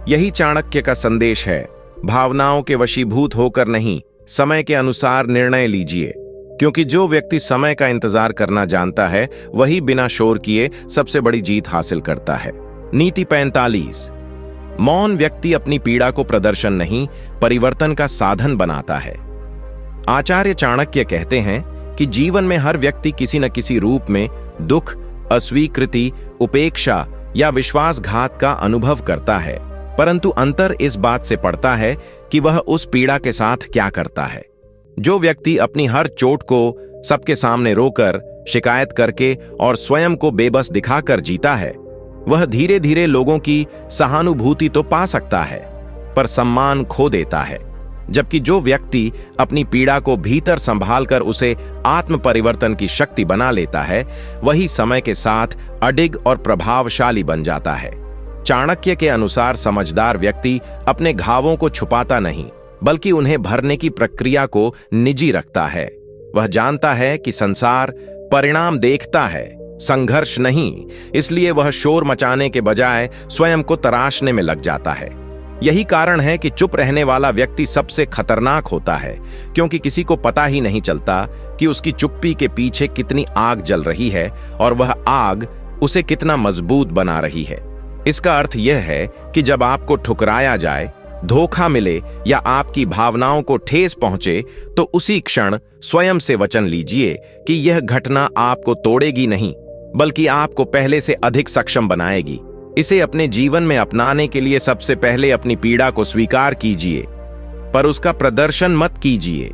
यही चाणक्य का संदेश है। भावनाओं के वशीभूत होकर नहीं, समय के अनुसार निर्णय लीजिए, क्योंकि जो व्यक्ति समय का इंतजार करना जानता है वही बिना शोर किए सबसे बड़ी जीत हासिल करता है। नीति 45। मौन व्यक्ति अपनी पीड़ा को प्रदर्शन नहीं, परिवर्तन का साधन बनाता है। आचार्य चाणक्य कहते हैं कि जीवन में हर व्यक्ति किसी न किसी रूप में दुख, अस्वीकृति, उपेक्षा या विश्वासघात का अनुभव करता है, परंतु अंतर इस बात से पड़ता है कि वह उस पीड़ा के साथ क्या करता है। जो व्यक्ति अपनी हर चोट को सबके सामने रोकर, शिकायत करके और स्वयं को बेबस दिखाकर जीता है, वह धीरे धीरे लोगों की सहानुभूति तो पा सकता है पर सम्मान खो देता है। जबकि जो व्यक्ति अपनी पीड़ा को भीतर संभालकर उसे आत्म परिवर्तन की शक्ति बना लेता है, वही समय के साथ अडिग और प्रभावशाली बन जाता है। चाणक्य के अनुसार समझदार व्यक्ति अपने घावों को छुपाता नहीं, बल्कि उन्हें भरने की प्रक्रिया को निजी रखता है। वह जानता है कि संसार परिणाम देखता है, संघर्ष नहीं, इसलिए वह शोर मचाने के बजाय स्वयं को तराशने में लग जाता है। यही कारण है कि चुप रहने वाला व्यक्ति सबसे खतरनाक होता है, क्योंकि किसी को पता ही नहीं चलता कि उसकी चुप्पी के पीछे कितनी आग जल रही है और वह आग उसे कितना मजबूत बना रही है। इसका अर्थ यह है कि जब आपको ठुकराया जाए, धोखा मिले या आपकी भावनाओं को ठेस पहुंचे, तो उसी क्षण स्वयं से वचन लीजिए कि यह घटना आपको तोड़ेगी नहीं, बल्कि आपको पहले से अधिक सक्षम बनाएगी। इसे अपने जीवन में अपनाने के लिए सबसे पहले अपनी पीड़ा को स्वीकार कीजिए, पर उसका प्रदर्शन मत कीजिए।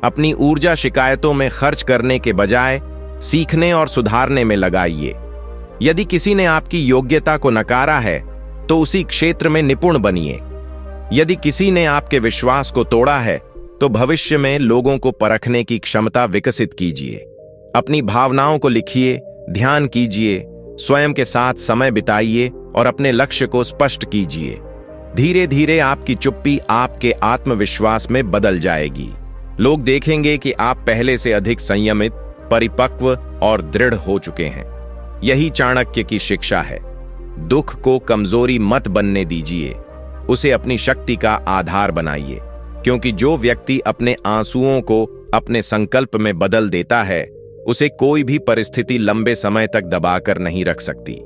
अपनी ऊर्जा शिकायतों में खर्च करने के बजाय सीखने और सुधारने में लगाइए। यदि किसी ने आपकी योग्यता को नकारा है, तो उसी क्षेत्र में निपुण बनिए। यदि किसी ने आपके विश्वास को तोड़ा है, तो भविष्य में लोगों को परखने की क्षमता विकसित कीजिए। अपनी भावनाओं को लिखिए, ध्यान कीजिए, स्वयं के साथ समय बिताइए और अपने लक्ष्य को स्पष्ट कीजिए। धीरे धीरे आपकी चुप्पी आपके आत्मविश्वास में बदल जाएगी। लोग देखेंगे कि आप पहले से अधिक संयमित, परिपक्व और दृढ़ हो चुके हैं। यही चाणक्य की शिक्षा है। दुख को कमजोरी मत बनने दीजिए, उसे अपनी शक्ति का आधार बनाइए, क्योंकि जो व्यक्ति अपने आंसुओं को अपने संकल्प में बदल देता है, उसे कोई भी परिस्थिति लंबे समय तक दबाकर नहीं रख सकती।